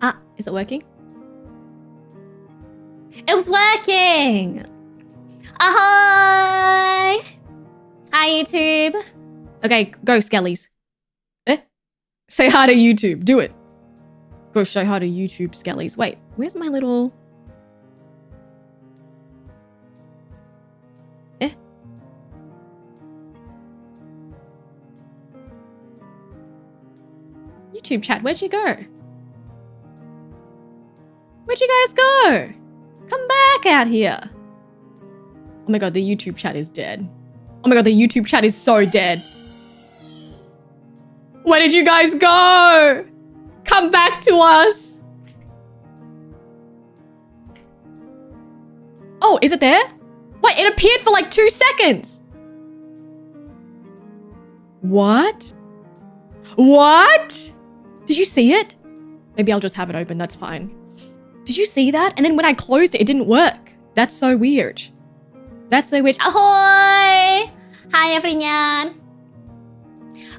Ah, is it working? It was working! Ahoy! Hi, YouTube. Okay, go, Skellies. Say hi to YouTube. Do it. Go say hi to YouTube, Skellies. Wait, where's my little... YouTube chat, where'd you go? Where'd you guys go? Come back out here. Oh my god, the YouTube chat is dead. Oh my god, the YouTube chat is so dead. Where did you guys go? Come back to us. Oh, is it there? Wait, it appeared for like 2 seconds. What? What? Did you see it? Maybe I'll just have it open, that's fine. Did you see that? And then when I closed it, it didn't work. That's so weird. That's so weird. Ahoy! Hi, everyone.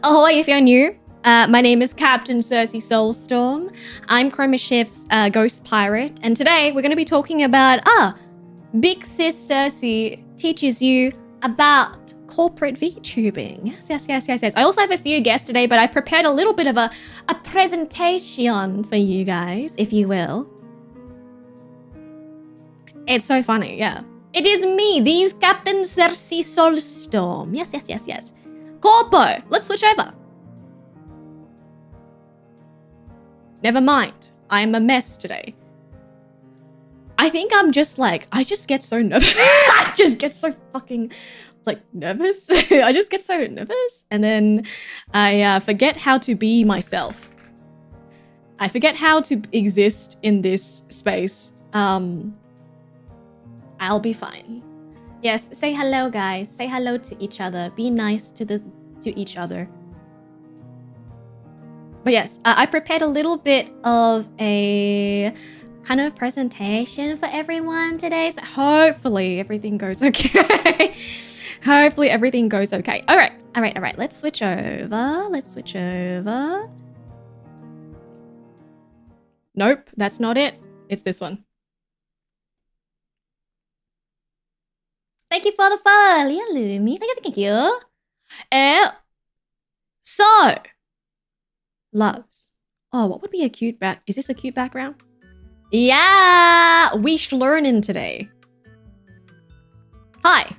Ahoy, if you're new. My name is Captain CERSEA SOULSTORM. I'm Chroma Chef's ghost pirate. And today we're going to be talking about, Big Sis CERSEA teaches you about corporate VTubing. Yes. I also have a few guests today, but I've prepared a little bit of a presentation for you guys, if you will. It's so funny, yeah. It is me, these Captain CERSEA SOULSTORM. Yes. Corpo, let's switch over. Never mind, I'm a mess today. I think I'm just like, I just get so nervous. I just get so fucking, like, nervous. I just get so nervous. And then I forget how to be myself. I forget how to exist in this space. I'll be fine. Yes, say hello, guys. Say hello to each other. Be nice to each other. But yes, I prepared a little bit of a kind of presentation for everyone today. So hopefully everything goes okay. Hopefully everything goes okay. All right. Let's switch over. Nope, that's not it. It's this one. Thank you for the follow, Lumi. Thank you. So, loves. Oh, what would be a cute back? Is this a cute background? Yeah, we learning today. Hi,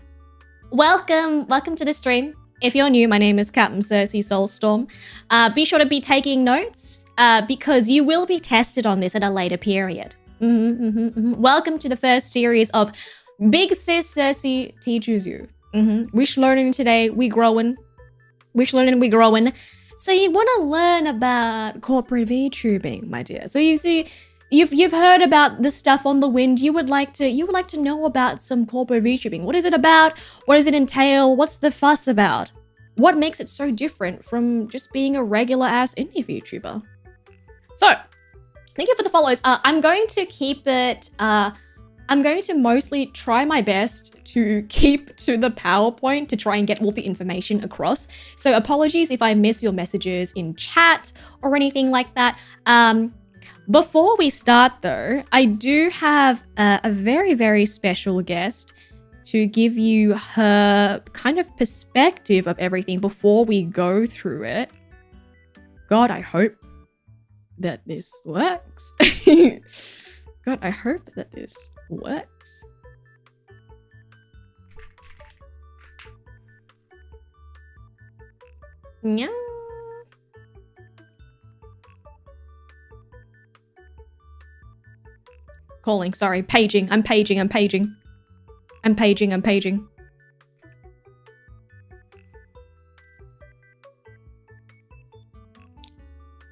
welcome to the stream. If you're new, my name is Captain CERSEA SOULSTORM. Be sure to be taking notes because you will be tested on this at a later period. Welcome to the first series of Big Sis CERSEA teaches you. We learning today. We growing. So you want to learn about corporate VTubing, my dear. So you see, you've heard about the stuff on the wind. You would like to know about some corporate VTubing. What is it about? What does it entail? What's the fuss about? What makes it so different from just being a regular ass indie VTuber? So, thank you for the follows. I'm going to keep it. I'm going to mostly try my best to keep to the PowerPoint to try and get all the information across. So apologies if I miss your messages in chat or anything like that. Before we start though, I do have a very, very special guest to give you her kind of perspective of everything before we go through it. God, I hope that this works. God, I hope that this works. Yeah. Calling, sorry, paging. I'm paging.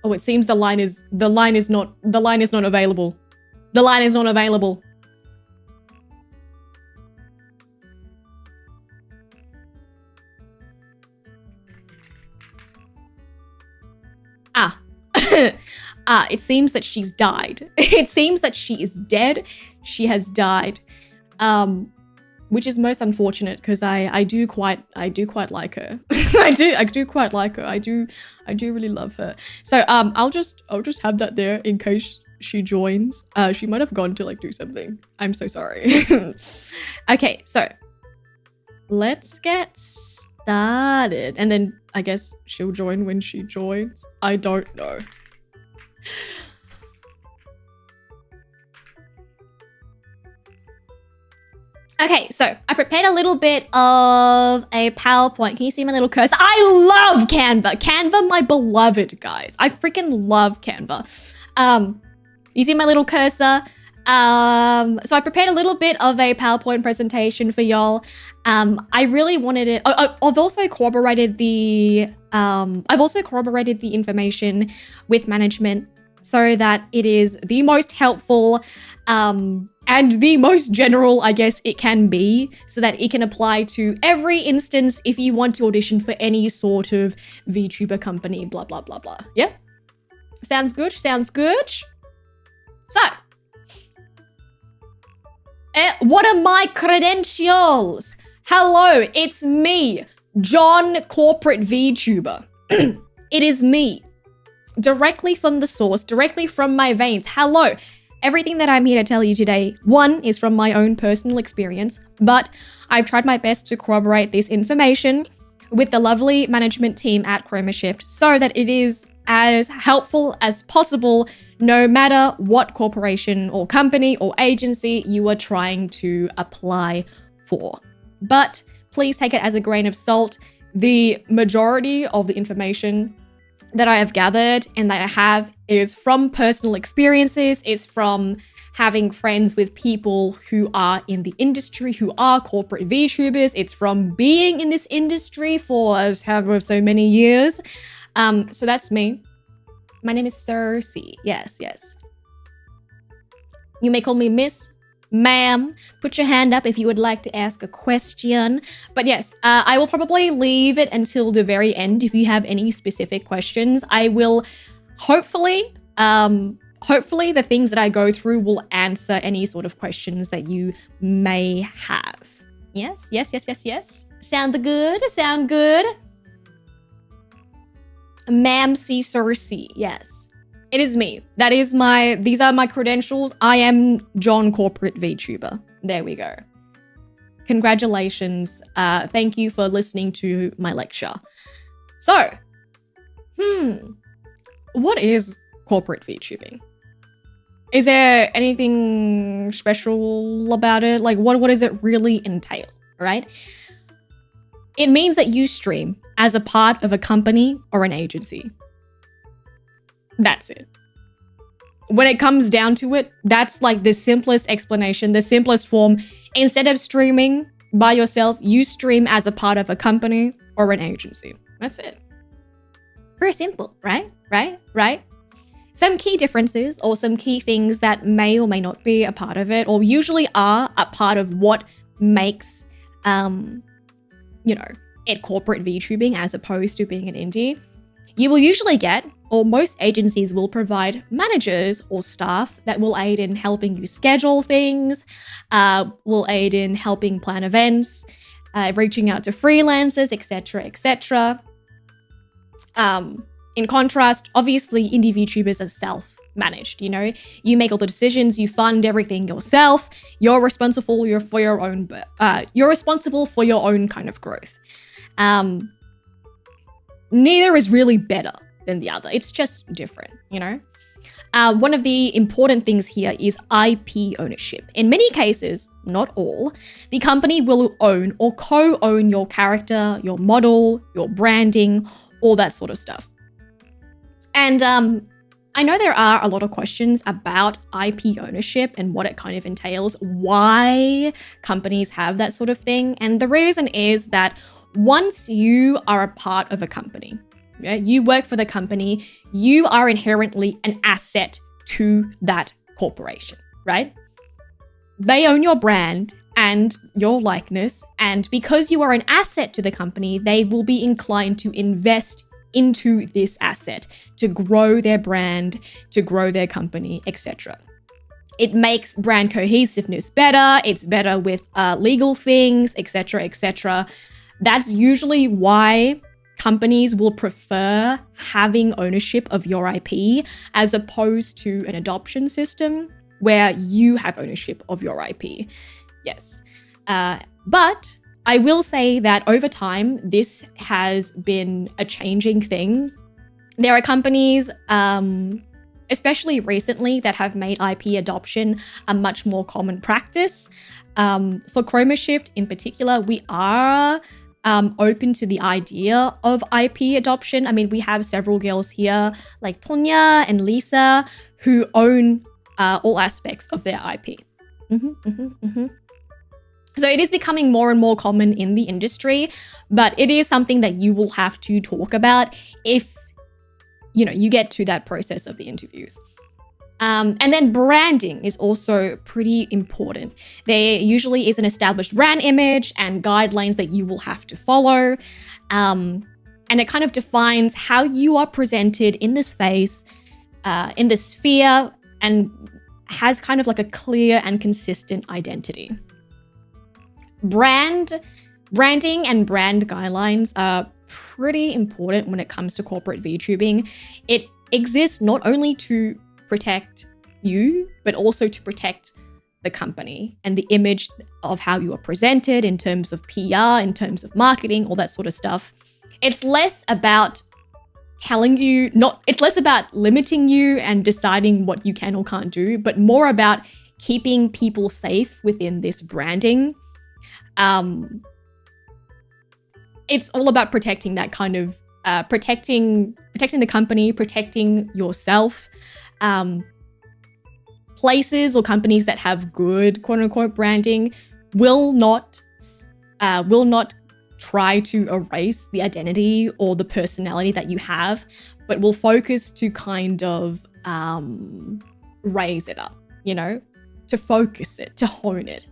Oh, it seems the line is not available. The line is not available. It seems that she's died. It seems that she is dead. She has died. Which is most unfortunate because I do quite like her. I do quite like her. I do really love her. So I'll just have that there in case she joins. She might have gone to like do something. I'm so sorry. Okay, so let's get started. And then I guess she'll join when she joins. I don't know. Okay, so I prepared a little bit of a PowerPoint. Can you see my little cursor? I love Canva. Canva, my beloved, guys. I freaking love Canva. You see my little cursor? So I prepared a little bit of a PowerPoint presentation for y'all. I really wanted it. I've also corroborated the information with management so that it is the most helpful and the most general, I guess, it can be, so that it can apply to every instance if you want to audition for any sort of VTuber company, blah, blah, blah, blah. Yeah? Sounds good? Sounds good? So, what are my credentials? Hello, it's me, John Corporate VTuber. It is me. Directly from the source, directly from my veins. Hello. Everything that I'm here to tell you today, one, is from my own personal experience, but I've tried my best to corroborate this information with the lovely management team at ChromaShift so that it is as helpful as possible, no matter what corporation or company or agency you are trying to apply for. But please take it as a grain of salt. The majority of the information that I have gathered and that I have is from personal experiences, is from having friends with people who are in the industry, who are corporate VTubers. It's from being in this industry for however so many years. So that's me. My name is CERSEA. Yes, yes. You may call me Miss, ma'am. Put your hand up if you would like to ask a question. But yes, I will probably leave it until the very end if you have any specific questions. I will hopefully the things that I go through will answer any sort of questions that you may have. Yes, yes, yes, yes, yes. Sound good? Sound good? Ma'am C. CERSEA, yes. It is me. These are my credentials. I am John Corporate VTuber. There we go. Congratulations. Thank you for listening to my lecture. So, what is corporate VTubing? Is there anything special about it? Like, what does it really entail, right? It means that you stream as a part of a company or an agency. That's it. When it comes down to it, that's like the simplest explanation, the simplest form. Instead of streaming by yourself, you stream as a part of a company or an agency. That's it. Very simple, right? Right? Some key differences or some key things that may or may not be a part of it, or usually are a part of what makes, it corporate VTubing as opposed to being an indie. You will usually get, or most agencies will provide, managers or staff that will aid in helping you schedule things, will aid in helping plan events, reaching out to freelancers, etc., etc. In contrast, obviously, indie VTubers are self-managed, You make all the decisions, you fund everything yourself, you're responsible for your own kind of growth. Neither is really better than the other. It's just different, One of the important things here is IP ownership. In many cases, not all, the company will own or co-own your character, your model, your branding, all that sort of stuff. And I know there are a lot of questions about IP ownership and what it kind of entails, why companies have that sort of thing. And the reason is that once you are a part of a company, you work for the company, you are inherently an asset to that corporation, right? They own your brand and your likeness, and because you are an asset to the company, they will be inclined to invest into this asset to grow their brand, to grow their company, etc. It makes brand cohesiveness better, it's better with legal things, etc., etc. That's usually why companies will prefer having ownership of your IP as opposed to an adoption system where you have ownership of your IP. Yes. But I will say that over time, this has been a changing thing. There are companies, especially recently, that have made IP adoption a much more common practice. For ChromaShift in particular, we are open to the idea of IP adoption. I mean, we have several girls here like Tonya and Lisa who own all aspects of their IP. So it is becoming more and more common in the industry, but it is something that you will have to talk about if you get to that process of the interviews. And then branding is also pretty important. There usually is an established brand image and guidelines that you will have to follow. And it kind of defines how you are presented in the space, in the sphere, and has kind of like a clear and consistent identity. Branding and brand guidelines are pretty important when it comes to corporate VTubing. It exists not only to protect you, but also to protect the company and the image of how you are presented in terms of PR, in terms of marketing, all that sort of stuff. It's less about it's less about limiting you and deciding what you can or can't do, but more about keeping people safe within this branding. It's all about protecting that kind of, protecting the company, protecting yourself. Places or companies that have good quote unquote branding will not try to erase the identity or the personality that you have, but will focus to kind of raise it up, to focus it, to hone it.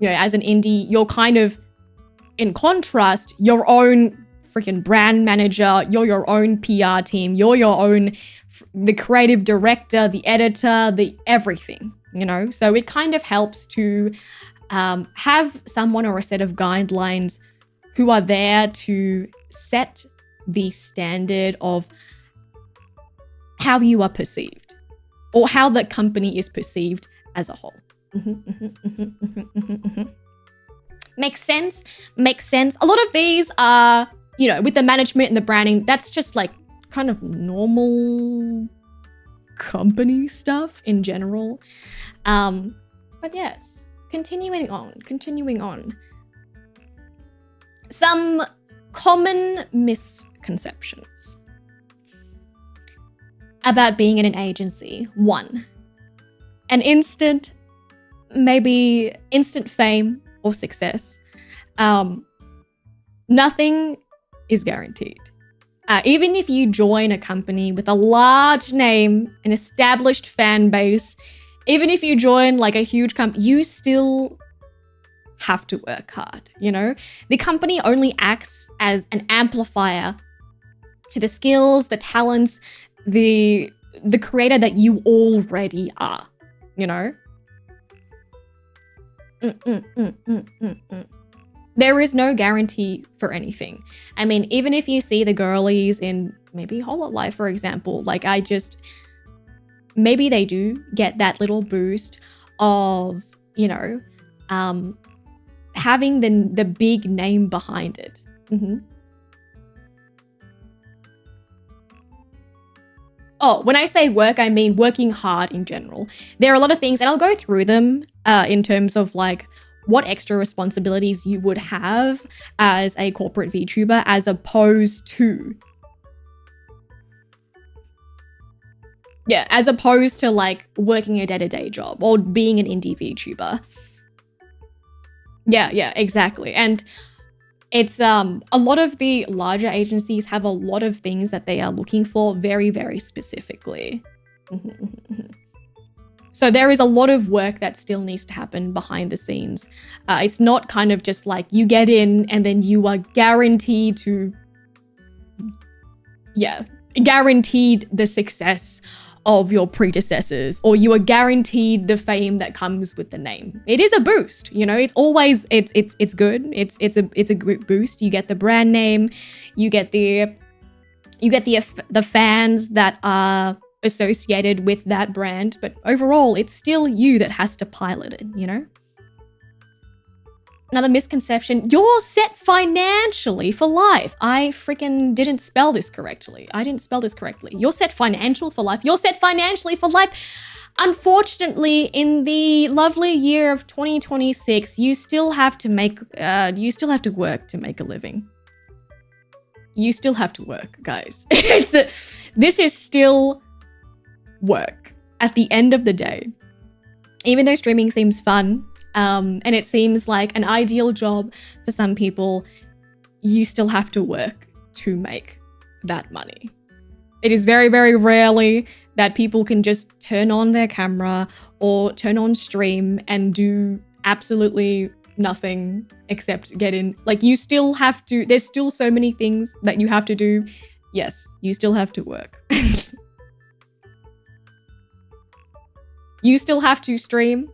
As an indie, you're kind of, in contrast, your own freaking brand manager, you're your own PR team, you're your own, the creative director, the editor, the everything, So it kind of helps to have someone or a set of guidelines who are there to set the standard of how you are perceived or how the company is perceived as a whole. Makes sense. A lot of these are, with the management and the branding, that's just like kind of normal company stuff in general. But yes, continuing on. Some common misconceptions about being in an agency. 1, an instant fame or success. Nothing is guaranteed. Even if you join a company with a large name, an established fan base, even if you join like a huge company, you still have to work hard, The company only acts as an amplifier to the skills, the talents, the creator that you already are, There is no guarantee for anything. I mean, even if you see the girlies in maybe Hololive, for example, maybe they do get that little boost of, having the big name behind it. Oh, when I say work, I mean working hard in general. There are a lot of things, and I'll go through them in terms of what extra responsibilities you would have as a corporate VTuber as opposed to working a day-to-day job or being an indie VTuber. Yeah, exactly. And it's a lot of the larger agencies have a lot of things that they are looking for very, very specifically. So there is a lot of work that still needs to happen behind the scenes. It's not kind of just like you get in and then you are guaranteed the success of your predecessors, or you are guaranteed the fame that comes with the name. It is a boost, you know. It's always it's good. It's a good boost. You get the brand name, you get the fans that are associated with that brand, but overall, it's still you that has to pilot it, you know? Another misconception, you're set financially for life. I freaking didn't spell this correctly. You're set financially for life. You're set financially for life. Unfortunately, in the lovely year of 2026, you still have to work to make a living. You still have to work, guys. This is still work at the end of the day. Even though streaming seems fun, and it seems like an ideal job for some people, you still have to work to make that money. It is very, very rarely that people can just turn on their camera or turn on stream and do absolutely nothing except get in. Like, you still have to, there's still so many things that you have to do. Yes, you still have to work. You still have to stream.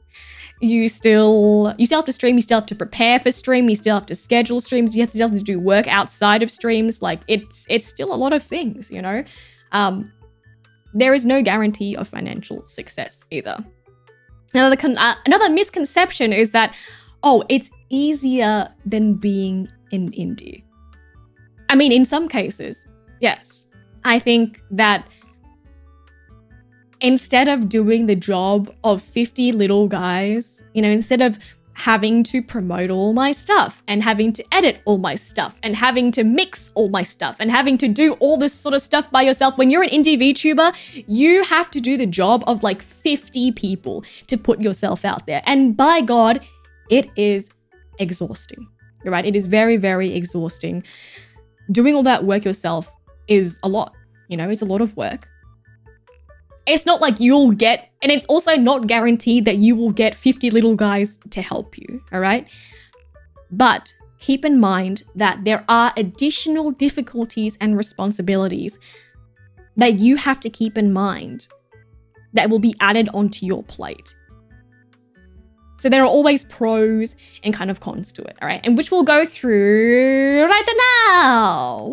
You still have to stream, you still have to prepare for stream, you still have to schedule streams, you still have to do work outside of streams. Like, it's still a lot of things, you know? There is no guarantee of financial success either. Another misconception is that, oh, it's easier than being an indie. I mean, in some cases, yes. I think that instead of doing the job of 50 little guys, you know, instead of having to promote all my stuff and having to edit all my stuff and having to mix all my stuff and having to do all this sort of stuff by yourself, when you're an indie VTuber, you have to do the job of like 50 people to put yourself out there. And by God, it is exhausting, right? It is very, very exhausting. Doing all that work yourself is a lot, you know, it's a lot of work. It's not like you'll get, and it's also not guaranteed that you will get 50 little guys to help you, all right? But keep in mind that there are additional difficulties and responsibilities that you have to keep in mind that will be added onto your plate. So there are always pros and kind of cons to it, all right? And which we'll go through right now.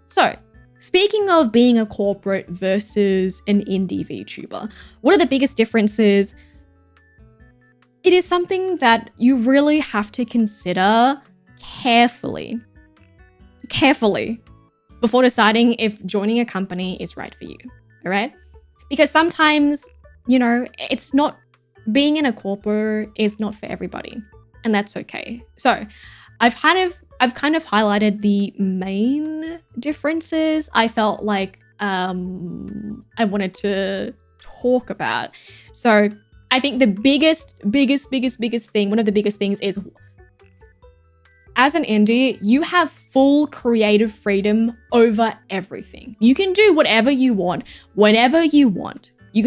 So, speaking of being a corporate versus an indie VTuber, what are the biggest differences? It is something that you really have to consider carefully before deciding if joining a company is right for you, all right? Because sometimes, you know, being in a corporate is not for everybody, and that's okay. So I've kind of highlighted the main differences I felt like I wanted to talk about. So I think the biggest thing, one of the biggest things is, as an indie, you have full creative freedom over everything. You can do whatever you want, whenever you want. You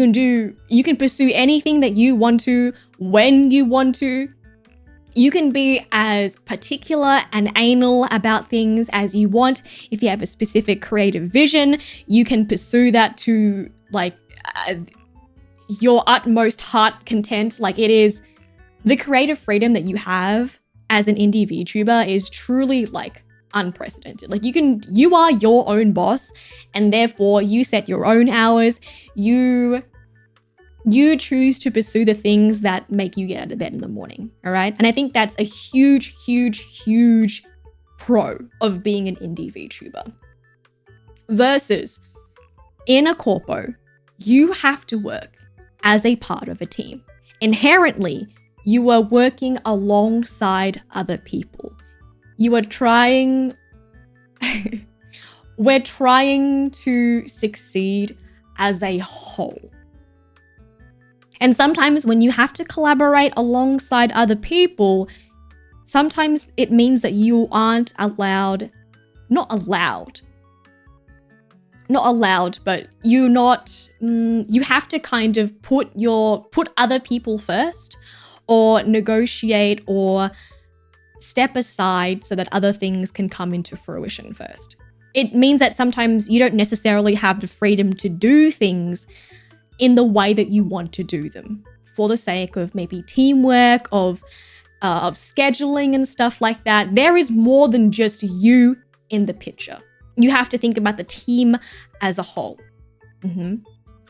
can pursue anything that you want to, when you want to. You can be as particular and anal about things as you want. If you have a specific creative vision, you can pursue that to like your utmost heart content. Like, it is the creative freedom that you have as an indie VTuber is truly like unprecedented. Like, you are your own boss, and therefore you set your own hours. You choose to pursue the things that make you get out of bed in the morning, all right? And I think that's a huge pro of being an indie VTuber. Versus, in a corpo, you have to work as a part of a team. Inherently, you are working alongside other people. You are we're trying to succeed as a whole. And sometimes when you have to collaborate alongside other people, sometimes it means that you aren't not allowed, but you have to kind of put other people first, or negotiate or step aside so that other things can come into fruition first. it means that sometimes you don't necessarily have the freedom to do things in the way that you want to do them for the sake of maybe teamwork, of scheduling and stuff like that. There is more than just you in the picture. You have to think about the team as a whole.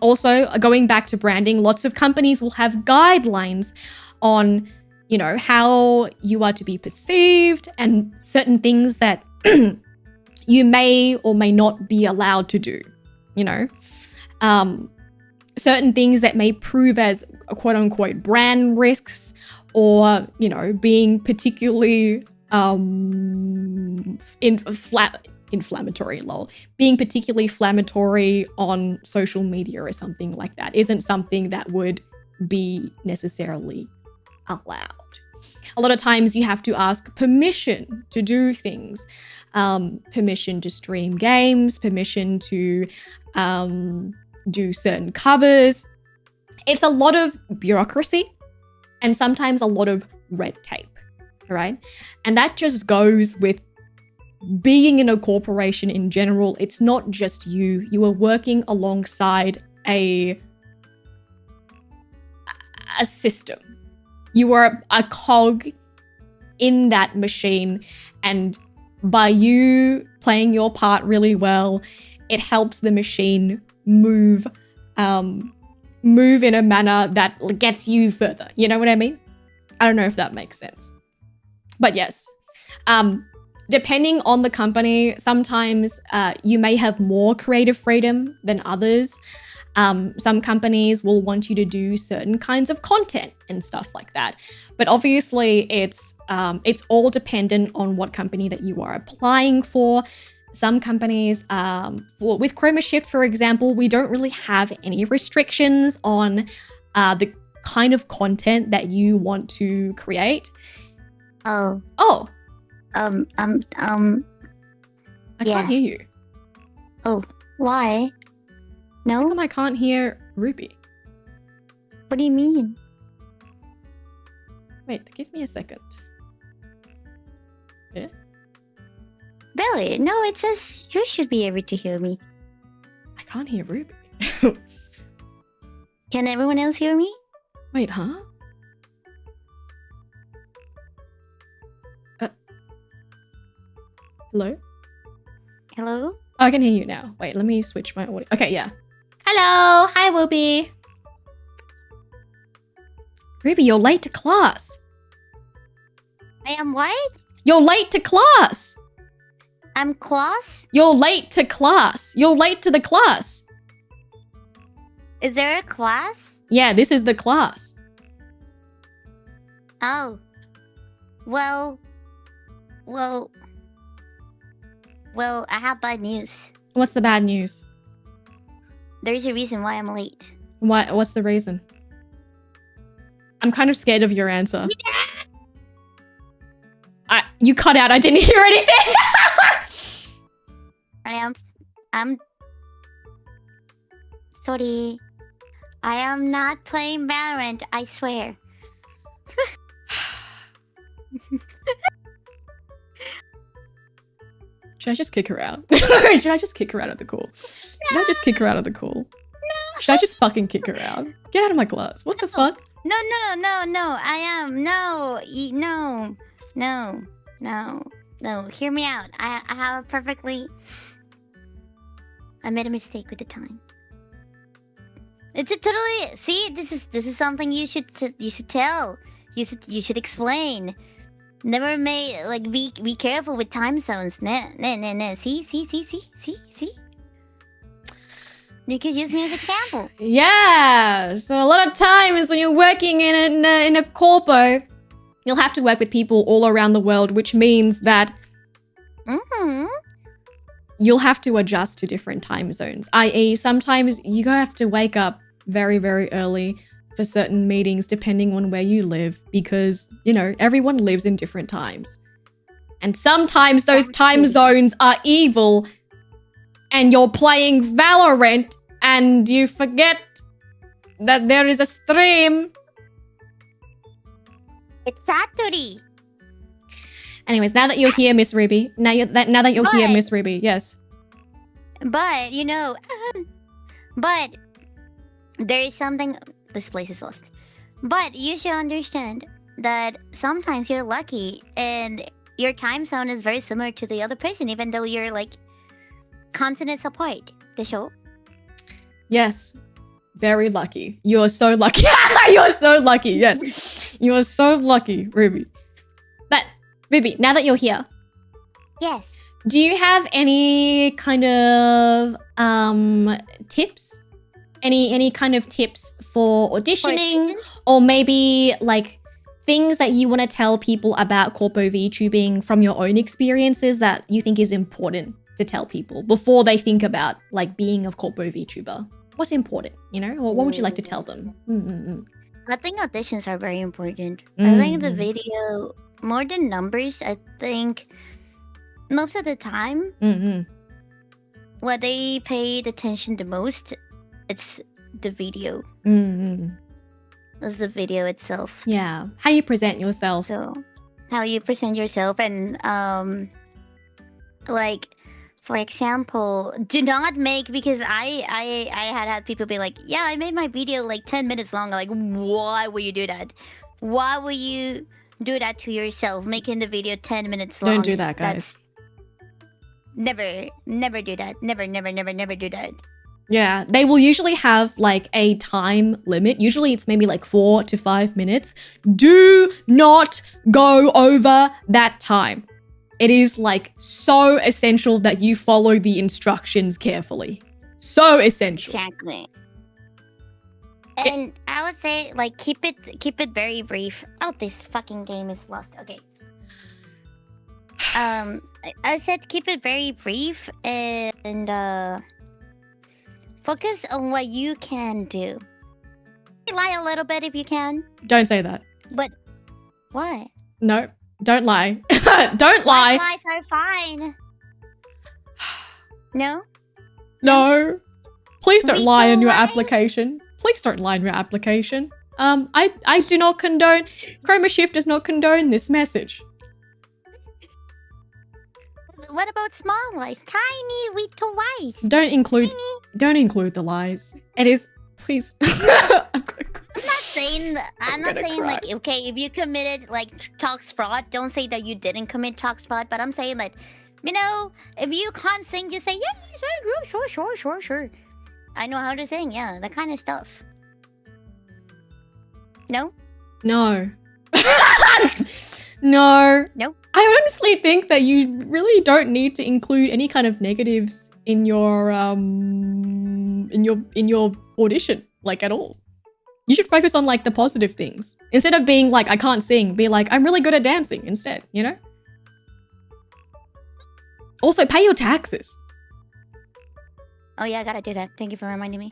Also, going back to branding, lots of companies will have guidelines on, how you are to be perceived and certain things that you may or may not be allowed to do, certain things that may prove as quote unquote brand risks, or, being particularly inflammatory, being particularly inflammatory on social media or something like that isn't something that would be necessarily allowed. A lot of times you have to ask permission to do things, permission to stream games, permission to do certain covers. It's a lot of bureaucracy and sometimes a lot of red tape, right? And that just goes with being in a corporation in general. It's not just you. You are working alongside a system. You are a cog in that machine, and by you playing your part really well, it helps the machine move in a manner that gets you further. You know what I mean? I don't know if that makes sense. But yes, depending on the company, sometimes you may have more creative freedom than others. Some companies will want you to do certain kinds of content and stuff like that. But obviously, it's all dependent on what company that you are applying for. Some companies, with Chroma Shift, for example, we don't really have any restrictions on the kind of content that you want to create. Oh. I can't hear you. Oh, why? How No? come I can't hear Ruby? What do you mean? Wait, give me a second. Yeah? Really? No, it says you should be able to hear me. I can't hear Ruby. Can everyone else hear me? Wait, huh? Hello? Hello? Oh, I can hear you now. Wait, let me switch my audio. Okay, yeah. Hello! Hi, Ruby! Ruby, you're late to class. I am what? You're late to class! I'm class? You're late to class. You're late to the class. Is there a class? Yeah, this is the class. Oh. Well, I have bad news. What's the bad news? There's a reason why I'm late. What's the reason? I'm kind of scared of your answer. You cut out. I didn't hear anything. I'm sorry. I am not playing Valorant, I swear. Should I just kick her out? Should I just kick her out of the call? Should I just kick her out of the call? No. Should I just fucking kick her out? Get out of my class. What the fuck? No. I am no. Hear me out. I have a perfectly. I made a mistake with the time. It's a totally. See, this is something you should tell. You should explain. Never made be careful with time zones. Nah. See. You could use me as example. Yeah. So a lot of times when you're working in a corpo, you'll have to work with people all around the world, which means that you'll have to adjust to different time zones. I.e., sometimes you have to wake up very, very early for certain meetings depending on where you live because, everyone lives in different times. And sometimes those time zones are evil and you're playing Valorant and you forget that there is a stream. It's Saturday. Anyways, now that you're here, Miss Ruby. Now that you're here, Miss Ruby. Yes. But you know, but there is something. This place is lost. But you should understand that sometimes you're lucky and your time zone is very similar to the other person, even though you're like continents apart. The show. Yes. Very lucky. You are so lucky. You are so lucky. Yes. You are so lucky, Ruby. But, Ruby, now that you're here, Yes. do you have any kind of tips? Any kind of tips for auditioning? Or maybe like things that you want to tell people about Corpo VTubing from your own experiences that you think is important to tell people before they think about like being a Corpo VTuber? What's important, you know? Or what would you like to tell them? I think auditions are very important. I think the video, more than numbers, I think most of the time, what they paid attention the most, it's the video. It's the video itself. Yeah, how you present yourself. So, how you present yourself and, like, for example, do not make, because I had people be like, yeah, I made my video like 10 minutes long. Like, why would you do that? Why would you do that to yourself, making the video 10 minutes long? Don't do that, guys. Never do that. Never do that. Yeah, they will usually have like a time limit. Usually it's maybe like 4 to 5 minutes. Do not go over that time. It is like so essential that you follow the instructions carefully. So essential. Exactly. And I would say like keep it very brief. Oh, this fucking game is lost. Okay. I said keep it very brief and focus on what you can do. Lie a little bit if you can. Don't say that. But what? No, don't lie. Don't lie. Lies are fine. No? No. Please don't We lie in don't your lie? application. Please don't lie in your application. I do not condone, Chroma Shift does not condone this message. What about small lies? Tiny little lies. Don't include the lies. It is, please. I'm I'm not gonna saying cry. like, okay, if you committed like tox fraud, don't say that you didn't commit tox fraud, but I'm saying like, you know, if you can't sing, just say, yeah, sure. I know how to sing, yeah, that kind of stuff. No? No. No. Nope. I honestly think that you really don't need to include any kind of negatives in your audition, like at all. You should focus on like the positive things. Instead of being like, I can't sing, be like, I'm really good at dancing instead, you know? Also, pay your taxes. Oh yeah, I gotta do that. Thank you for reminding me.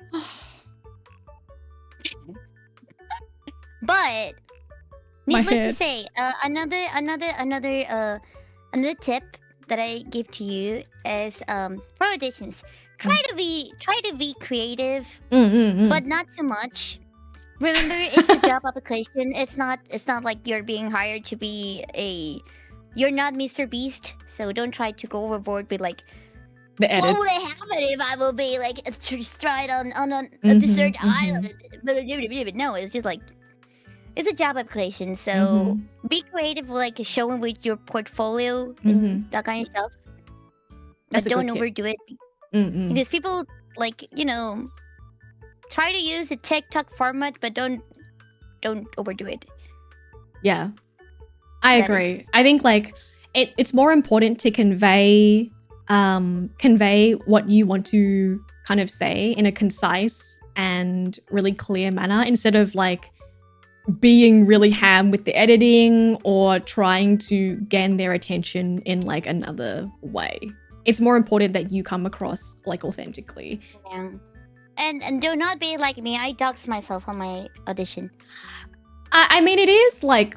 But My needless to head. say, another tip that I give to you is for auditions, try to be creative, but not too much. Remember, it's a job application. It's not like you're being hired to be you're not Mr. Beast, so don't try to go overboard with like, The edits. what would I have it if I will be like stride on a desert island? No, it's just like, it's a job application, so be creative, like showing with your portfolio and that kind of stuff. That's But a good don't tip. overdo it, because people like, you know, try to use a TikTok format, but don't overdo it. Yeah, I That agree. I think like it's more important to convey what you want to kind of say in a concise and really clear manner, instead of like being really ham with the editing or trying to gain their attention in like another way. It's more important that you come across like authentically. Yeah. And do not be like me. I doxed myself on my audition. I mean, it is like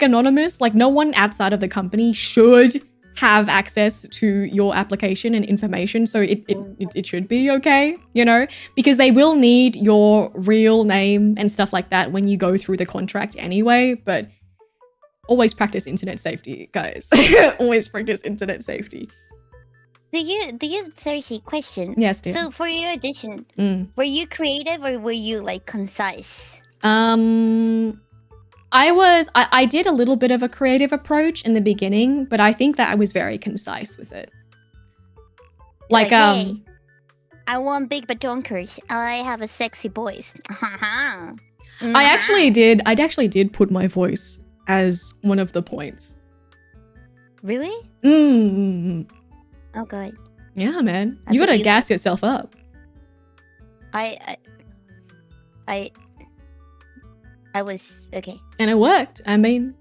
anonymous. Like no one outside of the company should have access to your application and information, so it should be okay, you know, because they will need your real name and stuff like that when you go through the contract anyway. But always practice internet safety, guys. Always practice internet safety. Cersei, question. Yes, dear. So for your audition, Mm. were you creative or were you like concise? I did a little bit of a creative approach in the beginning, but I think that I was very concise with it. Hey, I want big but don't curse. I have a sexy voice. I actually did put my voice as one of the points. Really? Mm. Oh god. Yeah, man. I You gotta believe gas yourself up. I was okay. And it worked. I mean,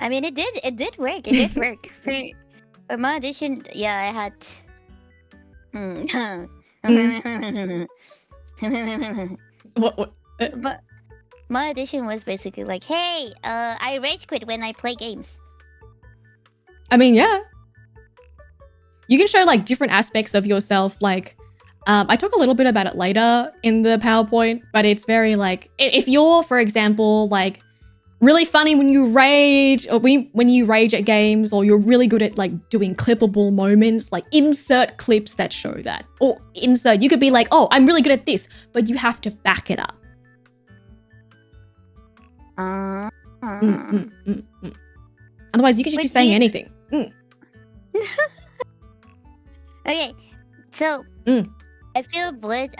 it did work. It did work. For my audition, yeah, I had. what? But my audition was basically like, hey, I rage quit when I play games. I mean, yeah. You can show like different aspects of yourself. Like, I talk a little bit about it later in the PowerPoint, but it's very like, if you're, for example, like really funny when you rage, or when you rage at games, or you're really good at like doing clippable moments, like insert clips that show that. Or you could be like, oh, I'm really good at this, but you have to back it up. Otherwise, you could just be saying anything. Okay, so I feel obliged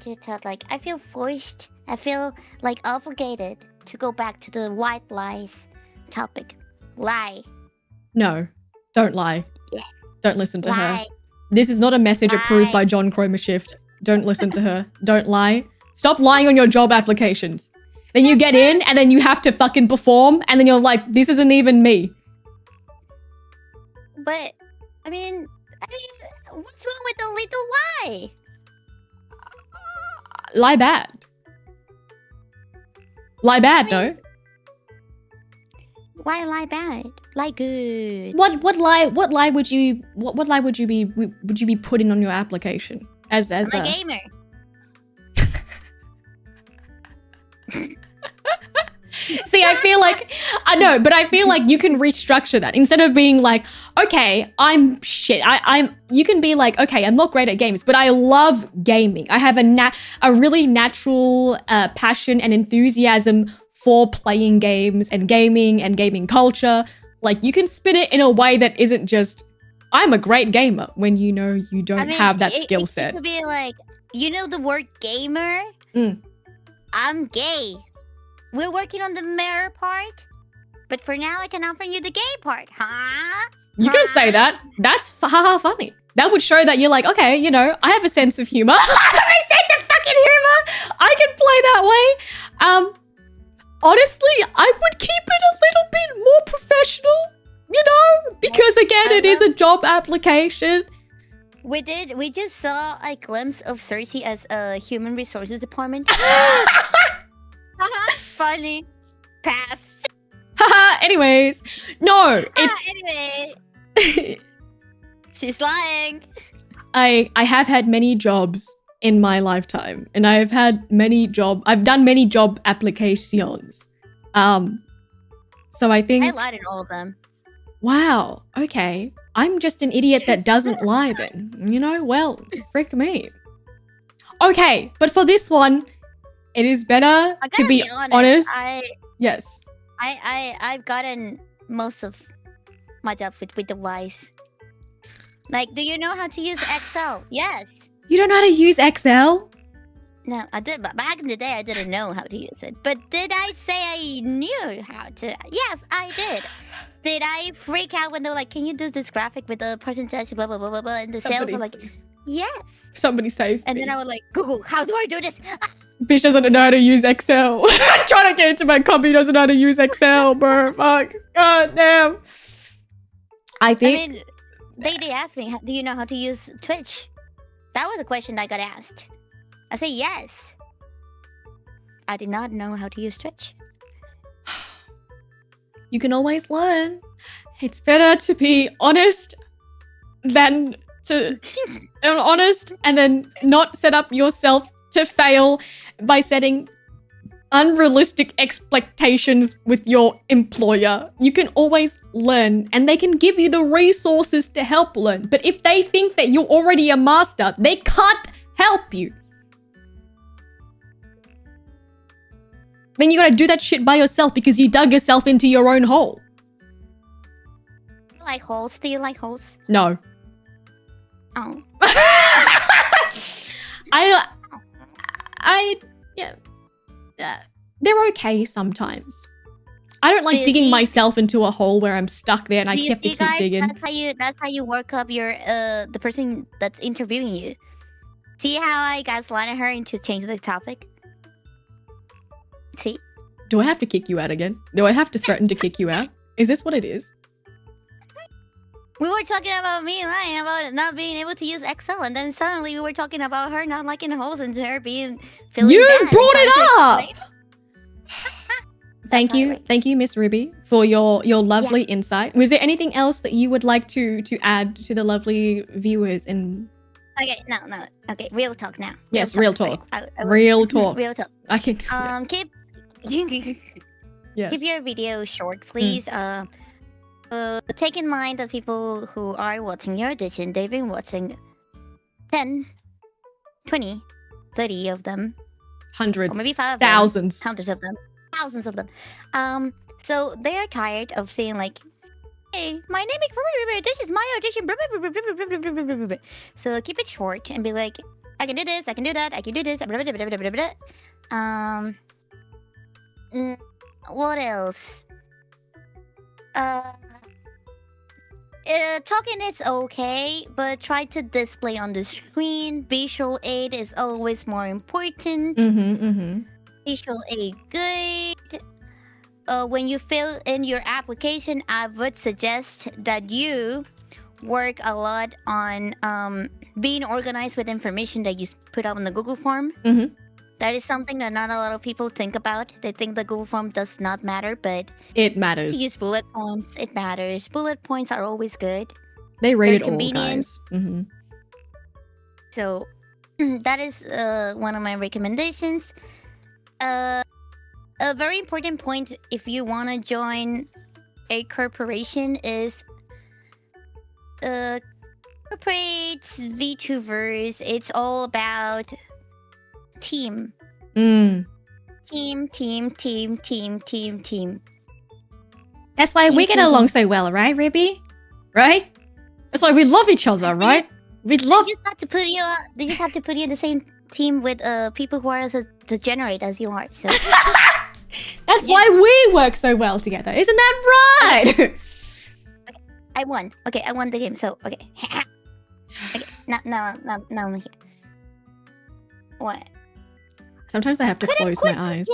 to tell, like, I feel forced. I feel like obligated to go back to the white lies topic. Lie. No, don't lie. Yes. Don't listen to her. Lie. This is not a message approved by John Chromoshift. Don't listen to her. Don't lie. Stop lying on your job applications. Then you get in and then you have to fucking perform and then you're like, this isn't even me. But, I mean, what's wrong with a little lie? Lie bad. Lie bad, no? Why lie bad? Lie good. What lie would you be putting on your application as I'm a gamer. See, I feel like you can restructure that instead of being like, okay, I'm shit. You can be like, okay, I'm not great at games, but I love gaming. I have a really natural passion and enthusiasm for playing games and gaming culture. Like, you can spin it in a way that isn't just, I'm a great gamer, when you know you don't have that skill set. It could be like, you know the word gamer? I'm gay. We're working on the mirror part, but for now I can offer you the gay part, huh? You can say that. That's funny. That would show that you're like, okay, you know, I have a sense of humor. I have a sense of fucking humor. I can play that way. Honestly, I would keep it a little bit more professional, you know, because again, it is a job application. We just saw a glimpse of CERSEA as a human resources department. Funny. Pass. Haha, anyways. No, it's... Anyway. She's lying. I have had many jobs in my lifetime, and I've done many job applications. So I think... I lied in all of them. Wow, okay. I'm just an idiot that doesn't lie then. You know, well, frick me. Okay, but for this one, it is better to be honest. Yes. I've gotten most of my jobs with the lies. Like, do you know how to use Excel? Yes. You don't know how to use Excel? No, I did, but back in the day, I didn't know how to use it. But did I say I knew how to? Yes, I did. Did I freak out when they were like, can you do this graphic with the percentage, blah, blah, blah, blah, blah, and the sales were like, please. Yes. Somebody save me. And then I was like, Google, how do I do this? Bitch doesn't know how to use Excel. I'm trying to get into my company, doesn't know how to use Excel, bro. Fuck. God damn. I mean, they asked me, do you know how to use Twitch? That was a question I got asked. I say yes. I did not know how to use Twitch. You can always learn. It's better to be honest than to honest and then not set up yourself to fail by setting unrealistic expectations with your employer. You can always learn and they can give you the resources to help learn. But if they think that you're already a master, they can't help you. Then you gotta do that shit by yourself because you dug yourself into your own hole. You like holes? Do you like holes? No. Oh. Yeah, they're okay sometimes. I don't like digging myself into a hole where I'm stuck there and I have to keep digging. That's how you work up your the person that's interviewing you. See how I gaslighted her into changing the topic? See? Do I have to kick you out again? Do I have to threaten to kick you out? Is this what it is? We were talking about me lying about not being able to use Excel, and then suddenly we were talking about her not liking holes and her being feeling You bad brought it up! Thank you, Miss Ruby, for your lovely insight. Was there anything else that you would like to add to the lovely viewers? And okay, no. Okay, real talk now. Real talk. Real talk. I can. Keep Yes. keep your video short, please. Take in mind that people who are watching your audition, they've been watching 10, 20, 30 of them. Hundreds. Or maybe 5 of thousands. them. Hundreds of them. Thousands of them. So they are tired of saying like, hey, my name is... This is my audition. So keep it short and be like, I can do this, I can do that, I can do this. What else? Talking is okay, but try to display on the screen. Visual aid is always more important. Visual aid good. When you fill in your application, I would suggest that you work a lot on being organized with information that you put up on the Google form. That is something that not a lot of people think about. They think the Google form does not matter, but it matters. To use bullet points, it matters. Bullet points are always good. They rate it all, guys. So that is one of my recommendations. A very important point if you want to join a corporation is corporates, VTubers. It's all about team. Team. That's why we get along so well, right, Ribby? Right? That's why we love each other, right? We love. They just have to put you. They just have to put you in the same team with people who are as degenerate as you are. So that's why we work so well together, isn't that right? Okay, I won. Okay, I won the game. So okay. Okay. Now I'm here. What? Sometimes I have to close my eyes.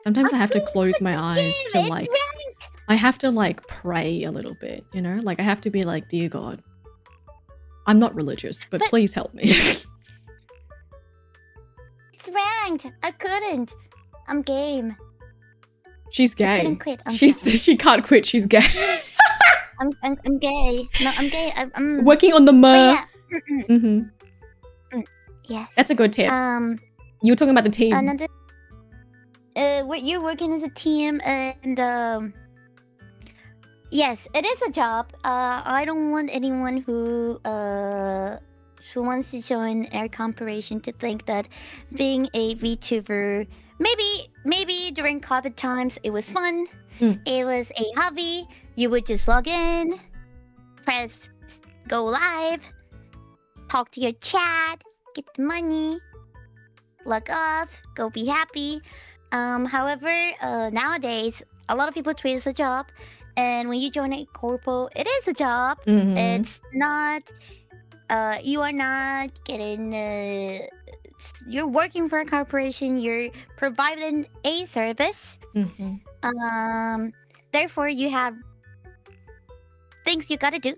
Sometimes I have to close my eyes to like. I have to like pray a little bit, you know? Like I have to be like, dear God, I'm not religious, but please help me. It's ranked. I couldn't. I'm game. She's gay. I couldn't quit. She can't quit. She's gay. I'm gay. No, I'm gay. I'm working on the mer. Yeah. Yes. That's a good tip. You were talking about the team. Another. You're working as a team, and yes, it is a job. I don't want anyone who wants to join our corporation to think that being a VTuber, maybe during COVID times it was fun. It was a hobby. You would just log in, press go live, talk to your chat, get the money, log off, go be happy. However, nowadays a lot of people treat it as a job. And when you join a corpo, it is a job. It's not, you are not getting, you're working for a corporation, you're providing a service. Therefore, you have things you gotta do.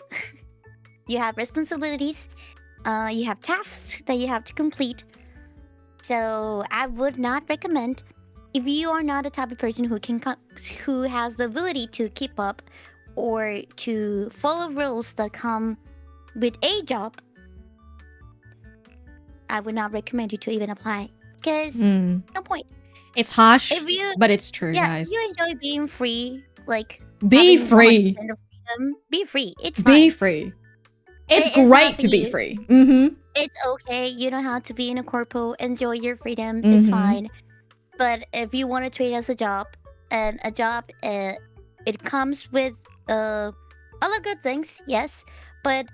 You have responsibilities. You have tasks that you have to complete. So I would not recommend, if you are not a type of person who has the ability to keep up or to follow rules that come with a job, I would not recommend you to even apply, because no point. It's harsh, If you, but it's true, yeah, if guys. you enjoy being free, like Be having free. 100% of freedom, be free. It's Be fine. free. It's It's not great for to be you. free. Mm-hmm. It's okay. You don't have to be in a corpo. Enjoy your freedom. It's Mm-hmm. fine. But if you want to treat it as a job, and a job, it comes with a lot of good things, yes. But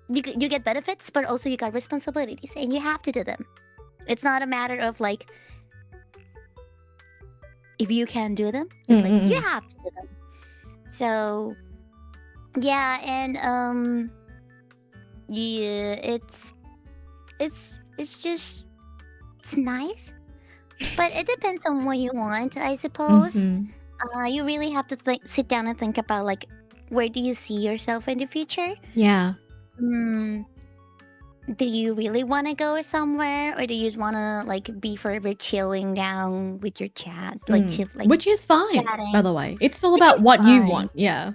you get benefits, but also you got responsibilities, and you have to do them. It's not a matter of like if you can do them. It's like you have to do them. So yeah, and yeah, it's just it's nice, but it depends on what you want, I suppose. Mm-hmm. You really have to sit down and think about like where do you see yourself in the future. Yeah. Do you really want to go somewhere, or do you just want to like be forever chilling down with your chat, like which is fine, chatting, by the way. It's all which about is what you fine. want. Yeah.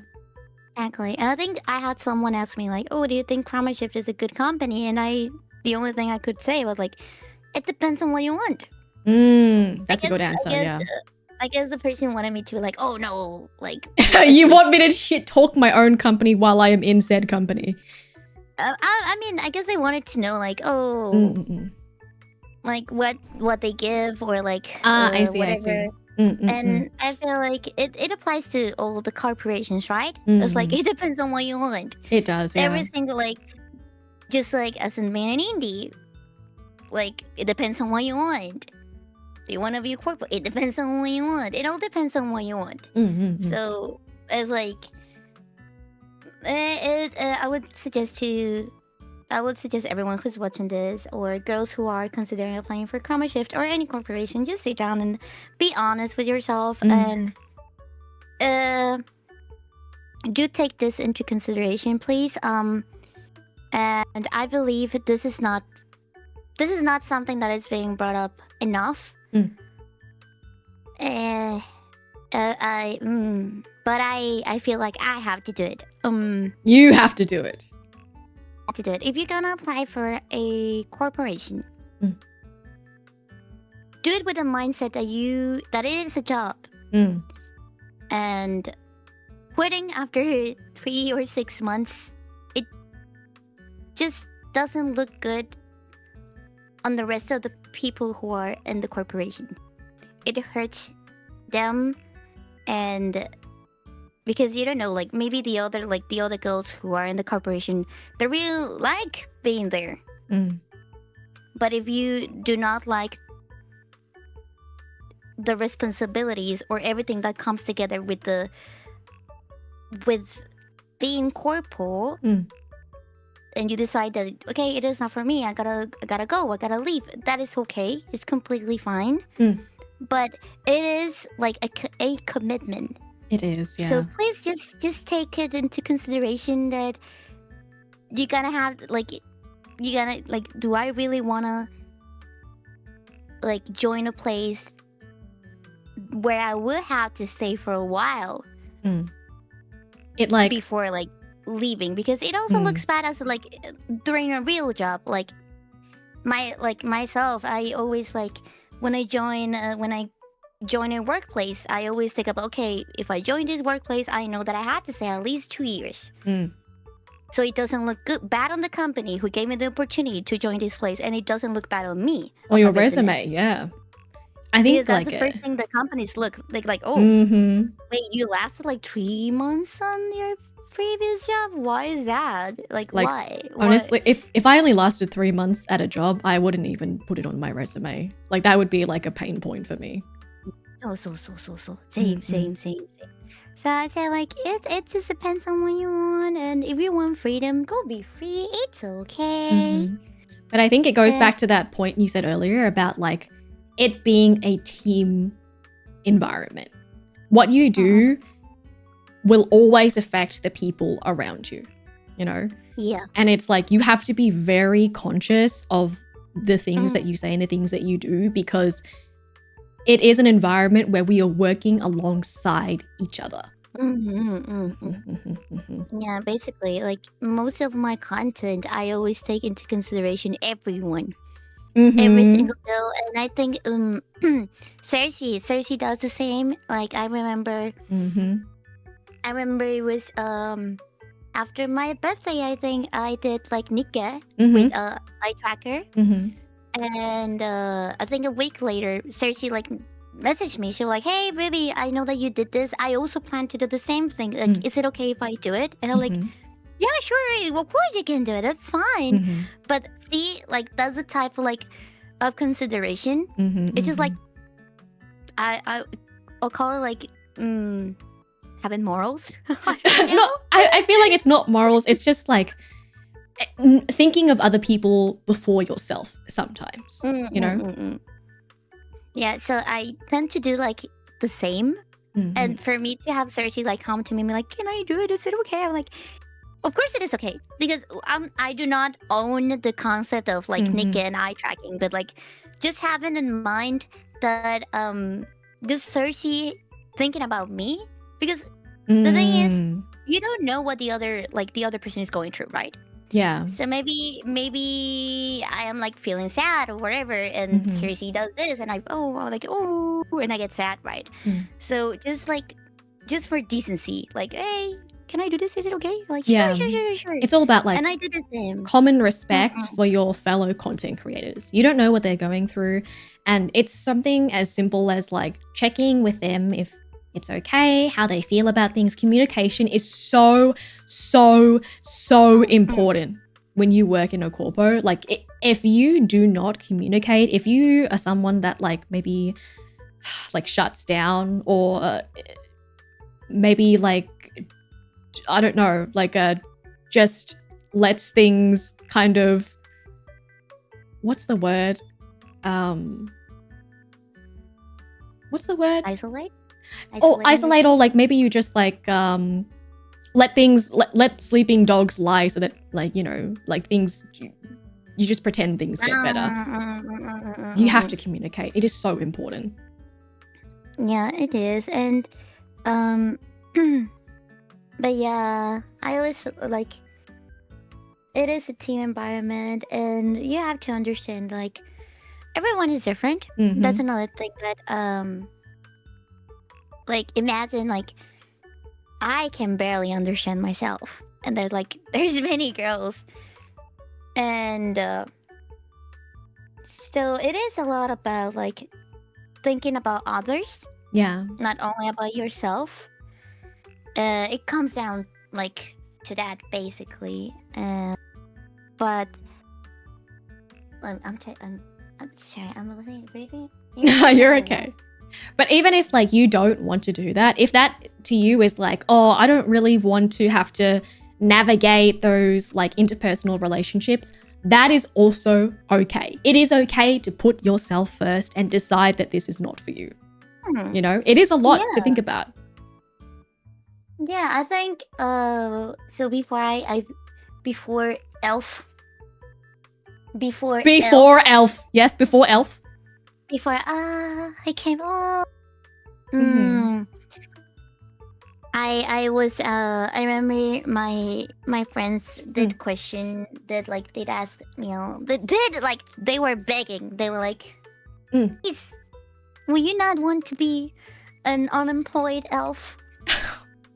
Exactly. And I think I had someone ask me like, "Oh, do you think Karma Shift is a good company?" And the only thing I could say was like, "It depends on what you want." That's a good answer. Yeah. I guess the person wanted me to like, "Oh no, like you want me to shit talk my own company while I am in said company." I mean, I guess they wanted to know like, oh, like what they give, or like I see. whatever. I see. And I feel like it applies to all the corporations, right? It's like it depends on what you want. It does, yeah. Every single like, just like as in being an indie, like it depends on what you want. Do you want to be a corporate? It depends on what you want. It all depends on what you want. So it's like, I would suggest everyone who's watching this, or girls who are considering applying for Karma Shift or any corporation, just sit down and be honest with yourself, and do take this into consideration, please. And I believe this is not something that is being brought up enough. But I feel like I have to do it. You have to do it. To do it. If you're gonna apply for a corporation, do it with a mindset that it is a job. And quitting after 3 or 6 months, it just doesn't look good on the rest of the people who are in the corporation. It hurts them, and because you don't know, like maybe the other girls who are in the corporation, they really like being there. But if you do not like the responsibilities or everything that comes together with being corpo, and you decide that okay, it is not for me, I gotta go, I gotta leave, that is okay. It's completely fine. But it is like a commitment. It is, yeah. So please just take it into consideration that you're gonna have do I really wanna like join a place where I will have to stay for a while before like leaving, because it also looks bad as like during a real job. Like myself, I always like when I join a workplace, I always think about, okay, if I join this workplace, I know that I had to stay at least 2 years. So it doesn't look bad on the company who gave me the opportunity to join this place, and it doesn't look bad on me. On your resume, yeah. I think because that's the first thing the companies look like. Oh, wait, you lasted like 3 months on your previous job? Why is that? Like why? Honestly, if I only lasted 3 months at a job, I wouldn't even put it on my resume. Like that would be like a pain point for me. So same. So I say like it just depends on what you want, and if you want freedom, go be free. It's okay. But I think it goes back to that point you said earlier about like it being a team environment. What you do will always affect the people around you, you know? Yeah. And it's like you have to be very conscious of the things that you say and the things that you do, because it is an environment where we are working alongside each other. Yeah, basically, like most of my content, I always take into consideration everyone. every Mm-hmm. single girl, and I think Cersei does the same. Like I remember Mm-hmm. it was after my birthday. I think I did like Nikke with Mm-hmm. eye tracker, Mm-hmm. and I think a week later, Cersei like messaged me. She was like, "Hey, baby, I know that you did this. I also plan to do the same thing. Like, is it okay if I do it?" And I'm like, Mm-hmm. "Yeah, sure. Of course you can do it. That's fine." Mm-hmm. But see, like that's the type of like of consideration. Mm-hmm. It's just like I'll call it like having morals. I don't No, know. I feel like it's not morals. It's just like thinking of other people before yourself sometimes, you know? Yeah, so I tend to do like the same. Mhm. And for me to have Cersei like come to me and be like, "Can I do it? Is it okay?" I'm like, of course it is okay, because I do not own the concept of like Nikke and eye tracking, but like just having in mind that just Cersei thinking about me, because the thing is, Mm. you don't know what the other person is going through, right? Yeah. So maybe I am like feeling sad or whatever, and Cersei does this, and I'm like, oh, and I get sad, right? So just for decency, like, hey, can I do this? Is it okay? Like, Yeah. sure. It's all about like And I do the same. common respect for your fellow content creators. You don't know what they're going through, and it's something as simple as like checking with them if it's okay, how they feel about things. Communication is so important when you work in a corpo. Like if you do not communicate, if you are someone that like maybe like shuts down, or maybe like, I don't know, like just lets things kind of, what's the word? What's the word? Isolate? Or isolate, or like maybe you just like let sleeping dogs lie, so that like, you know, like things, you just pretend things get better. You have to communicate. It is so important. Yeah, it is. And but yeah, I always feel like it is a team environment, and you have to understand like everyone is different. That's another thing that like imagine like I can barely understand myself, and there's many girls, and so it is a lot about like thinking about others, not only about yourself. It comes down like to that basically. But I'm sorry, I'm breathing. No, you're okay. But even if like you don't want to do that, if that to you is like, oh, I don't really want to have to navigate those like interpersonal relationships, that is also okay. It is okay to put yourself first and decide that this is not for you. You know, it is a lot to think about. Yeah, I think so before Elf. Before Elf. Yes, before Elf. Before I came up. I was I remember my friends did question that, like they'd ask, you know, they were begging. They were like, please, will you not want to be an unemployed elf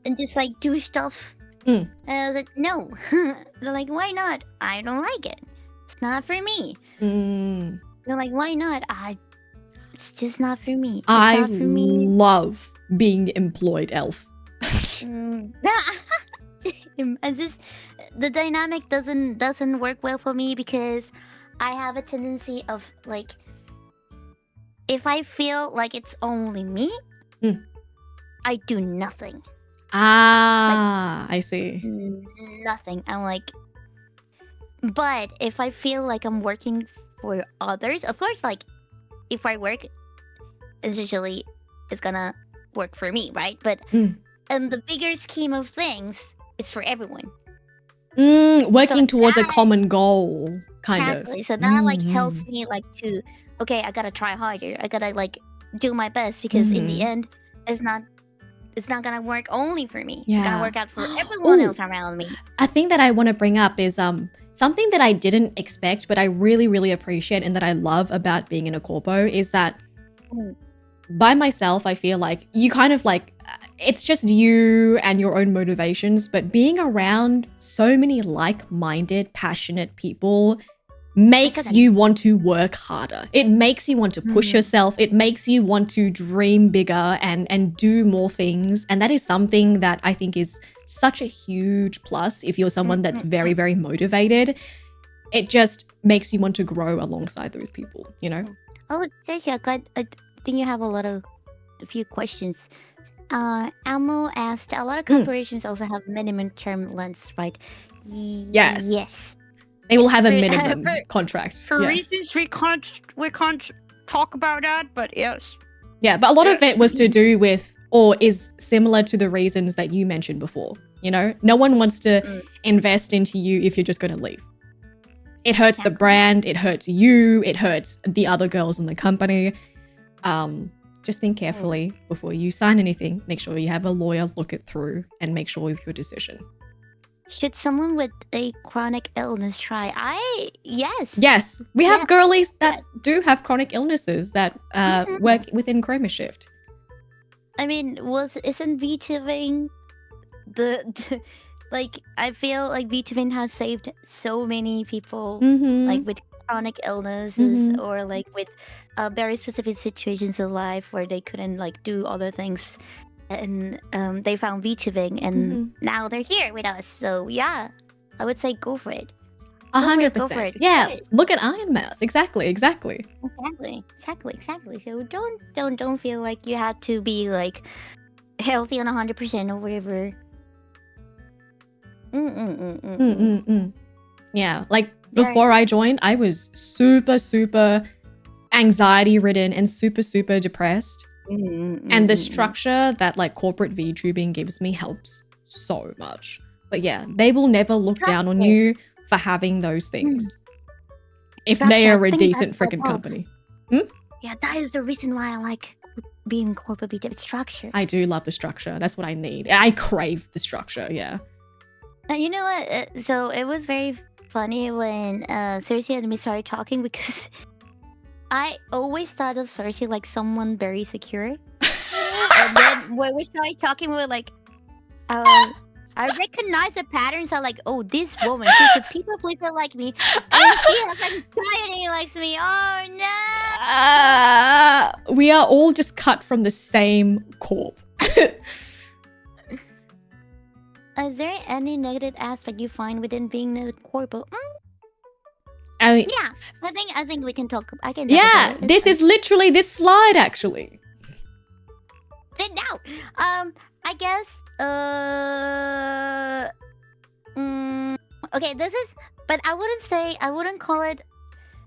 and just like do stuff? And I was like, no. They're like, why not? I don't like it. It's not for me. They're like, why not? It's just not for me. It's I not for me. love being employed elf. And just the dynamic doesn't work well for me, because I have a tendency of like, if I feel like it's only me, I do nothing. I see. Nothing. I'm like, but if I feel like I'm working for others, of course, like if I work, usually it's gonna work for me, right? But in the bigger scheme of things, it's for everyone. Working towards a common goal, kind exactly. of. So that like helps me like to, okay, I gotta try harder. I gotta like do my best, because in the end, it's not gonna work only for me. It's gonna work out for everyone else around me. A thing that I want to bring up is something that I didn't expect, but I really, really appreciate and that I love about being in a corpo is that by myself, I feel like you kind of like, it's just you and your own motivations, but being around so many like-minded, passionate people makes you want to work harder. It makes you want to push yourself. It makes you want to dream bigger and do more things. And that is something that I think is such a huge plus if you're someone that's very, very motivated. It just makes you want to grow alongside those people, you know? Oh, Cersei, I think you have a few questions. Elmo asked, a lot of corporations also have minimum term lengths, right? Yes. They will have a minimum contract. For reasons we can't talk about that, but yes. Yeah, but a lot of it was to do with, or is similar to the reasons that you mentioned before. You know, no one wants to invest into you if you're just going to leave. It hurts the brand, it hurts you, it hurts the other girls in the company. Just think carefully before you sign anything. Make sure you have a lawyer look it through and make sure of your decision. Should someone with a chronic illness try? Yes, we have girlies that do have chronic illnesses that work within Chroma Shift. I mean, isn't Vtubing like, I feel like Vtubing has saved so many people, like with chronic illnesses or like with very specific situations in life where they couldn't like do other things. And they found Vtubing, and now they're here with us. So yeah, I would say go for it. 100%. Yeah, look at Iron Mouse. Exactly. So don't feel like you have to be like healthy on 100% or whatever. Yeah, like before I joined, I was super anxiety ridden and super depressed. And the structure that like corporate VTubing gives me helps so much. But yeah, they will never look down on you for having those things if they are a decent freaking company. Yeah, that is the reason why I like being corporate VTubing structure. I do love the structure. That's what I need. I crave the structure, yeah. You know what? So it was very funny when CERSEA and me started talking because I always thought of CERSEA like someone very secure. And then when we started talking, we were like, I recognize the patterns. I'm like, oh, this woman, she's a people pleaser like me. And she has anxiety like me. Oh, no. We are all just cut from the same corp. Is there any negative aspect you find within being a corpo? I mean, yeah, I think we can talk. I can. Yeah, this is literally this slide actually. No, I guess. Okay, this is, but I wouldn't call it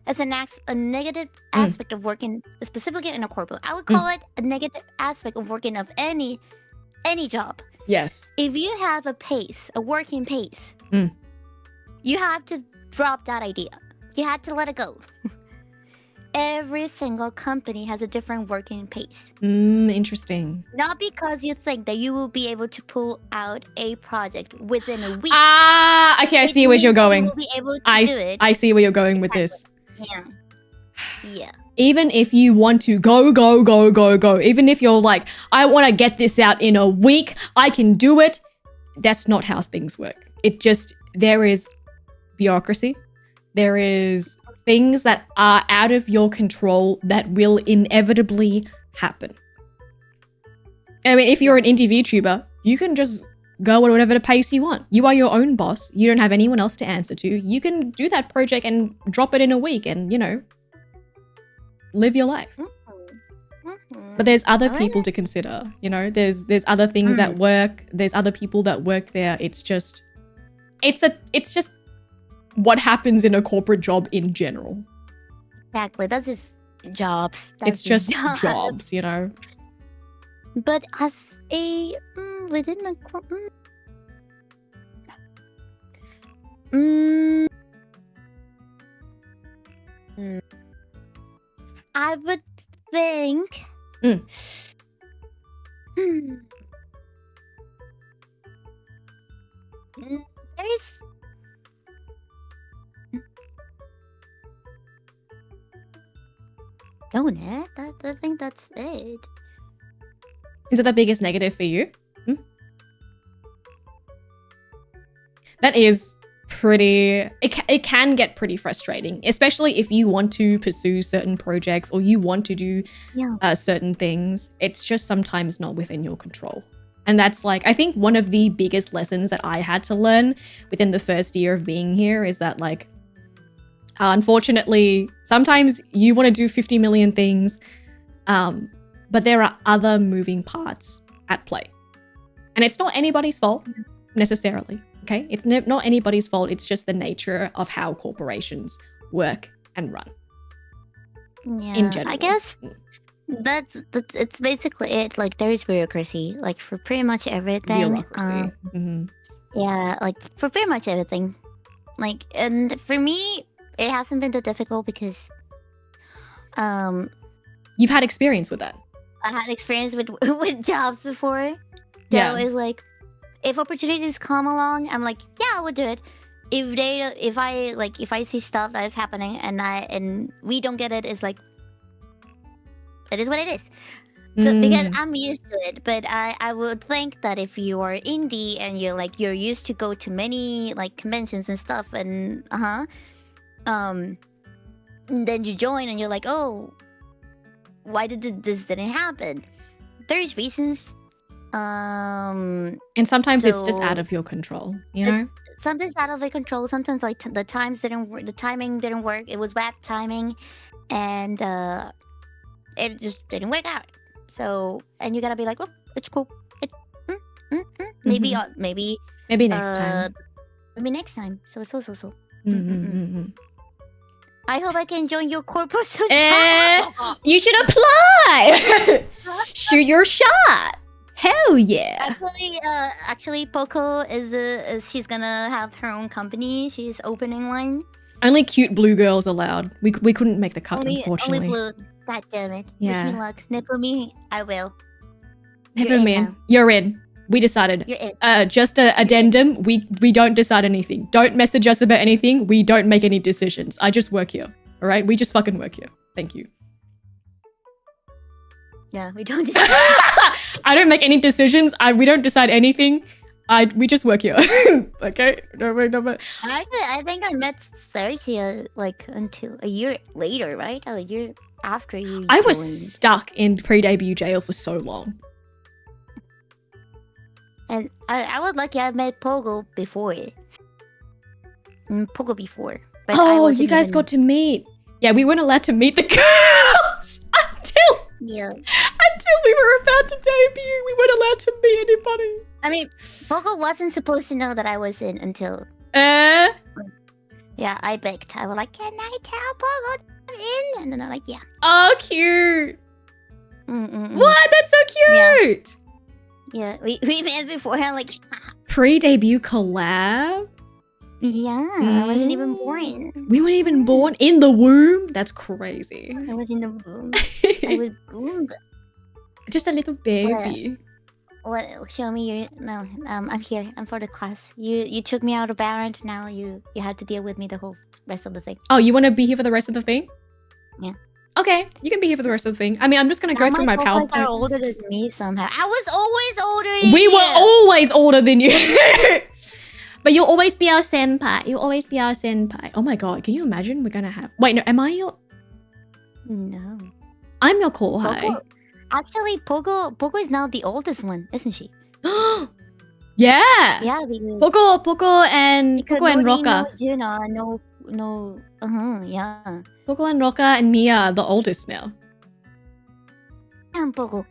as a negative aspect of working specifically in a corporate. I would call it a negative aspect of working of any job. Yes. If you have a working pace, you have to drop that idea. You have to let it go. Every single company has a different working pace. Interesting. Not because you think that you will be able to pull out a project within a week. Okay, I see where you're going. You will be able to do it. I see where you're going with this. Yeah. Even if you want to go, even if you're like, I want to get this out in a week, I can do it. That's not how things work. There is bureaucracy. There is things that are out of your control that will inevitably happen. I mean, if you're an indie VTuber, you can just go at whatever pace you want. You are your own boss. You don't have anyone else to answer to. You can do that project and drop it in a week and, you know, live your life. But there's other people to consider, you know, there's other things at work. There's other people that work there. It's just what happens in a corporate job in general. Exactly. That's just jobs. It's just jobs, you know. But as a within a corporate, I would think. There's Don't it? I think that's it. Is it the biggest negative for you? That is pretty... It can get pretty frustrating, especially if you want to pursue certain projects or you want to do certain things. It's just sometimes not within your control. And that's like, I think one of the biggest lessons that I had to learn within the first year of being here is that like, unfortunately, sometimes you want to do 50 million things, but there are other moving parts at play. And it's not anybody's fault necessarily, okay? It's not anybody's fault. It's just the nature of how corporations work and run. Yeah, in general. I guess that's it's basically it. Like there is bureaucracy, like for pretty much everything. Bureaucracy. Yeah, like for pretty much everything. Like, and for me, it hasn't been that difficult because, You've had experience with that. I had experience with with jobs before. So Yeah. it's like, if opportunities come along, I'm like, yeah, I would do it. If I see stuff that is happening and we don't get it, it's like, it is what it is. So because I'm used to it, but I would think that if you are indie and you're used to go to many like conventions and stuff and then you join and you're like, oh, why did this didn't happen? There's reasons. And sometimes it's just so out of your control, you know? Sometimes out of your control. Sometimes like the timing didn't work. It was bad timing, and it just didn't work out. So, and you gotta be like, oh, it's cool. It's maybe maybe next time. Maybe next time. So it's also so. Mm-hmm. I hope I can join your corporate. You should apply. Shoot your shot. Hell yeah. Actually, Poco is she's gonna have her own company. She's opening one. Only cute blue girls allowed. We couldn't make the cut, unfortunately. Only blue. God damn it. Yeah. Wish me luck. Nipple me, I will. Never mind. You're in. We decided. You're in. Just a addendum. We don't decide anything. Don't message us about anything. We don't make any decisions. I just work here. All right? We just fucking work here. Thank you. Yeah, we don't decide. I don't make any decisions. We don't decide anything. We just work here. Okay? No. I think I met CERSEA like until a year later, right? A year after you. I was joined. stuck in pre-debut jail for so long. And I was lucky I met Pogo before. Pogo before. But Oh, you guys got to meet. Yeah, we weren't allowed to meet the girls until we were about to debut. We weren't allowed to meet anybody. I mean, Pogo wasn't supposed to know that I was in until. Yeah, I begged. I was like, "Can I tell Pogo I'm in?" And then they're like, "Yeah." Oh, cute. What? That's so cute. Yeah, we met beforehand, like. Pre-debut collab. Yeah, I wasn't even born. We weren't even born in the womb. That's crazy. I was in the womb. I was boomed. Just a little baby. What? Show me your. No, I'm here. I'm for the class. You took me out of Barrett. Now you have to deal with me the whole rest of the thing. Oh, you want to be here for the rest of the thing? Yeah. Okay, you can be here for the rest of the thing. I mean, I'm just gonna go through my PowerPoint. Are older than me somehow. I was always older than We you. were always older than you. But you'll always be our senpai. You'll always be our senpai. Oh my god, can you imagine we're gonna have... Wait, no, am I your... No. I'm your kohai. Pogo. Actually, Pogo is now the oldest one, isn't she? Yeah. Yeah, because Poco and Roka. Yeah. Poco and Roka and Mia are the oldest now. Damn, Pogo.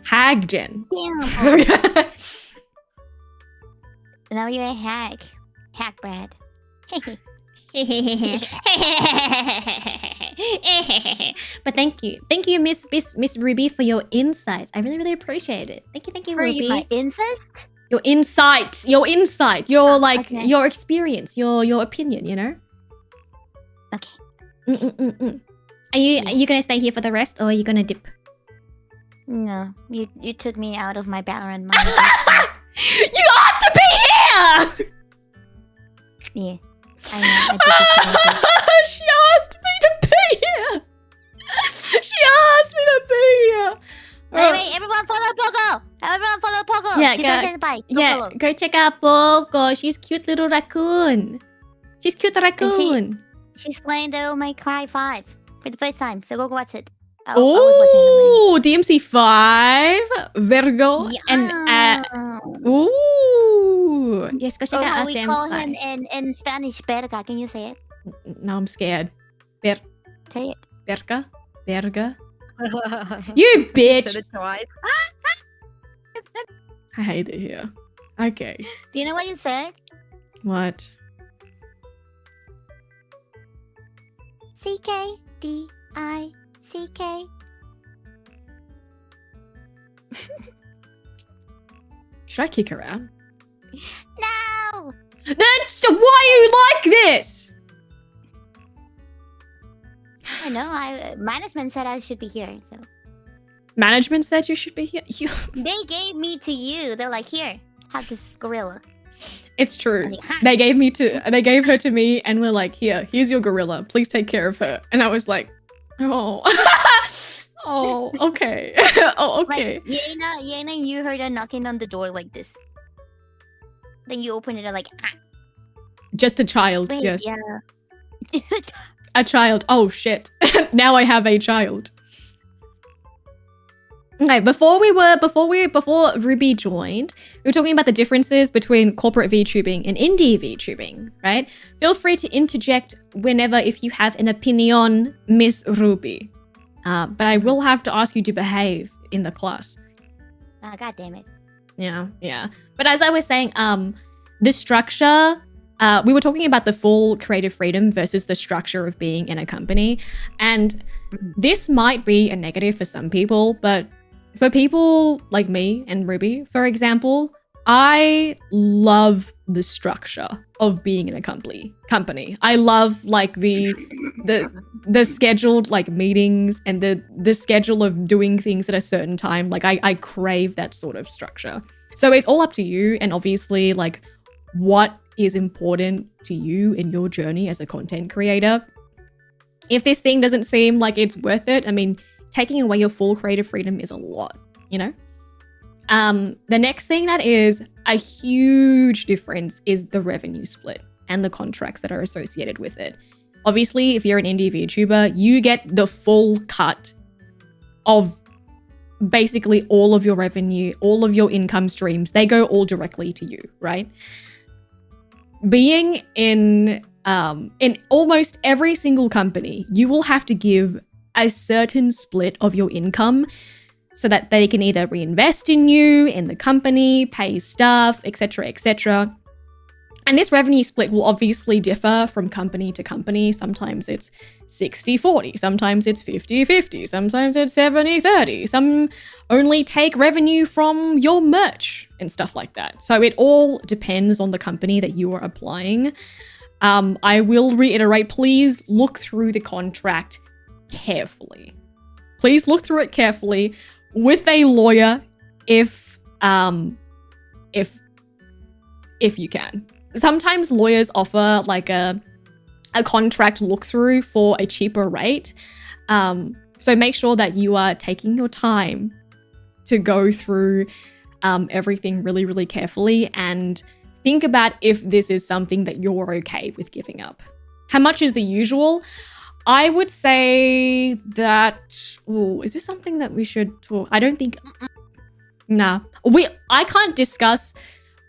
Haggen. Damn, Pogo. Now you're a hack. Hack Brad. But thank you, Miss Ruby, for your insights. I really appreciate it. Thank you, For Ruby. my incest? Your insight, your like Okay. your experience, your opinion. You know. Okay. Are you gonna stay here for the rest, or are you gonna dip? No, you took me out of my Valorant mind. You asked to be here. Yeah, I know. She asked me to be here. She Hi. Yeah, Follow. go check out Poco. She's cute little raccoon. She's cute raccoon. She's playing Devil May Cry 5 for the first time, so go watch it. I was watching it already. DMC5, Virgo, and ooh, yes, go check Or out how we call him SM5. in Spanish, Verga. Can you say it? No, I'm scared. Say it. Verga, you bitch! Said it twice. I hate it here. Okay, Do you know what you said? what? CKDICK. Should I kick her out? No! Why are you like this? I know. Management said I should be here, so Management said you should be here. they gave me to you. They're like, here, have this gorilla. It's true. I was like, "Huh." They gave her to me and we're like, here's your gorilla. Please take care of her. And I was like, oh. Oh, okay. Oh, okay. Like, Yena, you heard her knocking on the door like this. Then you open it and like, Just a child, wait, yes. yeah. A child. Oh shit. Now I have a child. Okay, before Ruby joined, we were talking about the differences between corporate VTubing and indie VTubing, right? Feel free to interject whenever if you have an opinion, Miss Ruby. But I will have to ask you to behave in the class. Oh, God damn it. Yeah. But as I was saying, the structure, we were talking about the full creative freedom versus the structure of being in a company. And this might be a negative for some people, but for people like me and Ruby, for example, I love the structure of being in a company. I love like the scheduled like meetings and the schedule of doing things at a certain time. Like I crave that sort of structure. So it's all up to you, and obviously like what is important to you in your journey as a content creator. If this thing doesn't seem like it's worth it, I mean, taking away your full creative freedom is a lot, you know? The next thing that is a huge difference is the revenue split and the contracts that are associated with it. Obviously, if you're an indie VTuber, you get the full cut of basically all of your revenue, all of your income streams. They go all directly to you, right? Being in almost every single company, you will have to give a certain split of your income so that they can either reinvest in you, in the company, pay staff, etc., etc. And this revenue split will obviously differ from company to company. Sometimes it's 60-40, sometimes it's 50-50, sometimes it's 70-30. Some only take revenue from your merch and stuff like that. So it all depends on the company that you are applying. I will reiterate, please look through the contract carefully. Please look through it carefully with a lawyer if you can. Sometimes lawyers offer like a contract look through for a cheaper rate. So make sure that you are taking your time to go through everything really, really carefully and think about if this is something that you're okay with giving up. How much is the usual? I would say that, is this something that we should talk? I don't think, nah. I can't discuss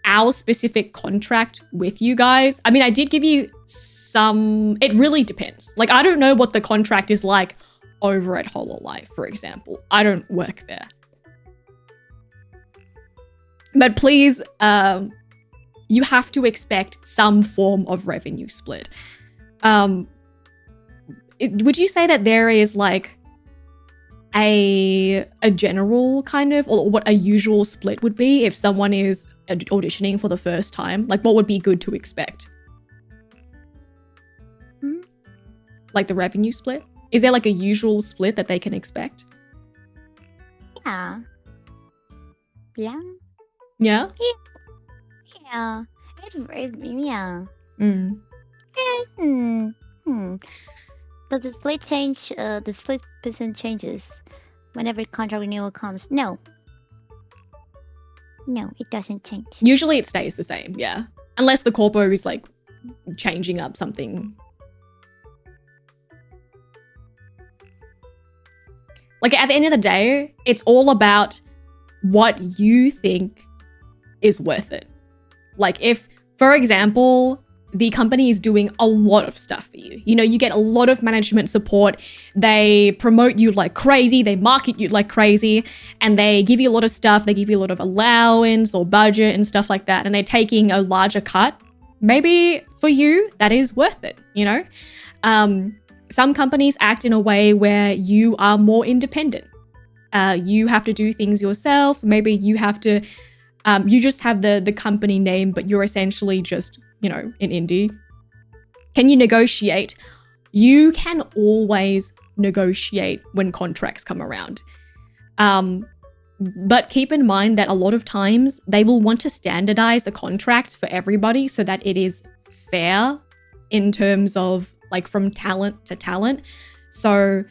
our specific contract with you guys. I mean, I did give you some, it really depends. Like, I don't know what the contract is like over at HoloLive, for example. I don't work there. But please, you have to expect some form of revenue split. Would you say that there is like a general kind of, or what a usual split would be if someone is auditioning for the first time? Like, what would be good to expect? Like the revenue split? Is there like a usual split that they can expect? Yeah. Yeah. Yeah? Yeah. Yeah. Does the split change? The split percent changes whenever contract renewal comes? No. No, it doesn't change. Usually it stays the same, yeah. Unless the corpo is like changing up something. Like at the end of the day, it's all about what you think is worth it. Like if, for example, the company is doing a lot of stuff for you. You know, you get a lot of management support. They promote you like crazy. They market you like crazy. And they give you a lot of stuff. They give you a lot of allowance or budget and stuff like that. And they're taking a larger cut. Maybe for you, that is worth it, you know? Some companies act in a way where you are more independent. You have to do things yourself. Maybe you have to, you just have the company name, but you're essentially just, you know, an indie. Can you negotiate? You can always negotiate when contracts come around. But keep in mind that a lot of times they will want to standardize the contracts for everybody so that it is fair in terms of like from talent to talent. So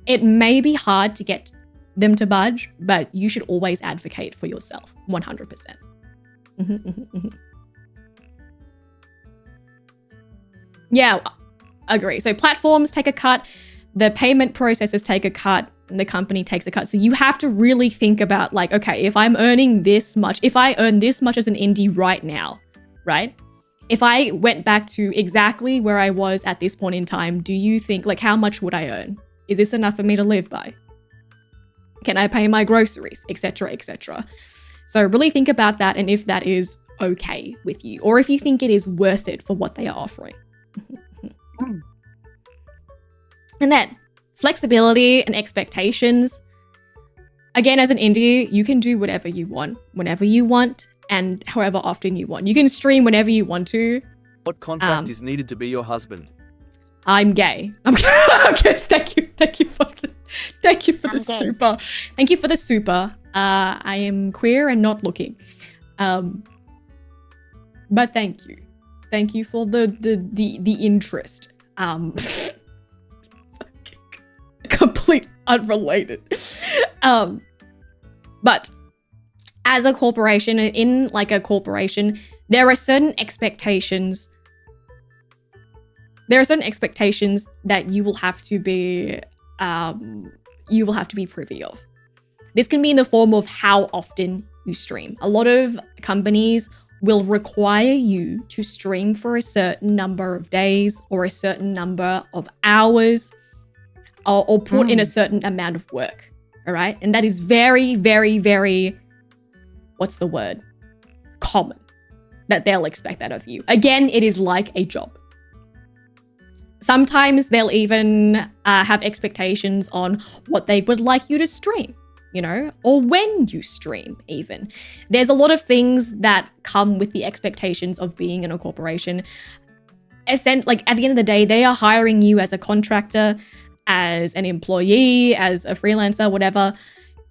it may be hard to get them to budge, but you should always advocate for yourself 100%. Yeah, agree. So platforms take a cut, the payment processors take a cut, and the company takes a cut. So you have to really think about like, okay, if I'm earning this much, if I earn this much as an indie right now, right? If I went back to exactly where I was at this point in time, do you think like how much would I earn? Is this enough for me to live by? Can I pay my groceries, etc., etc.? So really think about that and if that is okay with you, or if you think it is worth it for what they are offering. And then flexibility and expectations. Again, as an indie, you can do whatever you want, whenever you want, and however often you want. You can stream whenever you want to. What contract is needed to be your husband? I'm gay. I'm okay. Thank you for the super. Thank you for the super. I am queer and not looking. But thank you for the interest. Complete unrelated. But as a corporation, in like a corporation, there are certain expectations. There are certain expectations that you will have to be privy of. This can be in the form of how often you stream. A lot of companies will require you to stream for a certain number of days or a certain number of hours or put in a certain amount of work, all right? And that is very, very, very, what's the word? Common that they'll expect that of you. Again, it is like a job. Sometimes they'll even have expectations on what they would like you to stream, you know, or when you stream even. There's a lot of things that come with the expectations of being in a corporation. Like at the end of the day, they are hiring you as a contractor, as an employee, as a freelancer, whatever.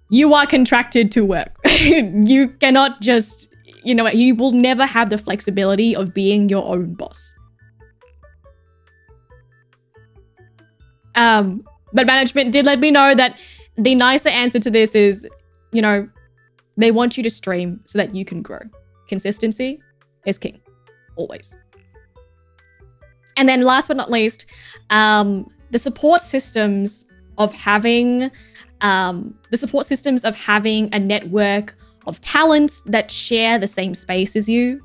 You are contracted to work. You cannot just, you know, you will never have the flexibility of being your own boss. But management did let me know that the nicer answer to this is, you know, they want you to stream so that you can grow. Consistency is king, always. And then last but not least, the support systems of having a network of talents that share the same space as you.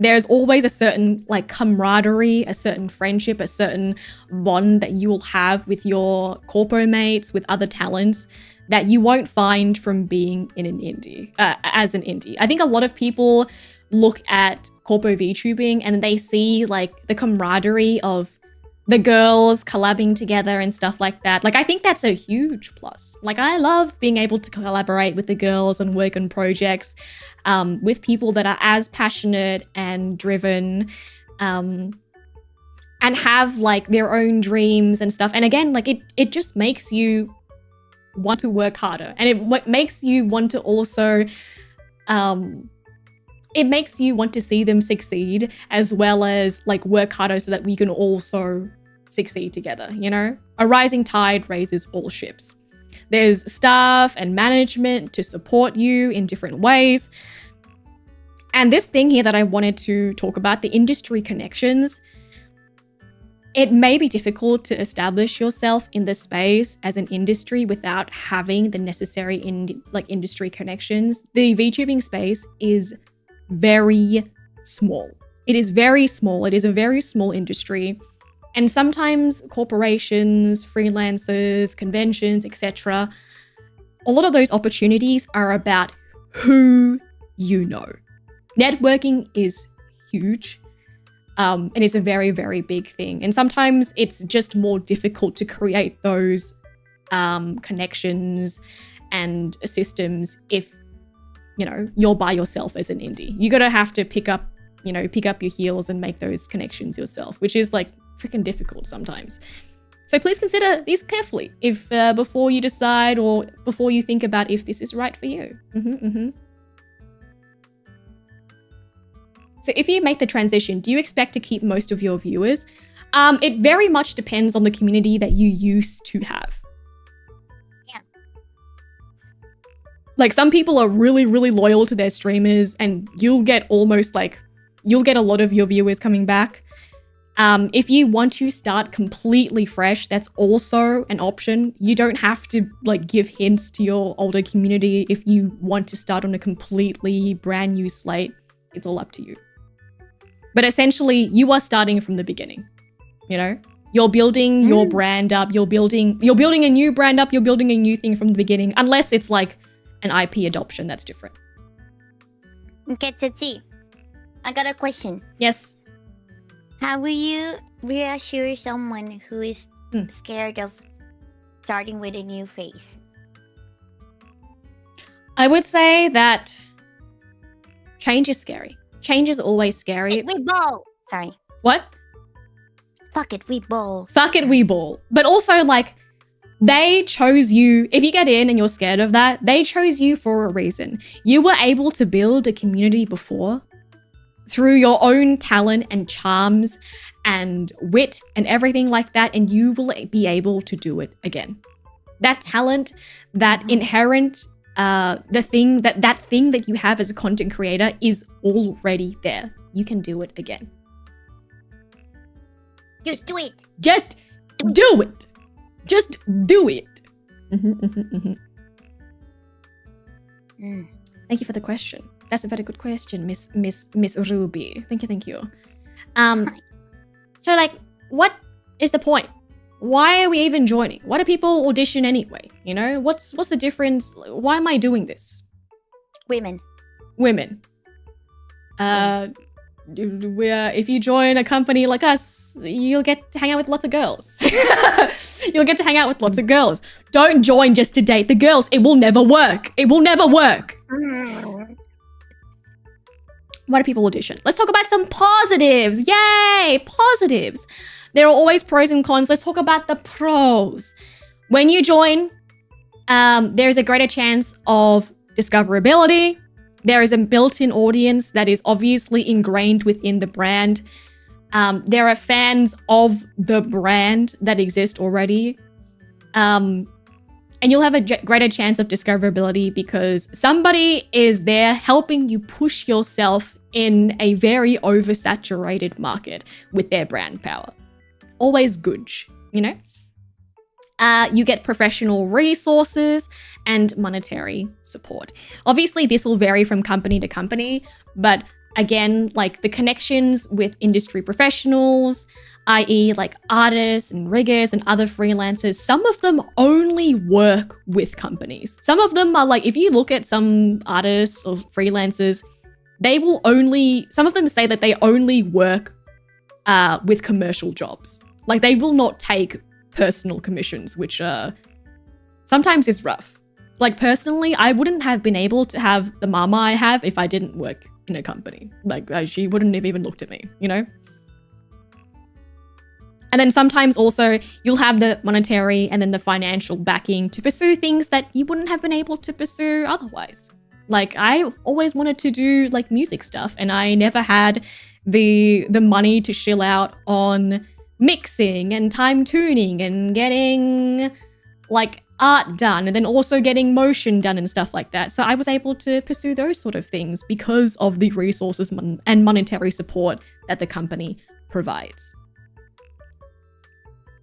There's always a certain like camaraderie, a certain friendship, a certain bond that you will have with your corpo mates, with other talents that you won't find from being in an indie, as an indie. I think a lot of people look at corpo VTubing and they see like the camaraderie of the girls collabing together and stuff like that. Like, I think that's a huge plus. Like, I love being able to collaborate with the girls and work on projects with people that are as passionate and driven and have like their own dreams and stuff. And again, like it just makes you want to work harder, and it makes you want to also it makes you want to see them succeed as well as like work harder so that we can also succeed together, you know? A rising tide raises all ships. There's staff and management to support you in different ways. And this thing here that I wanted to talk about, the industry connections, it may be difficult to establish yourself in the space as an industry without having the necessary industry connections. The VTubing space is very small. It is very small. It is a very small industry. And sometimes corporations, freelancers, conventions, etc., a lot of those opportunities are about who you know. Networking is huge. And it's a very, very big thing. And sometimes it's just more difficult to create those connections and systems if, you know, you're by yourself as an indie. You're gonna have to pick up your heels and make those connections yourself, which is like freaking difficult sometimes. So please consider these carefully if before you decide or before you think about if this is right for you. So if you make the transition, do you expect to keep most of your viewers? It very much depends on the community that you used to have. Yeah. Like some people are really, really loyal to their streamers and you'll get a lot of your viewers coming back. If you want to start completely fresh, that's also an option. You don't have to like give hints to your older community if you want to start on a completely brand new slate. It's all up to you. But essentially, you are starting from the beginning. You know, you're building your brand up. You're building a new brand up. You're building a new thing from the beginning, unless it's like an IP adoption. That's different. Okay, Tati. I got a question. Yes. How will you reassure someone who is scared of starting with a new face? I would say that change is scary. Change is always scary. We ball. Sorry. What? Fuck it, we ball. Fuck it, we ball. But also, like, they chose you. If you get in and you're scared of that, they chose you for a reason. You were able to build a community before through your own talent and charms and wit and everything like that, and you will be able to do it again. That talent, that inherent that thing that you have as a content creator is already there. You can do it again. Just do it. Just do it. Just do it. Thank you for the question. That's a very good question, Miss Ruby. Thank you. So like, what is the point? Why are we even joining? Why do people audition anyway? You know, what's the difference? Why am I doing this? Women. If you join a company like us, you'll get to hang out with lots of girls. You'll get to hang out with lots of girls. Don't join just to date the girls. It will never work. It will never work. Why do people audition? Let's talk about some positives. Yay, positives. There are always pros and cons. Let's talk about the pros. When you join, there's a greater chance of discoverability. There is a built-in audience that is obviously ingrained within the brand. There are fans of the brand that exist already. And you'll have a greater chance of discoverability because somebody is there helping you push yourself in a very oversaturated market with their brand power. Always good, you know? You get professional resources and monetary support. Obviously, this will vary from company to company, but again, like the connections with industry professionals, i.e. like artists and riggers and other freelancers, some of them only work with companies. Some of them are like, if you look at some artists or freelancers, some of them say that they only work with commercial jobs. Like they will not take personal commissions, which sometimes is rough. Like personally, I wouldn't have been able to have the mama I have if I didn't work in a company. Like she wouldn't have even looked at me, you know? And then sometimes also you'll have the monetary and then the financial backing to pursue things that you wouldn't have been able to pursue otherwise. Like I always wanted to do like music stuff and I never had the money to shill out on mixing and time tuning and getting like art done and then also getting motion done and stuff like that. So I was able to pursue those sort of things because of the resources and monetary support that the company provides.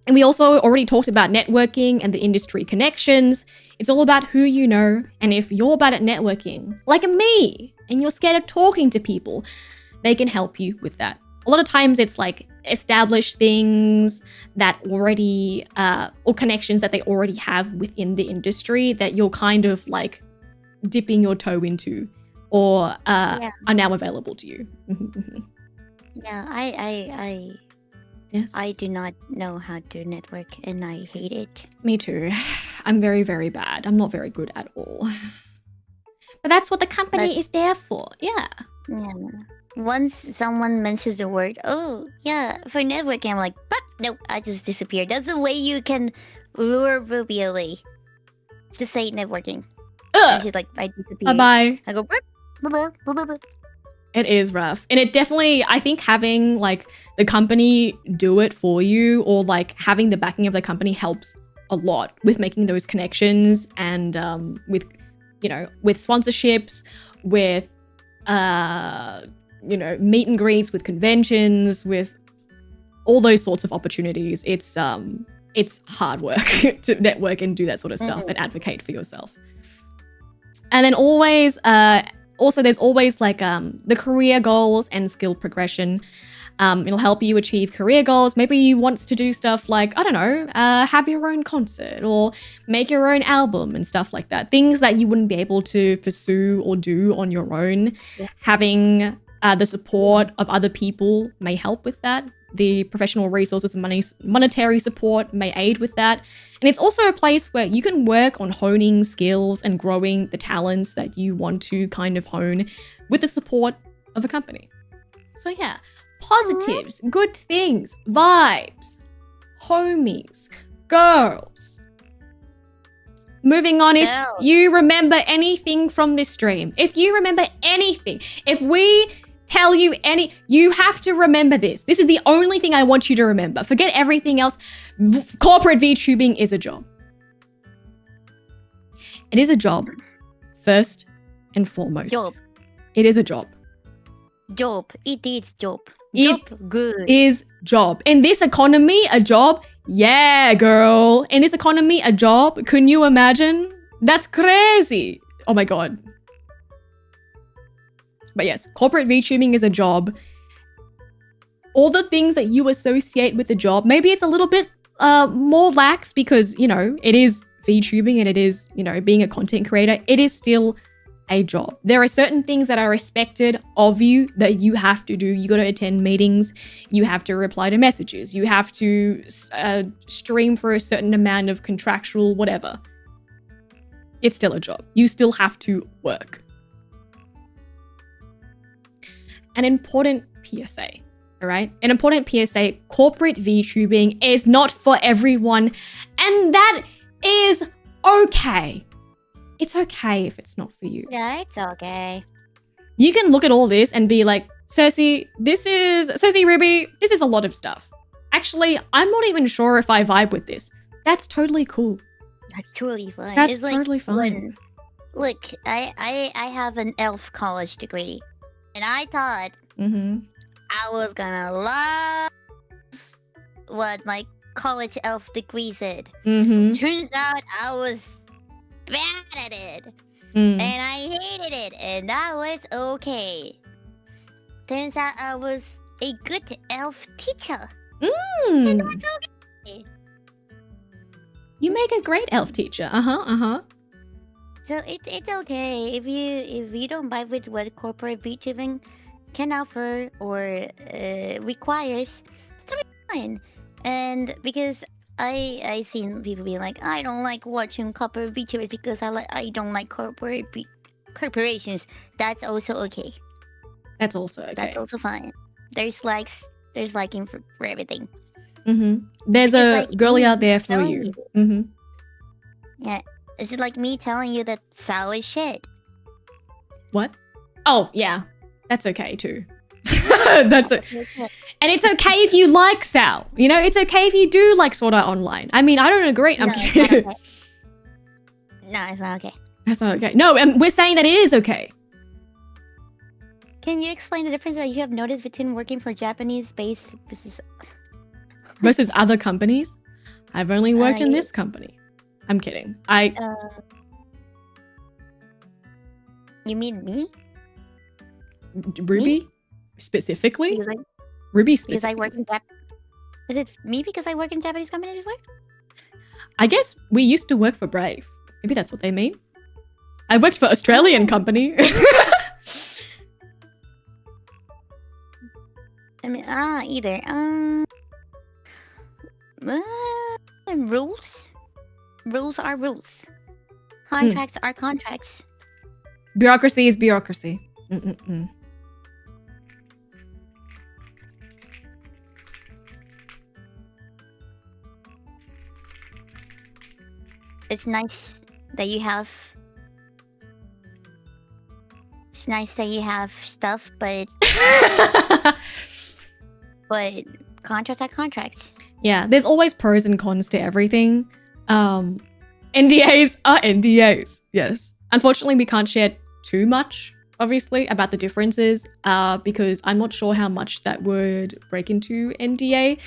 And we also already talked about networking and the industry connections. It's all about who you know. And if you're bad at networking, like me, and you're scared of talking to people, they can help you with that. A lot of times it's like established things that already, or connections that they already have within the industry that you're kind of like dipping your toe into or are now available to you. Yeah, Yes. I do not know how to network and I hate it. Me too. I'm very, very bad. I'm not very good at all. But that's what the company is there for. Yeah. Yeah. Once someone mentions the word, oh, yeah, for networking, I'm like, but nope, I just disappear. That's the way you can lure Ruby away. Just say networking. And she's like, I disappear. Bye-bye. I go, "Burp." It is rough. And it definitely, I think having like the company do it for you or like having the backing of the company helps a lot with making those connections and with, you know, with sponsorships, with, you know, meet and greets, with conventions, with all those sorts of opportunities. It's hard work to network and do that sort of stuff and advocate for yourself. And then always, also, there's always like the career goals and skill progression. It'll help you achieve career goals. Maybe you want to do stuff like, I don't know, have your own concert or make your own album and stuff like that. Things that you wouldn't be able to pursue or do on your own. Yeah. Having the support of other people may help with that. The professional resources and monetary support may aid with that. And it's also a place where you can work on honing skills and growing the talents that you want to kind of hone with the support of a company. So yeah, positives, good things, vibes, homies, girls. Moving on, if you remember anything from this stream, if you remember anything, if we tell you you have to remember this. This is the only thing I want you to remember. Forget everything else. Corporate VTubing is a job. It is a job, first and foremost. Job. It is a job. Job. It is job. It job. Good. is job. In this economy, a job? Yeah, girl. In this economy, a job? Can you imagine? That's crazy. Oh my God. But yes, corporate VTubing is a job. All the things that you associate with the job, maybe it's a little bit more lax because, you know, it is VTubing and it is, you know, being a content creator. It is still a job. There are certain things that are expected of you that you have to do. You got to attend meetings. You have to reply to messages. You have to stream for a certain amount of contractual whatever. It's still a job. You still have to work. An important PSA, all right? An important PSA, corporate VTubing is not for everyone, and that is okay. It's okay if it's not for you. Yeah, it's okay. You can look at all this and be like, Cersei, Ruby, this is a lot of stuff. Actually, I'm not even sure if I vibe with this. That's totally cool. That's totally fine. That's totally fine. Look, I have an elf college degree. And I thought I was gonna love what my college elf degree said. Turns out I was bad at it. And I hated it. And that was okay. Turns out I was a good elf teacher. And that's okay. You make a great elf teacher. So it's okay if you don't vibe with what corporate VTubing can offer or requires. It's totally fine. And because I seen people be like, I don't like watching corporate VTubers because I don't like corporations. That's also okay. That's also okay. That's also fine. There's liking for everything. There's a girlie out there for you. Yeah. It's just like me telling you that Sao is shit. What? Oh, yeah. That's okay, too. That's it. And it's okay if you like Sal. You know, it's okay if you do like Sword Art Online. I mean, I don't agree. I'm No, it's kidding. not okay. No, it's not okay. That's not okay. No, we're saying that it is okay. Can you explain the difference that you have noticed between working for Japanese-based business? Versus other companies. I've only worked in I- this company. I'm kidding. You mean me? Ruby? Specifically? Because I, Ruby because I specifically. work in Jap. Is it me because I work in Japanese company before? I guess we used to work for Brave. Maybe that's what they mean. I worked for Australian company. I mean, either. Rules. Rules are rules. Contracts are contracts. Bureaucracy is bureaucracy. Mm-mm-mm. It's nice that you have. It's nice that you have stuff, but contracts are contracts. Yeah, there's always pros and cons to everything. NDAs are NDAs, yes. Unfortunately, we can't share too much, obviously, about the differences because I'm not sure how much that would break into NDA.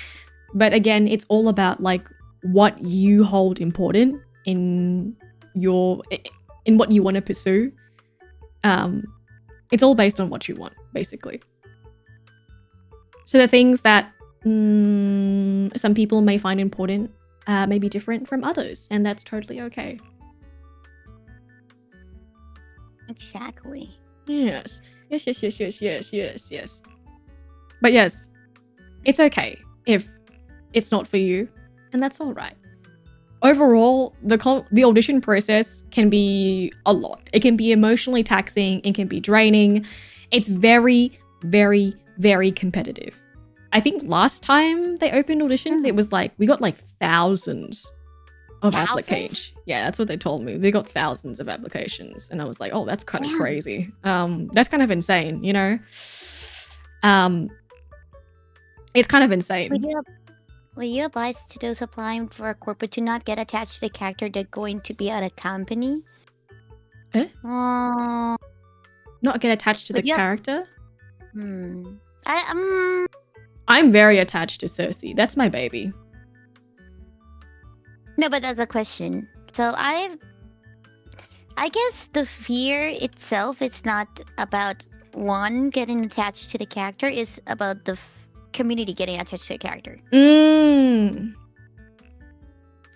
But again, it's all about like what you hold important in what you want to pursue. It's all based on what you want, basically. So the things that some people may find important may be different from others, and that's totally okay. Exactly. Yes. Yes. But yes, it's okay if it's not for you, and that's all right. Overall, the audition process can be a lot. It can be emotionally taxing. It can be draining. It's very, very, very competitive. I think last time they opened auditions, it was like, we got like thousands of applications. Yeah, that's what they told me. They got thousands of applications. And I was like, oh, that's kind of crazy. That's kind of insane, you know? It's kind of insane. Will you advise to those applying for a corporate to not get attached to the character they're going to be at a company? Eh? Oh. Not get attached to the character? I'm very attached to CERSEA. That's my baby. No, but that's a question. So I guess the fear itself, it's not about one getting attached to the character, it's about the community getting attached to the character.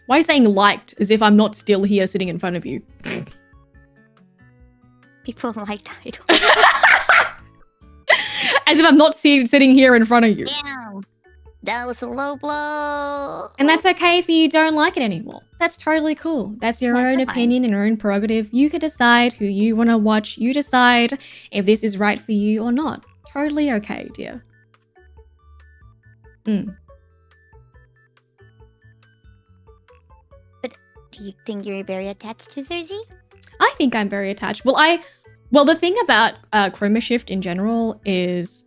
Why are you saying liked as if I'm not still here sitting in front of you? People like title. As if I'm not sitting here in front of you. Damn. That was a low blow. And that's okay if you don't like it anymore. That's totally cool. That's your own opinion and your own prerogative. You can decide who you want to watch. You decide if this is right for you or not. Totally okay, dear. But do you think you're very attached to CERSEA? I think I'm very attached. Well, the thing about Chroma Shift in general is,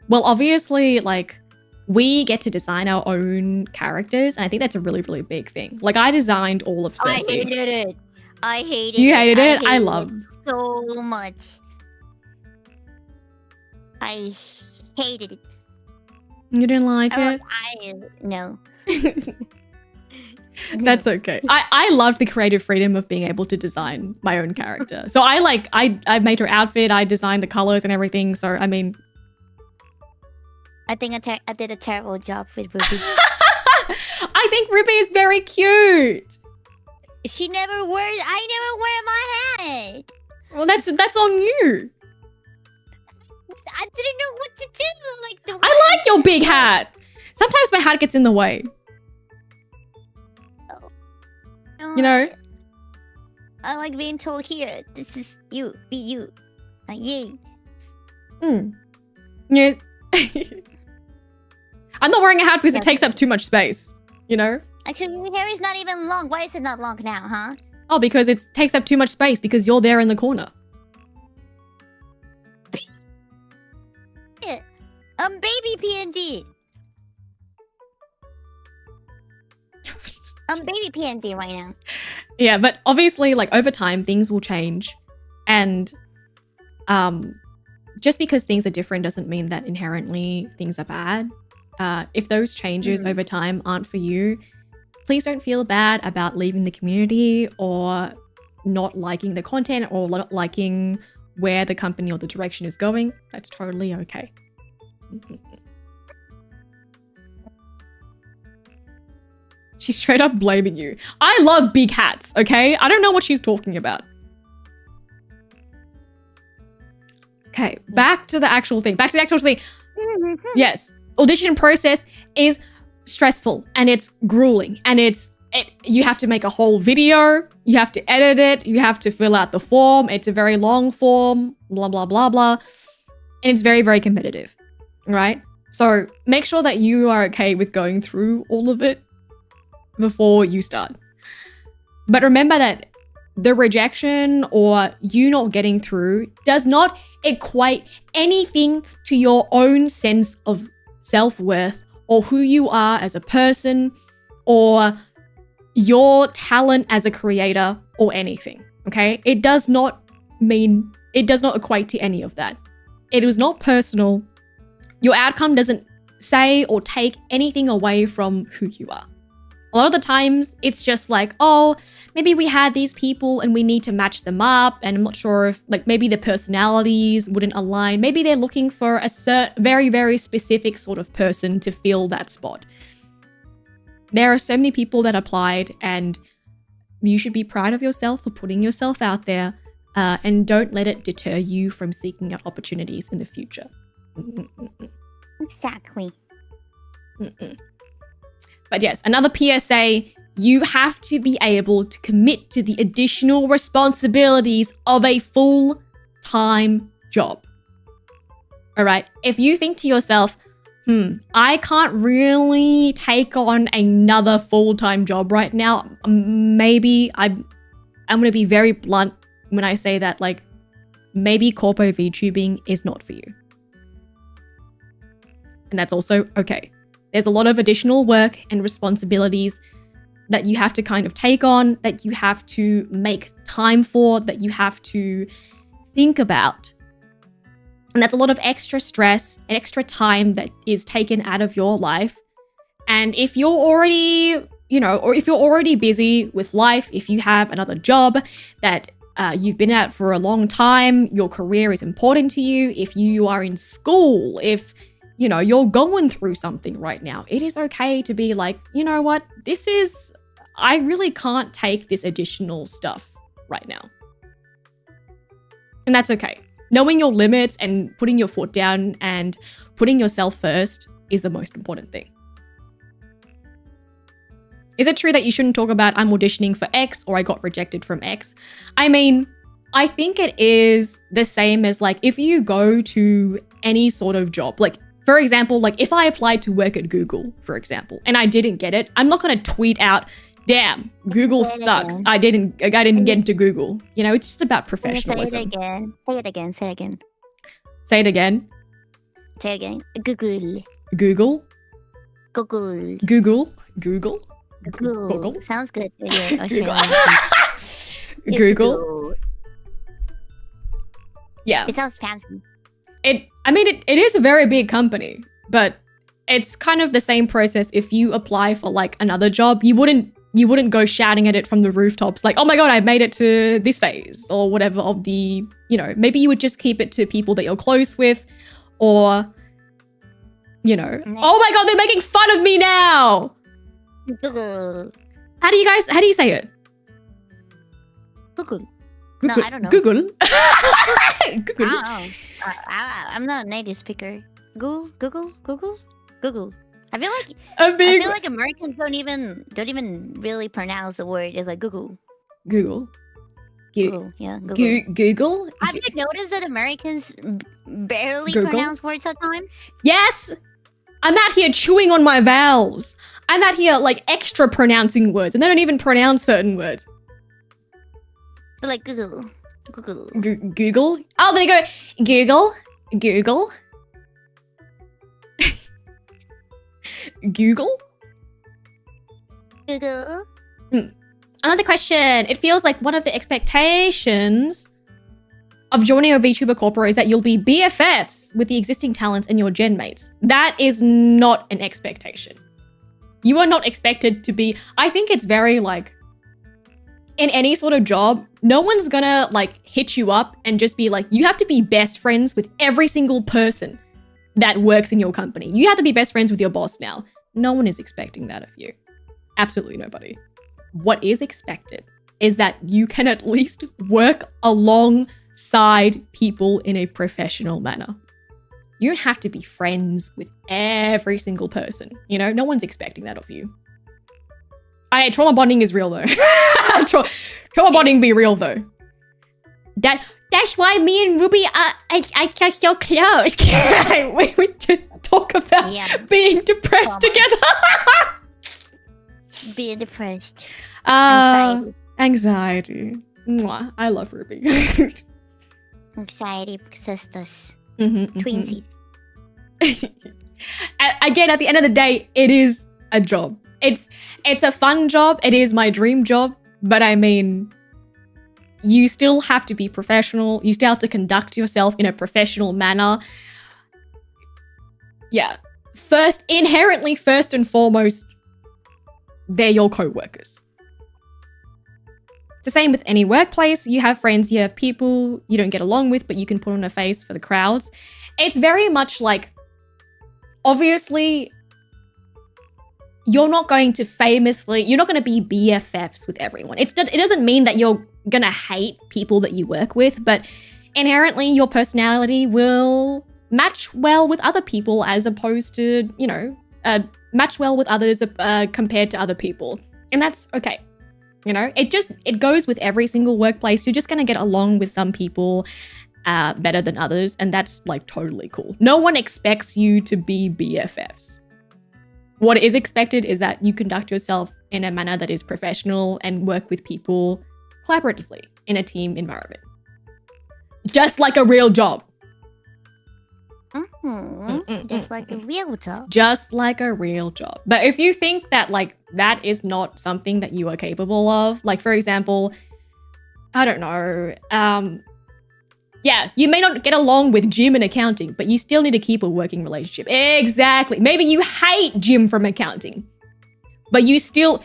obviously, like, we get to design our own characters, and I think that's a really, really big thing. Like, I designed all of CERSEA. I hated it. I hated it. You hated it? I hated love it so much. I hated it. You didn't like it? No. That's okay. I loved the creative freedom of being able to design my own character. So I made her outfit, I designed the colors and everything. So I mean, I think I did a terrible job with Ruby. I think Ruby is very cute. I never wear my hat. Well, that's on you. I didn't know what to do. I like your big hat. Sometimes my hat gets in the way. You know? I like being told here, this is you, be you. Yay. Yes. I'm not wearing a hat because it takes up too much space, you know? Actually, your hair is not even long. Why is it not long now, huh? Oh, because it takes up too much space because you're there in the corner. baby PNG. I'm baby PNG right now. Yeah, but obviously, like, over time, things will change. And just because things are different doesn't mean that inherently things are bad. If those changes over time aren't for you, please don't feel bad about leaving the community or not liking the content or not liking where the company or the direction is going. That's totally okay. She's straight up blaming you. I love big hats, okay? I don't know what she's talking about. Okay, back to the actual thing. Yes, audition process is stressful and it's grueling and you have to make a whole video, you have to edit it, you have to fill out the form. It's a very long form, blah, blah, blah, blah. And it's very, very competitive, right? So make sure that you are okay with going through all of it before you start. But remember that the rejection or you not getting through does not equate anything to your own sense of self-worth or who you are as a person or your talent as a creator or anything, okay? It does not equate to any of that. It is not personal. Your outcome doesn't say or take anything away from who you are. A lot of the times, it's just like, oh, maybe we had these people and we need to match them up. And I'm not sure if, like, maybe the personalities wouldn't align. Maybe they're looking for a very, very specific sort of person to fill that spot. There are so many people that applied and you should be proud of yourself for putting yourself out there and don't let it deter you from seeking out opportunities in the future. Exactly. But yes, another PSA, you have to be able to commit to the additional responsibilities of a full-time job. All right, if you think to yourself, I can't really take on another full-time job right now, maybe I'm going to be very blunt when I say that, like, maybe corpo VTubing is not for you. And that's also okay. There's a lot of additional work and responsibilities that you have to kind of take on, that you have to make time for, that you have to think about. And that's a lot of extra stress and extra time that is taken out of your life. And if you're already, or if you're already busy with life, if you have another job that you've been at for a long time, your career is important to you, if you are in school, if you're going through something right now, it is okay to be like, you know what, I really can't take this additional stuff right now. And that's okay. Knowing your limits and putting your foot down and putting yourself first is the most important thing. Is it true that you shouldn't talk about I'm auditioning for X or I got rejected from X? I mean, I think it is the same as like if you go to any sort of job, like for example, like if I applied to work at Google, for example, and I didn't get it, I'm not going to tweet out, damn, Google sucks. I didn't get into Google. It's just about professionalism. Say it again. Say it again. Say it again. Say it again. Google. Google. Google. Google. Google. Google. Sounds good. Google. Yeah. It sounds fancy. It is a very big company, but it's kind of the same process. If you apply for like another job, you wouldn't go shouting at it from the rooftops like, oh my God, I made it to this phase or whatever of the, maybe you would just keep it to people that you're close with or, oh my God, they're making fun of me now. Google. How do you say it? Google. No, I don't know. Google. Google. I'm not a native speaker. Google. I feel like Americans don't even really pronounce the word. It's like Google. Google. Yeah, Google. Google. Have you noticed that Americans barely Google? pronounce words sometimes? Yes. I'm out here chewing on my vowels. I'm out here like extra pronouncing words, and they don't even pronounce certain words. But like Google. Google? Oh, there you go. Google. Google? Google. Another question. It feels like one of the expectations of joining a VTuber corporate is that you'll be BFFs with the existing talents and your gen mates. That is not an expectation. You are not expected to be... I think it's very like... In any sort of job, no one's gonna like hit you up and just be like, you have to be best friends with every single person that works in your company. You have to be best friends with your boss now. No one is expecting that of you. Absolutely nobody. What is expected is that you can at least work alongside people in a professional manner. You don't have to be friends with every single person. You know, no one's expecting that of you. Trauma bonding is real though. Trauma bonding be real though. That's why me and Ruby are so close. we just talk about being depressed together. Being depressed. Anxiety. Mwah. I love Ruby. Anxiety sisters. Twinsies. Again, at the end of the day, it is a job. It's a fun job. It is my dream job. But I mean, you still have to be professional. You still have to conduct yourself in a professional manner. Yeah. Inherently, first and foremost, they're your co-workers. It's the same with any workplace. You have friends, you have people you don't get along with, but you can put on a face for the crowds. It's very much like, obviously, you're not going to be BFFs with everyone. It doesn't mean that you're gonna hate people that you work with, but inherently your personality will match well with other people as opposed to, match well with others compared to other people. And that's okay. It goes with every single workplace. You're just gonna get along with some people better than others, and that's like totally cool. No one expects you to be BFFs. What is expected is that you conduct yourself in a manner that is professional and work with people collaboratively in a team environment. Just like a real job. Just like a real job. Just like a real job. But if you think that like that is not something that you are capable of, like for example, I don't know, you may not get along with Jim in accounting, but you still need to keep a working relationship. Exactly. Maybe you hate Jim from accounting, but you still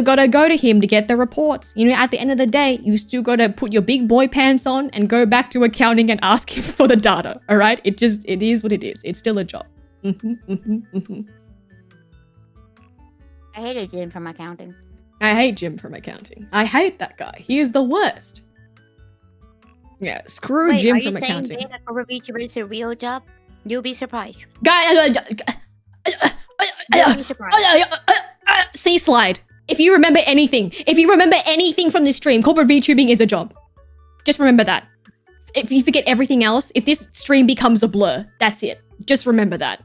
gotta go to him to get the reports. At the end of the day, you still gotta put your big boy pants on and go back to accounting and ask him for the data. All right? It is what it is. It's still a job. I hated Jim from accounting. I hate Jim from accounting. I hate that guy. He is the worst. Yeah, screw Jim from accounting. Are you saying being a corporate VTuber is a real job? You'll be surprised. You'll be surprised. C slide. If you remember anything from this stream, corporate VTubing is a job. Just remember that. If you forget everything else, if this stream becomes a blur, that's it. Just remember that.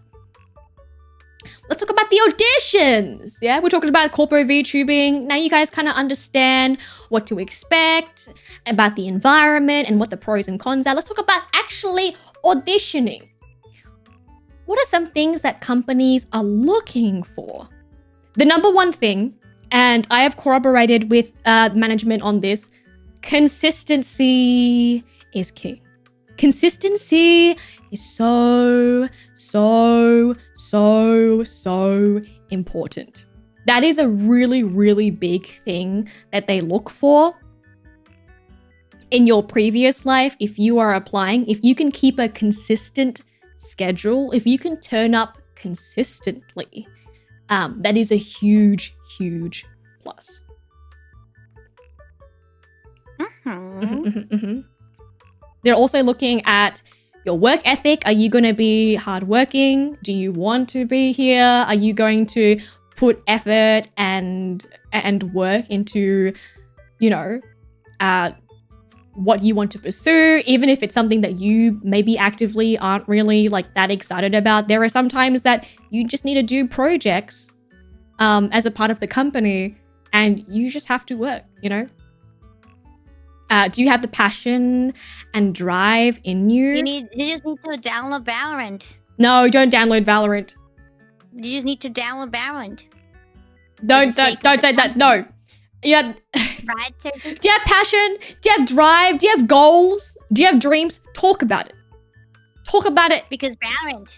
Let's talk about the auditions. Yeah, we're talking about corporate VTubing. Now you guys kind of understand what to expect about the environment and what the pros and cons are. Let's talk about actually auditioning. What are some things that companies are looking for? The number one thing, and I have corroborated with management on this, consistency is key. Consistency is so important. That is a really, really big thing that they look for in your previous life. If you are applying, if you can keep a consistent schedule, if you can turn up consistently, that is a huge, huge plus. They're also looking at your work ethic. Are you going to be hardworking? Do you want to be here? Are you going to put effort and work into, what you want to pursue, even if it's something that you maybe actively aren't really like that excited about? There are some times that you just need to do projects as a part of the company, and you just have to work, Do you have the passion and drive in you? You just need to download Valorant. No, don't download Valorant. You just need to download Valorant. Don't say that. No. Yeah. Right, Cersei? Do you have passion? Do you have drive? Do you have goals? Do you have dreams? Talk about it. Talk about it. Because Valorant.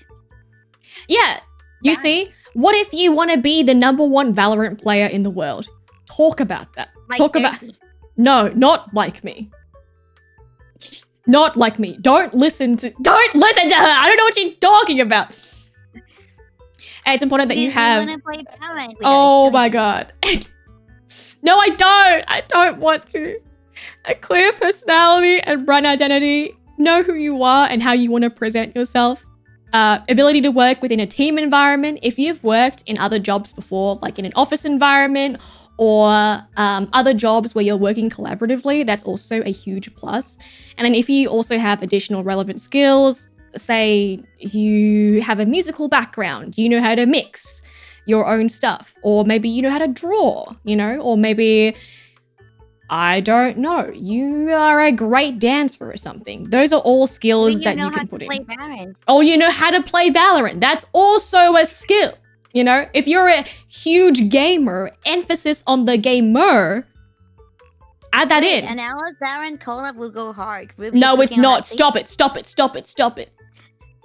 Yeah. You Valorant. see? What if you want to be the #1 Valorant player in the world? Talk about that. Like Talk about. Cersei. No, not like me. Not like me. Don't listen to her. I don't know what you're talking about. And it's important that you have. wanna play Valorant with Oh us, my don't god. No, I don't. I don't want to. A clear personality and brand identity. Know who you are and how you want to present yourself. Ability to work within a team environment. If you've worked in other jobs before, like in an office environment or other jobs where you're working collaboratively, that's also a huge plus. And then if you also have additional relevant skills, say you have a musical background, you know how to mix your own stuff, or maybe you know how to draw, you know, or maybe, I don't know, you are a great dancer or something. Those are all skills that you can put in. Valorant. Oh, you know how to play Valorant. That's also a skill. You know, if you're a huge gamer, emphasis on the gamer, add that in. And our Valorant collab will go hard. Ruby's No, it's working on not. that thing. Stop it.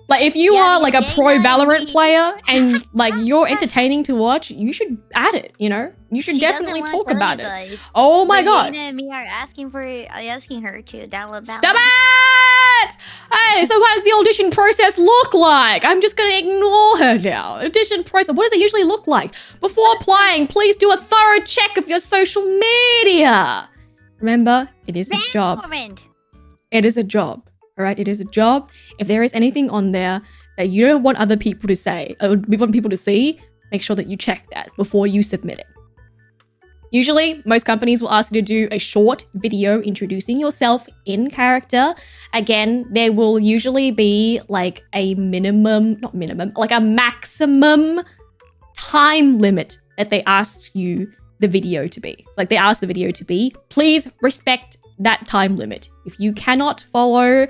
Like, if you Yeah, are like a because pro Dana, Valorant we- player and like you're entertaining to watch, you should add it, you know? You should She doesn't definitely wanna talk tell about you it. guys. Oh my But god. Yana and me are asking her to download Valorant. Stop it! Hey, so what does the audition process look like? I'm just gonna ignore her now. Audition process, what does it usually look like? Before applying, please do a thorough check of your social media. Remember, it is a job. Valorant. It is a job, all right? It is a job. If there is anything on there that you don't want other people to say, or we want people to see, make sure that you check that before you submit it. Usually, most companies will ask you to do a short video introducing yourself in character. Again, there will usually be like a like a maximum time limit that they ask you the video to be. Like they ask the video to be. Please respect that time limit. If you cannot follow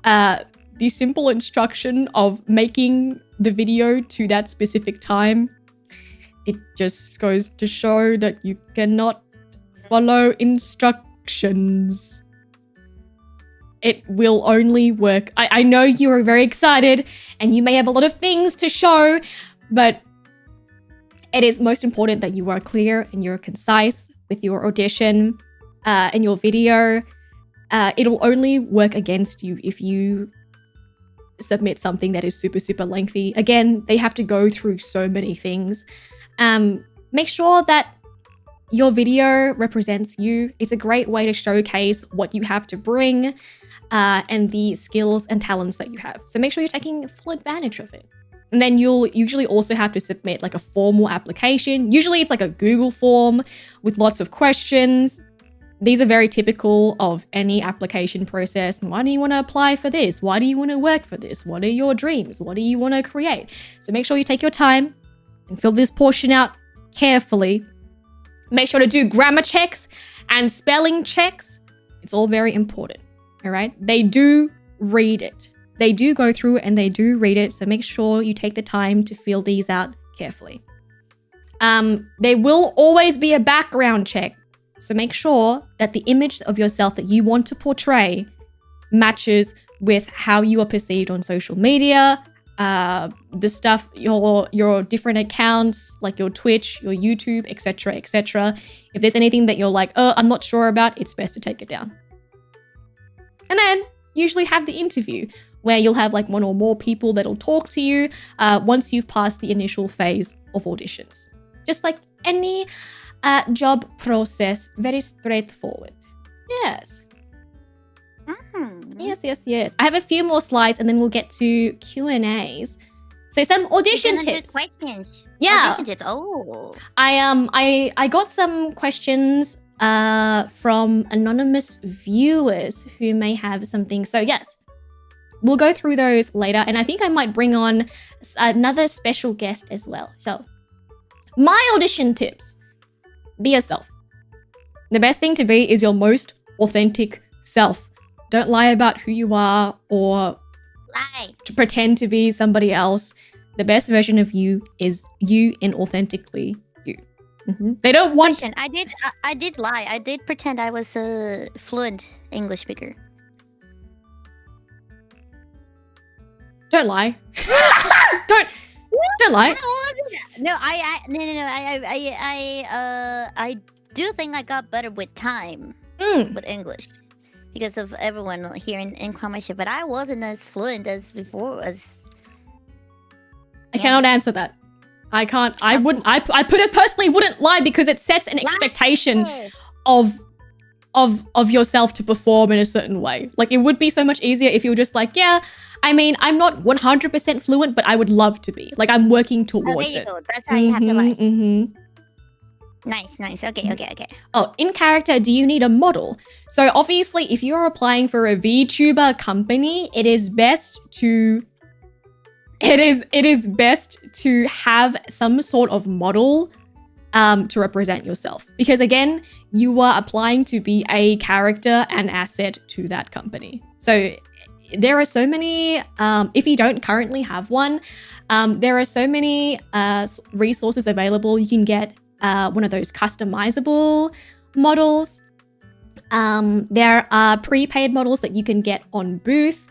the simple instruction of making the video to that specific time, it just goes to show that you cannot follow instructions. It will only work. I know you are very excited and you may have a lot of things to show, but it is most important that you are clear and you're concise with your audition and your video. It'll only work against you if you submit something that is super, super lengthy. Again, they have to go through so many things. Make sure that your video represents you. It's a great way to showcase what you have to bring and the skills and talents that you have. So make sure you're taking full advantage of it. And then you'll usually also have to submit like a formal application. Usually it's like a Google form with lots of questions. These are very typical of any application process. Why do you want to apply for this? Why do you want to work for this? What are your dreams? What do you want to create? So make sure you take your time and fill this portion out carefully. Make sure to do grammar checks and spelling checks. It's all very important, all right? They do read it. They do go through and they do read it. So make sure you take the time to fill these out carefully. There will always be a background check. So make sure that the image of yourself that you want to portray matches with how you are perceived on social media, the stuff, your different accounts, like your Twitch, your YouTube, etc., etc. If there's anything that you're like, oh, I'm not sure about, it's best to take it down. And then usually have the interview where you'll have like one or more people that'll talk to you once you've passed the initial phase of auditions. Just like any job process, very straightforward. Yes. Yes. I have a few more slides and then we'll get to Q&As. So some audition tips. Questions. Yeah. Audition tips. Oh. I got some questions from anonymous viewers who may have something. So yes, we'll go through those later. And I think I might bring on another special guest as well. So my audition tips. Be yourself. The best thing to be is your most authentic self. Don't lie about who you are or Lie. to pretend to be somebody else. The best version of you is you and authentically you. They don't want. Question. I did lie. I did pretend I was a fluent English speaker. Don't lie. don't lie. No, I do think I got better with time with English because of everyone here in Croatia, but I wasn't as fluent as before. I cannot answer that. I can't. I wouldn't. I personally wouldn't lie because it sets an expectation of yourself to perform in a certain way. Like, it would be so much easier if you were just like, yeah, I mean, I'm not 100% fluent, but I would love to be. Like, I'm working towards it. Go. That's how you have to lie. Nice. Okay. Oh, in character, do you need a model? So obviously, if you're applying for a VTuber company, it is best to have some sort of model to represent yourself, because again, you are applying to be a character and asset to that company. So there are so many, if you don't currently have one, there are so many resources available. You can get one of those customizable models. There are prepaid models that you can get on Booth.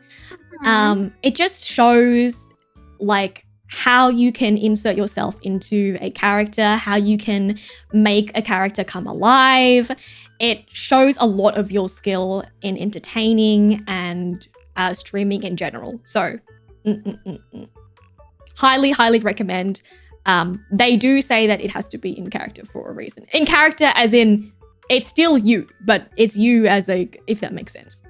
It just shows like how you can insert yourself into a character, how you can make a character come alive. It shows a lot of your skill in entertaining and streaming in general. So highly recommend. They do say that it has to be in character for a reason. In character as in it's still you, but it's you as a, if that makes sense.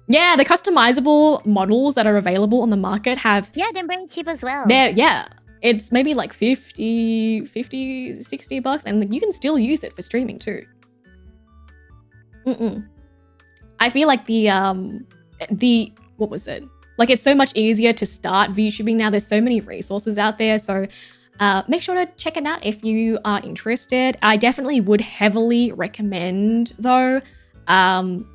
Yeah, the customizable models that are available on the market have... Yeah, they're very cheap as well. Yeah, it's maybe like 50, 60 bucks, and you can still use it for streaming too. I feel like what was it? Like, it's so much easier to start VTubing now. There's so many resources out there, so make sure to check it out if you are interested. I definitely would heavily recommend, though,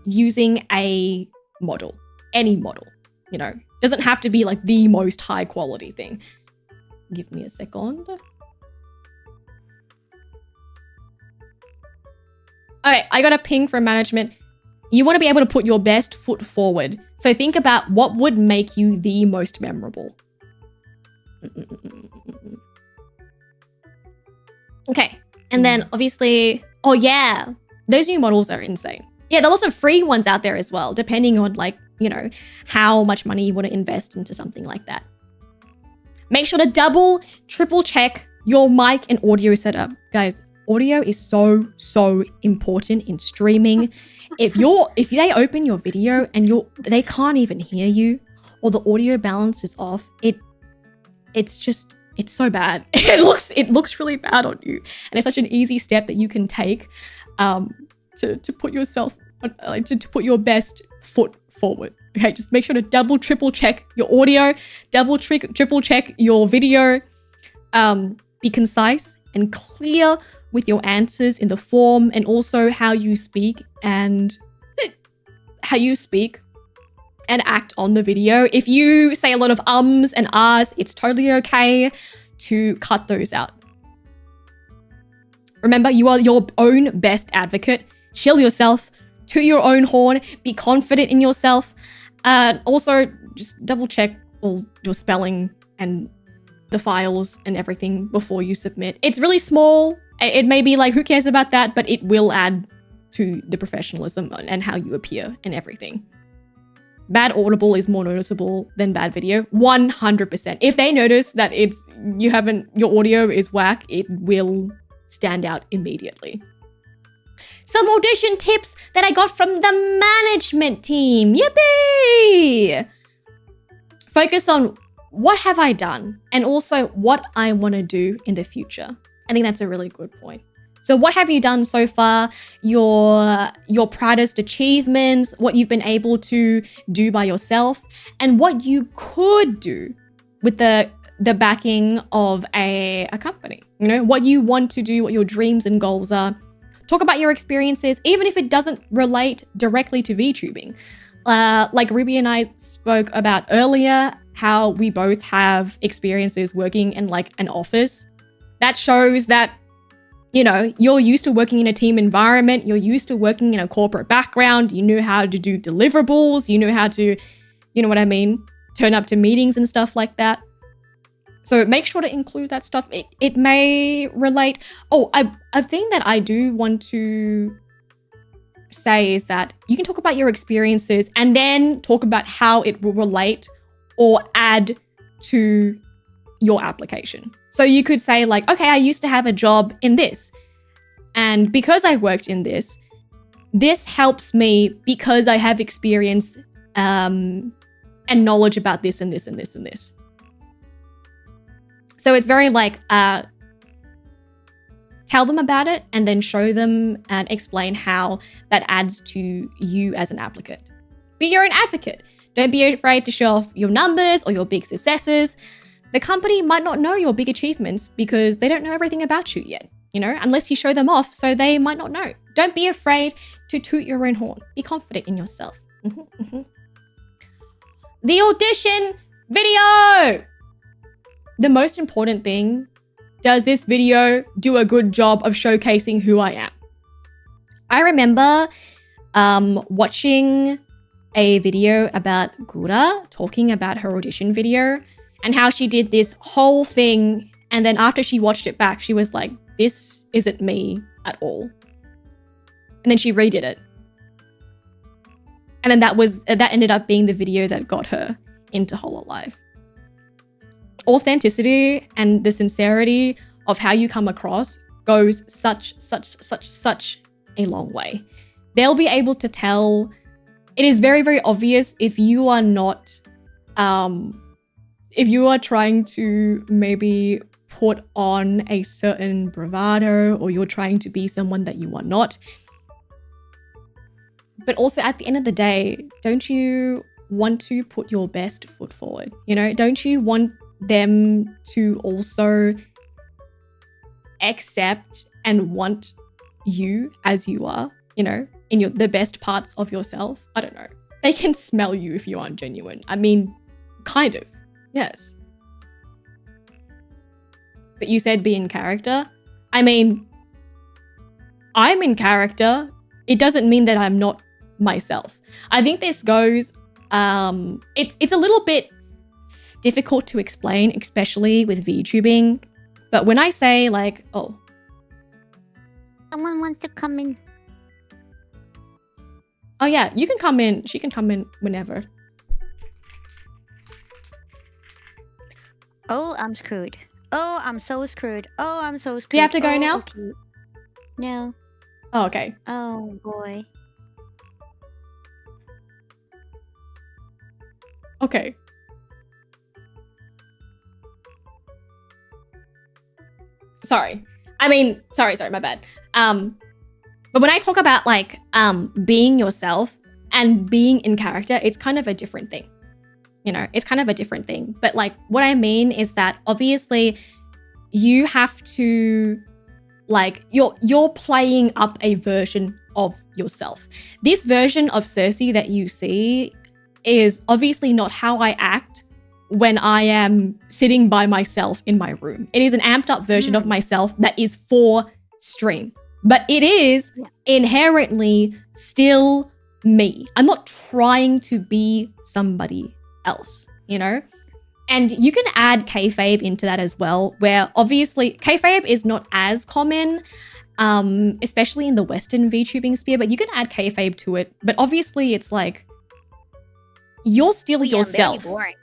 using a model, any model, you know, doesn't have to be like the most high quality thing. Give me a second. Okay, I got a ping from management. You want to be able to put your best foot forward. So think about what would make you the most memorable. Okay, and then obviously, oh yeah, those new models are insane. Yeah, there are lots of free ones out there as well, depending on like, you know, how much money you want to invest into something like that. Make sure to triple check your mic and audio setup. Guys, audio is so important in streaming. If they open your video and they can't even hear you, or the audio balance is off, it's so bad. It looks really bad on you. And it's such an easy step that you can take to put yourself, to put your best foot forward. Okay, just make sure to triple check your audio, triple check your video. Be concise and clear with your answers in the form, and also how you speak and act on the video. If you say a lot of ums and ahs, it's totally okay to cut those out. Remember, you are your own best advocate. Shield yourself to your own horn. Be confident in yourself. Also, just double check all your spelling and the files and everything before you submit. It's really small. It may be like, who cares about that? But it will add to the professionalism and how you appear and everything. Bad audible is more noticeable than bad video. 100%. If they notice that your audio is whack, it will stand out immediately. Some audition tips that I got from the management team. Yippee! Focus on what have I done and also what I want to do in the future. I think that's a really good point. So what have you done so far? Your proudest achievements, what you've been able to do by yourself, and what you could do with the backing of a company. You know, what you want to do, what your dreams and goals are. Talk about your experiences, even if it doesn't relate directly to VTubing. Like Ruby and I spoke about earlier, how we both have experiences working in like an office. That shows that, you know, you're used to working in a team environment. You're used to working in a corporate background. You know how to do deliverables. You know how to, you know what I mean, turn up to meetings and stuff like that. So make sure to include that stuff. It may relate. Oh, a thing that I do want to say is that you can talk about your experiences and then talk about how it will relate or add to your application. So you could say like, okay, I used to have a job in this. And because I worked in this helps me because I have experience and knowledge about this and this and this and this. So it's very like, tell them about it and then show them and explain how that adds to you as an applicant. Be your own advocate. Don't be afraid to show off your numbers or your big successes. The company might not know your big achievements because they don't know everything about you yet, you know, unless you show them off, so they might not know. Don't be afraid to toot your own horn. Be confident in yourself. The audition video. The most important thing, does this video do a good job of showcasing who I am? I remember watching a video about Gura talking about her audition video and how she did this whole thing. And then after she watched it back, she was like, this isn't me at all. And then she redid it. And then that ended up being the video that got her into Hololive. Authenticity and the sincerity of how you come across goes such a long way. They'll be able to tell. It is very, very obvious if you are not, if you are trying to maybe put on a certain bravado or you're trying to be someone that you are not. But also at the end of the day, don't you want to put your best foot forward? You know, don't you want them to also accept and want you as you are, you know, in the best parts of yourself? I don't know. They can smell you if you aren't genuine. I mean, kind of, yes. But you said be in character. I mean, I'm in character. It doesn't mean that I'm not myself. I think this goes, it's a little bit difficult to explain, especially with VTubing. But when I say like, oh. Someone wants to come in. Oh yeah, you can come in. She can come in whenever. Oh, I'm screwed. Oh, I'm so screwed. Oh, I'm so screwed. Do you have to go now? Okay. No. Oh, okay. Oh, boy. Okay. Sorry. I mean, sorry, my bad. But when I talk about like being yourself and being in character, it's kind of a different thing. You know, it's kind of a different thing. But like what I mean is that obviously you have to like you're playing up a version of yourself. This version of CERSEA that you see is obviously not how I act when I am sitting by myself in my room. It is an amped up version of myself that is for stream. But it is inherently still me. I'm not trying to be somebody else, you know? And you can add kayfabe into that as well, where obviously kayfabe is not as common, especially in the Western VTubing sphere, but you can add kayfabe to it. But obviously it's like, you're still yourself. I'm very boring.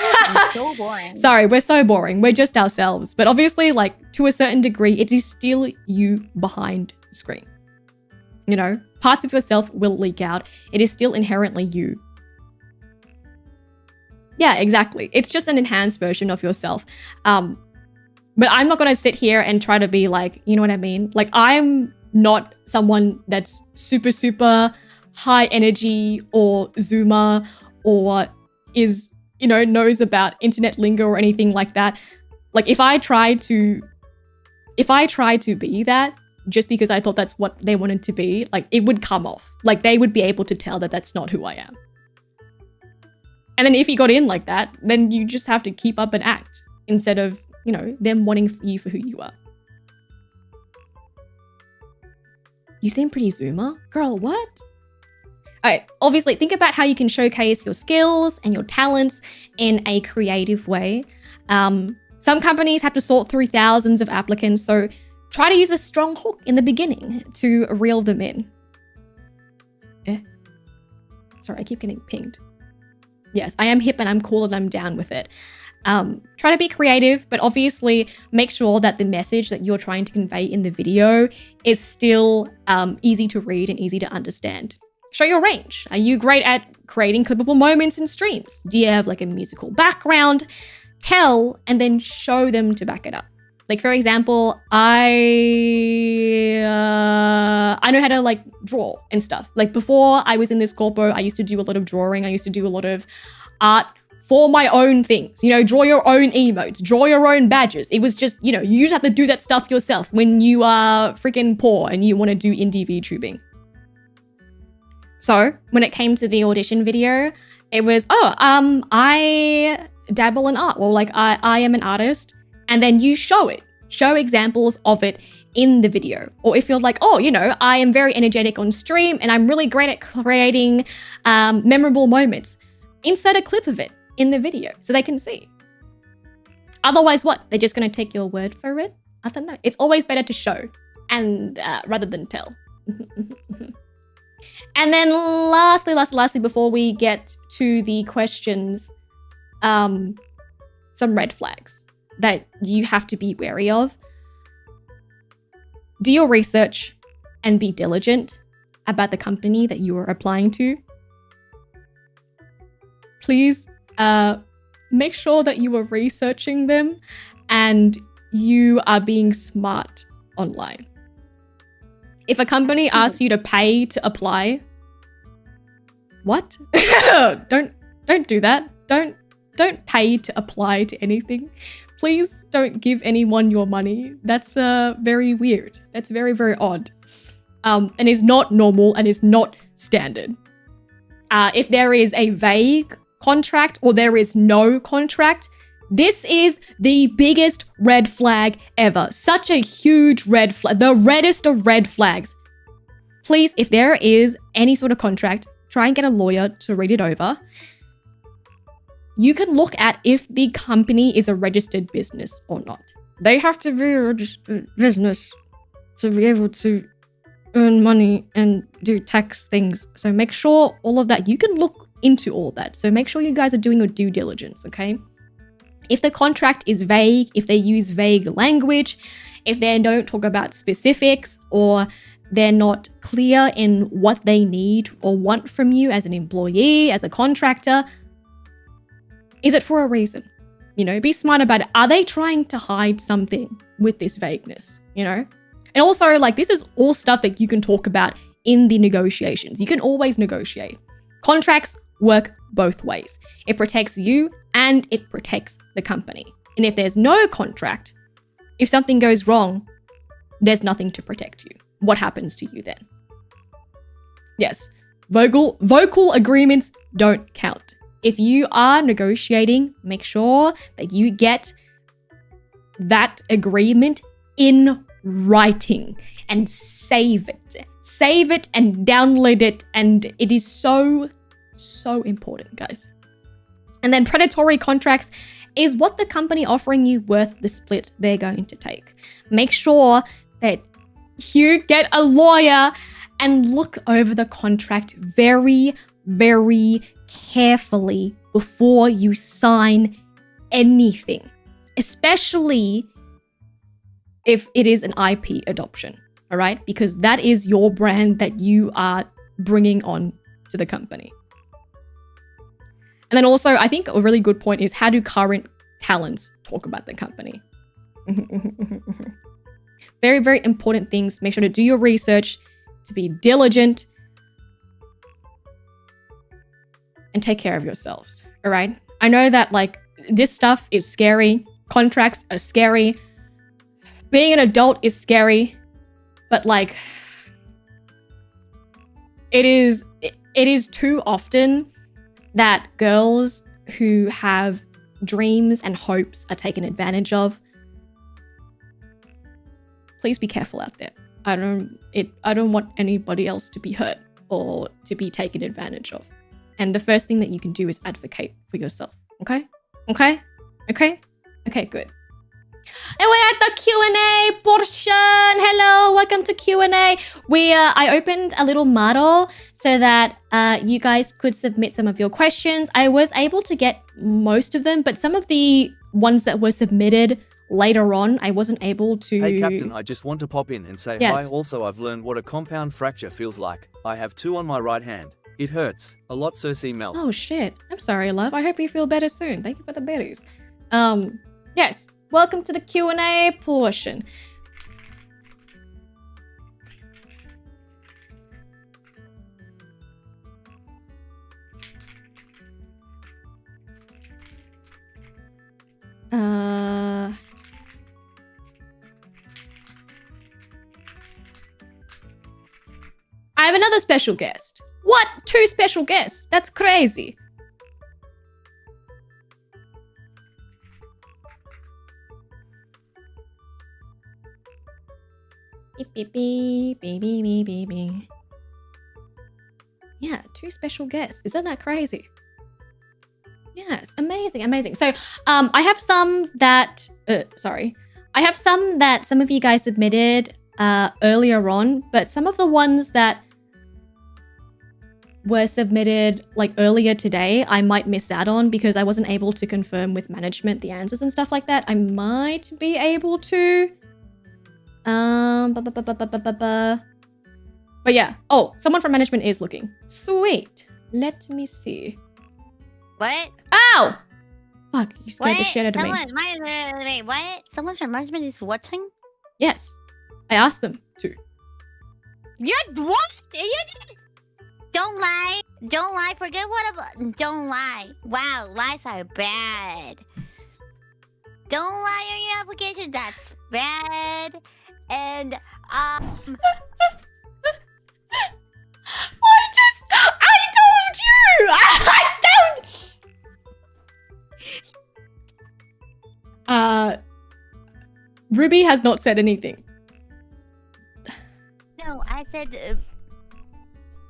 I'm so boring. Sorry, we're so boring. We're just ourselves. But obviously, like, to a certain degree, it is still you behind the screen. You know, parts of yourself will leak out. It is still inherently you. Yeah, exactly. It's just an enhanced version of yourself. But I'm not going to sit here and try to be like, you know what I mean? Like, I'm not someone that's super, super high energy or Zoomer or is, you know, knows about internet lingo or anything like that. Like if I tried to be that just because I thought that's what they wanted to be, like it would come off. Like they would be able to tell that that's not who I am. And then if you got in like that, then you just have to keep up an act instead of, you know, them wanting you for who you are. You seem pretty Zoomer. Girl, what? All right, obviously think about how you can showcase your skills and your talents in a creative way. Some companies have to sort through thousands of applicants, so try to use a strong hook in the beginning to reel them in. Sorry, I keep getting pinged. Yes, I am hip and I'm cool and I'm down with it. Try to be creative, but obviously make sure that the message that you're trying to convey in the video is still easy to read and easy to understand. Show your range. Are you great at creating clippable moments in streams? Do you have like a musical background? Tell and then show them to back it up. Like for example, I know how to like draw and stuff. Like before I was in this corpo, I used to do a lot of drawing. I used to do a lot of art for my own things. You know, draw your own emotes, draw your own badges. It was just, you know, you just have to do that stuff yourself when you are freaking poor and you want to do indie VTubing. So when it came to the audition video, it was, I dabble in art. Well, like I am an artist. And then you show it. Show examples of it in the video. Or if you're like, oh, you know, I am very energetic on stream and I'm really great at creating memorable moments. Insert a clip of it in the video so they can see. Otherwise, what? They're just going to take your word for it? I don't know. It's always better to show and rather than tell. And then lastly, before we get to the questions, some red flags that you have to be wary of. Do your research and be diligent about the company that you are applying to. Please make sure that you are researching them and you are being smart online. If a company asks you to pay to apply, what? Don't do that. Don't pay to apply to anything. Please don't give anyone your money. That's very weird. That's very, very odd. And is not normal and is not standard. If there is a vague contract or there is no contract, this is the biggest red flag ever. Such a huge red flag. The reddest of red flags. Please, if there is any sort of contract, try and get a lawyer to read it over. You can look at if the company is a registered business or not. They have to be a registered business to be able to earn money and do tax things. So make sure all of that, you can look into all that. So make sure you guys are doing your due diligence, okay? If the contract is vague, if they use vague language, if they don't talk about specifics or they're not clear in what they need or want from you as an employee, as a contractor, is it for a reason? You know, be smart about it. Are they trying to hide something with this vagueness, you know? And also, like, this is all stuff that you can talk about in the negotiations. You can always negotiate. Contracts work both ways. It protects you and it protects the company. And if there's no contract, if something goes wrong, there's nothing to protect you. What happens to you then? Yes, vocal agreements don't count. If you are negotiating, make sure that you get that agreement in writing and save it. Save it and download it. And it is so, so important, guys. And then predatory contracts is what the company offering you worth the split they're going to take. Make sure that you get a lawyer and look over the contract very, very carefully before you sign anything, especially if it is an IP adoption, all right? Because that is your brand that you are bringing on to the company. And then also, I think a really good point is, how do current talents talk about the company? Very, very important things. Make sure to do your research, to be diligent, and take care of yourselves, all right? I know that, like, this stuff is scary. Contracts are scary. Being an adult is scary, but, like, it is too often that girls who have dreams and hopes are taken advantage of. Please be careful out there. I don't want anybody else to be hurt or to be taken advantage of. And the first thing that you can do is advocate for yourself. Okay? Okay? Okay? Okay, good. And we're at the Q&A portion. Hello, welcome to Q&A. I opened a little model so that you guys could submit some of your questions. I was able to get most of them, but some of the ones that were submitted later on, I wasn't able to... Hey Captain, I just want to pop in and say Yes. hi. Also, I've learned what a compound fracture feels like. I have 2 on my right hand. It hurts a lot, CERSEA Mel. Oh shit. I'm sorry, love. I hope you feel better soon. Thank you for the berries. Yes. Welcome to the Q&A portion. I have another special guest. What? 2 special guests? That's crazy. Beep, beep, beep, beep, beep, beep, beep, beep. Yeah, 2 special guests. Isn't that crazy? Yes, amazing, amazing. So, I have some that, I have some that some of you guys submitted earlier on, but some of the ones that were submitted like earlier today, I might miss out on because I wasn't able to confirm with management the answers and stuff like that. I might be able to. But yeah. Oh, someone from management is looking. Sweet. Let me see. What? Ow! Fuck, you scared the What? shit out of me. Wait, what? Someone from management is watching? Yes. I asked them to. You what? You did? Don't lie. Don't lie. Forget what about. Don't lie. Wow, lies are bad. Don't lie on your application. That's bad. And I told you! I don't! Ruby has not said anything. no, I said.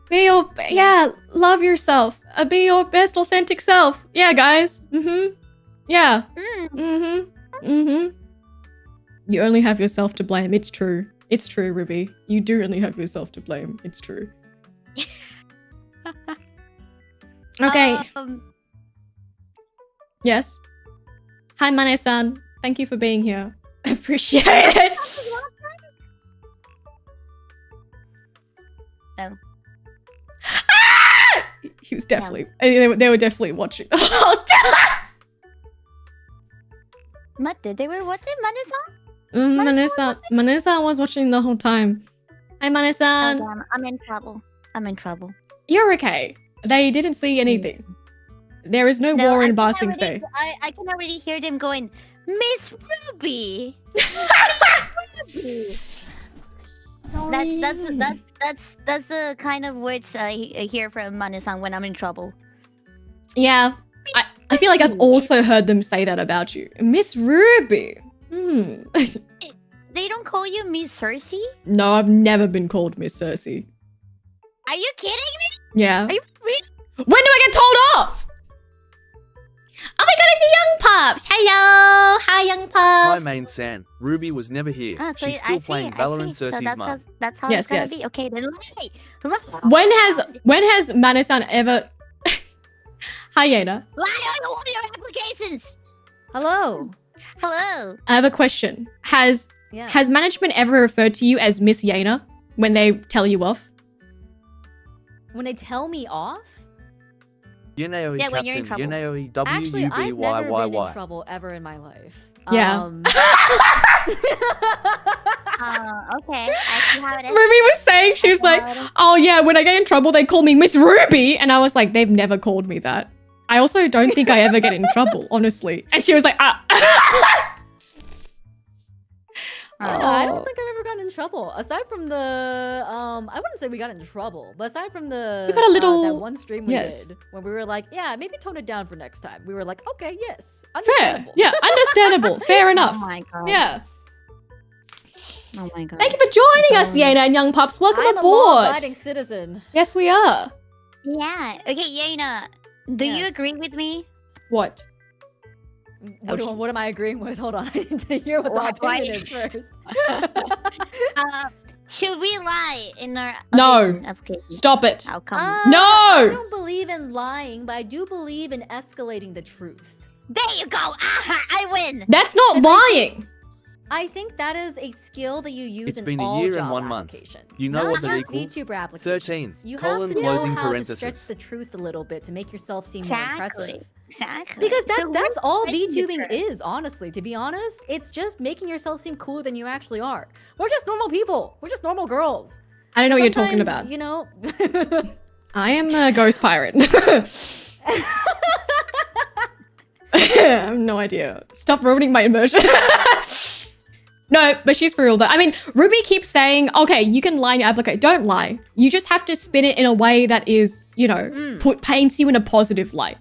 Be your, yeah, love yourself. Be your best authentic self. Yeah, guys. Yeah. You only have yourself to blame. It's true. It's true, Ruby. You do only have yourself to blame. It's true. Okay. Yes. Hi, Mane-san. Thank you for being here. Appreciate it. Oh. Ah! He was definitely. They were definitely watching. Oh, They were watching Mane-san? Mane-san was watching the whole time. Hi, Mane-san. Oh, damn. I'm in trouble. I'm in trouble. You're okay. They didn't see anything. There is no war in Ba Sing Se. I can already hear them going, Miss Ruby. That's the kind of words I hear from Mane-san when I'm in trouble. Yeah. I feel like I've also heard them say that about you. Miss Ruby. They don't call you Miss CERSEA? No, I've never been called Miss CERSEA. Are you kidding me? Yeah. Are you really? When do I get told off? Oh my god, I see Young Pups. Hello. Hi, Young Pups. Hi, Main San. Ruby was never here. So She's still playing Valorant CERSEA's mum. That's how Yes, it's gonna yes. be. Okay, then When has Mane-san ever... Hi, Yena. lie on all your applications. Hello. Hello. I have a question. Has Yes. management ever referred to you as Miss Yena when they tell you off? When they tell me off? Yunaoi Yeah, when you're in Captain. trouble. Yunaoi Actually, I've never been in WUBYYY. trouble ever in my life. Yeah. Okay. I see how it is. Ruby was saying, she was like, oh yeah, when I get in trouble, they call me Miss Ruby. And I was like, they've never called me that. I also don't think I ever get in trouble, honestly. And she was like, I don't think I've never gotten in trouble. Aside from the, I wouldn't say we got in trouble, but aside from the, You got a little- that one stream we yes. did, when we were like, yeah, maybe tone it down for next time. We were like, okay, yes, Fair. understandable. Yeah, understandable. Fair enough. Oh my god. Yeah. Oh my god. Thank you for joining us, Yena and Young Pups. Welcome I'm a aboard. law-abiding citizen. Yes, we are. Yeah. Okay, Yena. Do you Yes. agree with me? What? What am I agreeing with? Hold on, I need to hear what the Why- opinion is first. Should we lie in our No. audition application? Stop it. How come? No! I don't believe in lying, but I do believe in escalating the truth. There you go. Aha, I win. That's not Because I lying. I think that is a skill that you use It's in been a all year and job 1 month. applications. You know Not what that just equals? VTuber applications. 13, You colon, have to closing know how parenthesis. to stretch the truth a little bit to make yourself seem more Exactly. impressive. Exactly. Because So that's we're all breaking the VTubing truth. is, honestly. To be honest, it's just making yourself seem cooler than you actually are. We're just normal people. We're just normal girls. I don't know what you're talking Sometimes, about. You know. I am a ghost pirate. I have no idea. Stop ruining my immersion. No, but she's for real though. I mean, Ruby keeps saying, okay, you can lie in your application. Don't lie. You just have to spin it in a way that is, you know, paints you in a positive light.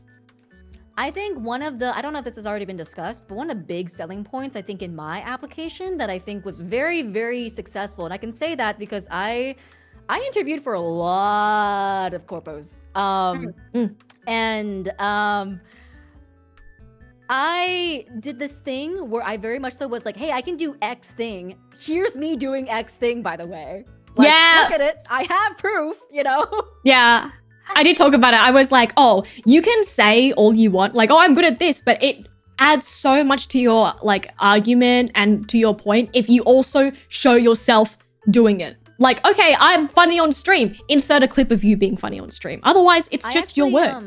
I think one of the, I don't know if this has already been discussed, but one of the big selling points I think in my application that I think was very, very successful, and I can say that because I interviewed for a lot of corpos. And I did this thing where I very much so was like, hey, I can do X thing. Here's me doing X thing, by the way. Like, Yeah. look at it. I have proof, you know? Yeah, I did talk about it. I was like, oh, you can say all you want, like, oh, I'm good at this, but it adds so much to your like argument and to your point if you also show yourself doing it. Like, okay, I'm funny on stream. Insert a clip of you being funny on stream. Otherwise, it's just your work.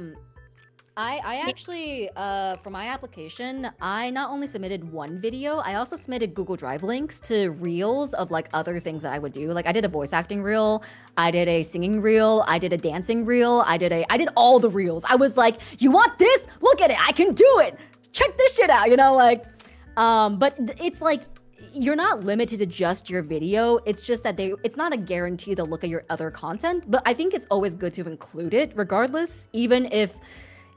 I actually, for my application, I not only submitted one video, I also submitted Google Drive links to reels of like other things that I would do. Like I did a voice acting reel, I did a singing reel, I did a dancing reel, I did all the reels. I was like, you want this? Look at it, I can do it. Check this shit out, you know, like, but it's like, you're not limited to just your video. It's just that it's not a guarantee they'll look at your other content, but I think it's always good to include it regardless, even if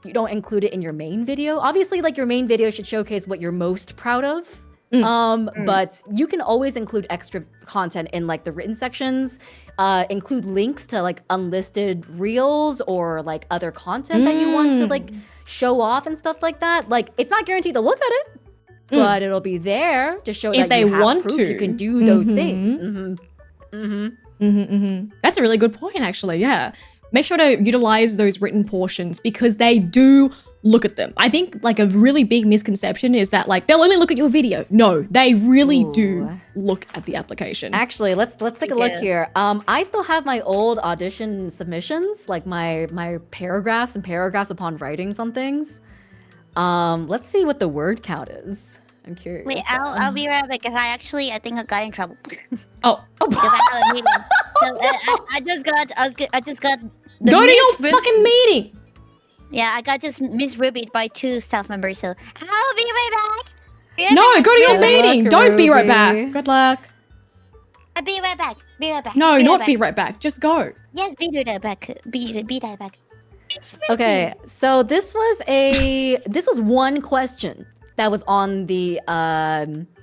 you don't include it in your main video. Obviously, like your main video should showcase what you're most proud of. But you can always include extra content in like the written sections, include links to like unlisted reels or like other content that you want to like show off and stuff like that. Like it's not guaranteed to look at it, but it'll be there to show If that you they have want proof to. you can do those things. That's a really good point, actually. Yeah. Make sure to utilize those written portions because they do look at them. I think like a really big misconception is that like they'll only look at your video. No, they really do look at the application. Actually, let's take a look here. I still have my old audition submissions, like my paragraphs and paragraphs upon writings on things. Let's see what the word count is. I'm curious. Wait, I'll be right back because I think I got in trouble. Oh, Because I have a meeting. So I just got. The go to your Miss fucking meeting. Yeah, I got just misrubied by 2 staff members. So I'll be right back. No, go to your Good meeting. luck, Don't be right Ruby. back. Good luck. I'll be right back. Be right back. No, be not right be back. right back. Just go. Yes, be right back. Be right back. It's Okay, so this was one question that was on the audition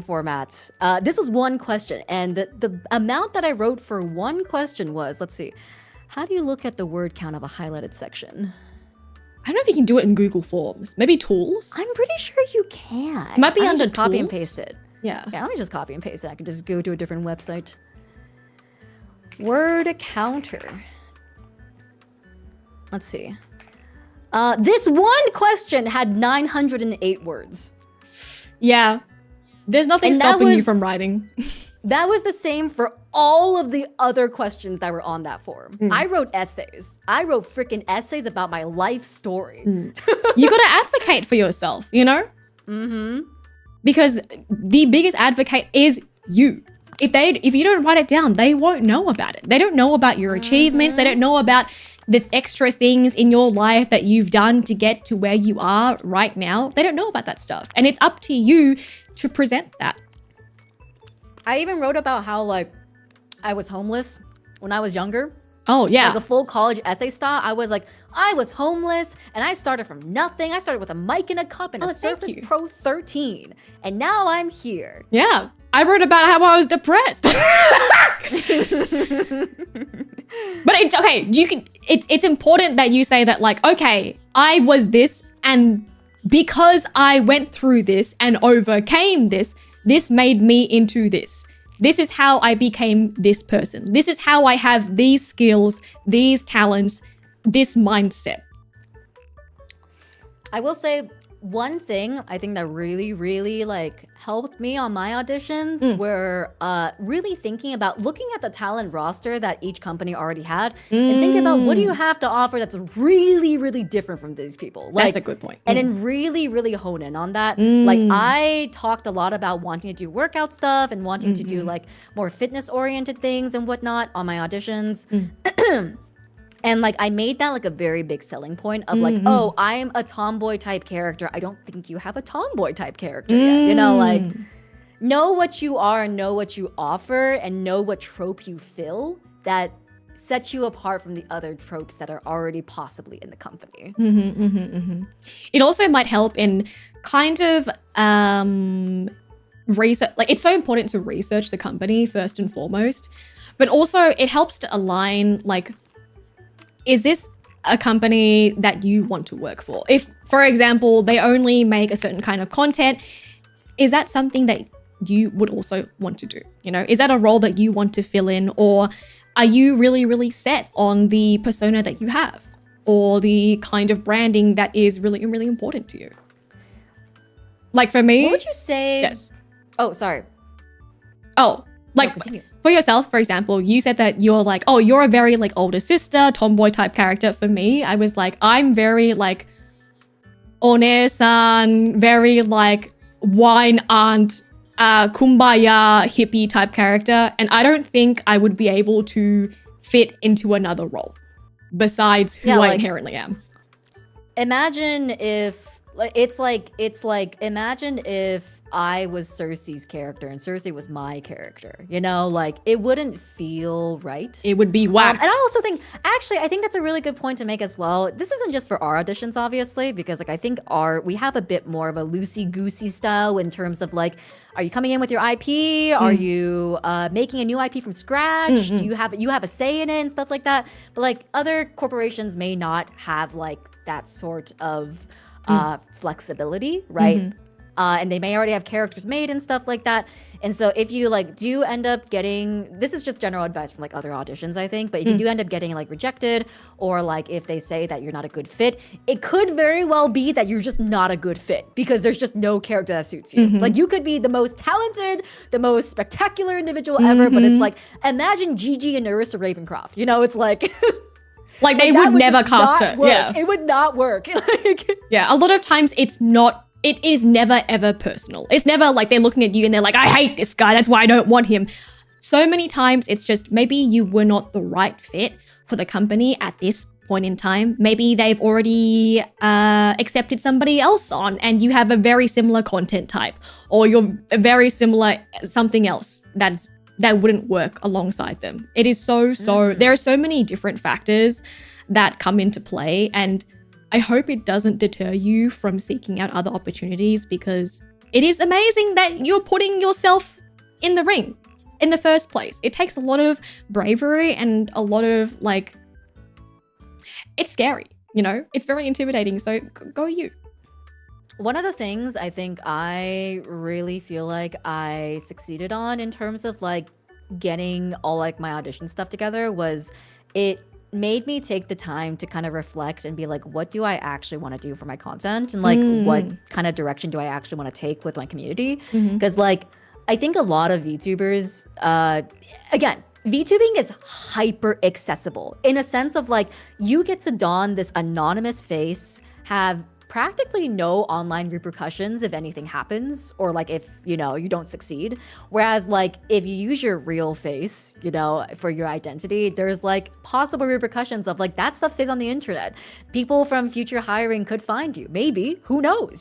format. This was one question, and the amount that I wrote for one question was, let's see, how do you look at the word count of a highlighted section? I don't know if you can do it in Google Forms. Maybe tools. I'm pretty sure you can. It might be Let me under just copy and tools. paste it. Yeah. Yeah, let me just copy and paste it. I can just go to a different website. Word counter. Let's see. This one question had 908 words. Yeah. There's nothing And that stopping you was- from writing. That was the same for all of the other questions that were on that form. I wrote essays. I wrote freaking essays about my life story. You got to advocate for yourself, you know? Because the biggest advocate is you. If you don't write it down, they won't know about it. They don't know about your achievements. They don't know about the extra things in your life that you've done to get to where you are right now. They don't know about that stuff. And it's up to you to present that. I even wrote about how like I was homeless when I was younger. Oh, yeah. Like a full college essay style. I was like, I was homeless and I started from nothing. I started with a mic and a cup and a thank Surface you. Pro 13. And now I'm here. Yeah. I wrote about how I was depressed. But it's okay. It's important that you say that, like, okay, I was this, and because I went through this and overcame this made me into this. This is how I became this person. This is how I have these skills, these talents, this mindset. I will say one thing I think that really like helped me on my auditions were really thinking about looking at the talent roster that each company already had and thinking about what do you have to offer that's really different from these people. Like, That's a good point. And then really hone in on that. Like I talked a lot about wanting to do workout stuff and wanting to do like more fitness oriented things and whatnot on my auditions. And like I made that like a very big selling point of like, oh, I'm a tomboy type character. I don't think you have a tomboy type character yet. You know, like know what you are, know what you offer, and know what trope you fill that sets you apart from the other tropes that are already possibly in the company. It also might help in kind of research. Like, it's so important to research the company first and foremost, but also it helps to align, like, is this a company that you want to work for? If, for example, they only make a certain kind of content, is that something that you would also want to do? You know, is that a role that you want to fill in, or are you really set on the persona that you have or the kind of branding that is really important to you? Like for me, What would you say? yes. Oh, sorry. Oh, like No, continue. for yourself, for example, you said that you're like, oh, you're a very like older sister, tomboy type character. For me, I was like, I'm very like one-san, very like wine aunt, kumbaya hippie type character. And I don't think I would be able to fit into another role besides who I like, inherently am. Imagine if imagine if I was Cersei's character and Cersei was my character. You know, like it wouldn't feel right. It would be whack. And I also think, actually, I think that's a really good point to make as well. This isn't just for our auditions, obviously, because like I think we have a bit more of a loosey-goosey style in terms of like, are you coming in with your IP? Are you making a new IP from scratch? Do you have a say in it and stuff like that? But like other corporations may not have like that sort of flexibility, right? And they may already have characters made and stuff like that. And so if you like do end up getting, this is just general advice from like other auditions, I think, but if you do end up getting like rejected, or like if they say that you're not a good fit, it could very well be that you're just not a good fit because there's just no character that suits you. Like you could be the most talented, the most spectacular individual ever, but it's like, imagine Gigi and Nerissa Ravencroft, you know, it's like... Like they would never cast her. Work. Yeah. It would not work. Like, yeah, a lot of times it is never ever personal. It's never like they're looking at you and they're like, I hate this guy, that's why I don't want him. So many times it's just maybe you were not the right fit for the company at this point in time. Maybe they've already accepted somebody else on and you have a very similar content type, or you're very similar something else that wouldn't work alongside them. It is so there are so many different factors that come into play, and I hope it doesn't deter you from seeking out other opportunities, because it is amazing that you're putting yourself in the ring in the first place. It takes a lot of bravery and a lot of like, it's scary, you know? It's very intimidating, so go you. one of the things I think I really feel like I succeeded on in terms of like getting all like my audition stuff together was it made me take the time to kind of reflect and be like, what do I actually want to do for my content? And like, what kind of direction do I actually want to take with my community? Because like, I think a lot of VTubers, again, VTubing is hyper accessible in a sense of like, you get to don this anonymous face, have practically no online repercussions if anything happens, or like if you don't succeed. Whereas like if you use your real face, for your identity, there's like possible repercussions of like that stuff stays on the internet. People from future hiring could find you, maybe, who knows,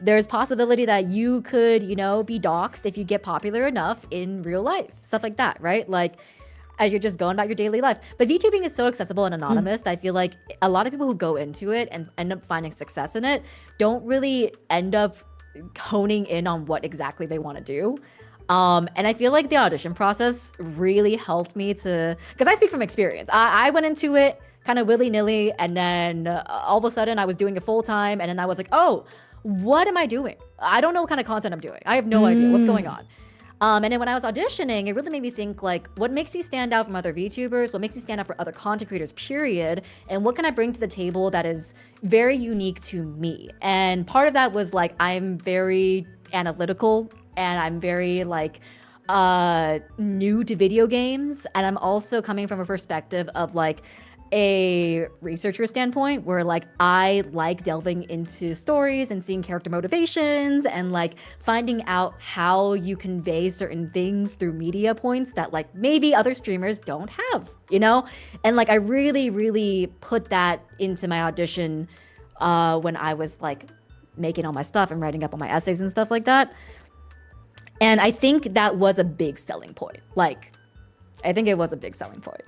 there's possibility that you could be doxxed if you get popular enough in real life, stuff like that, right? Like as you're just going about your daily life. But VTubing is so accessible and anonymous that I feel like a lot of people who go into it and end up finding success in it don't really end up honing in on what exactly they want to do. And I feel like the audition process really helped me to, because I speak from experience. I went into it kind of willy-nilly, and then all of a sudden I was doing it full-time, and then I was like, oh, what am I doing? I don't know what kind of content I'm doing. I have no idea what's going on. And then when I was auditioning, it really made me think like, what makes me stand out from other VTubers? What makes me stand out for other content creators, period? And what can I bring to the table that is very unique to me? And part of that was like, I'm very analytical and I'm very like new to video games. And I'm also coming from a perspective of like a researcher standpoint where like I like delving into stories and seeing character motivations and like finding out how you convey certain things through media points that like maybe other streamers don't have, and like I really put that into my audition when I was like making all my stuff and writing up all my essays and stuff like that. And I think that was a big selling point. Like I think it was a big selling point.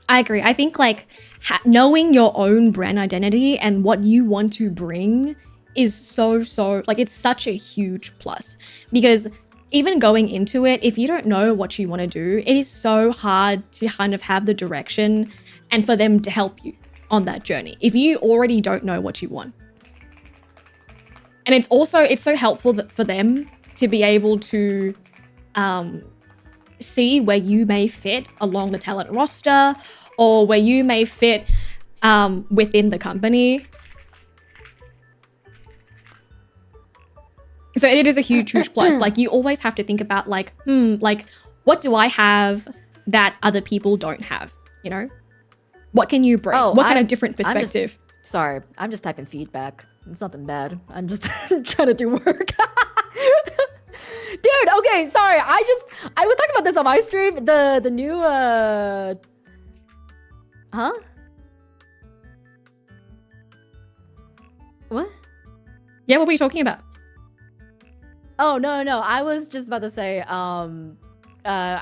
I agree. I think like knowing your own brand identity and what you want to bring is so like it's such a huge plus, because even going into it, if you don't know what you want to do, it is so hard to kind of have the direction and for them to help you on that journey if you already don't know what you want. And it's so helpful for them to be able to see where you may fit along the talent roster or where you may fit within the company. So it is a huge plus. Like you always have to think about like, like what do I have that other people don't have? What can you bring? What kind of different perspective? Sorry, I'm just typing feedback. It's nothing bad. I'm just trying to do work. Dude, okay, sorry. I was talking about this on my stream. The new huh? What? Yeah, what were you talking about? Oh, no. I was just about to say, I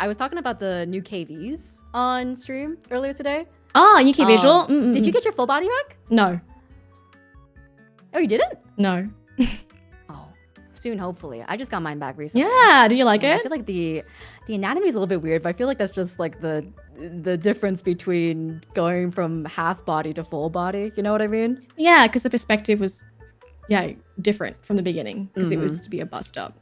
was talking about the new KVs on stream earlier today. Oh, UK Visual? Did you get your full body back? No. Oh, you didn't? No. Oh, soon, hopefully. I just got mine back recently. Yeah, do you like it? I feel like the anatomy is a little bit weird, but I feel like that's just like the difference between going from half body to full body. You know what I mean? Yeah, because the perspective was, different from the beginning because it was to be a bust up.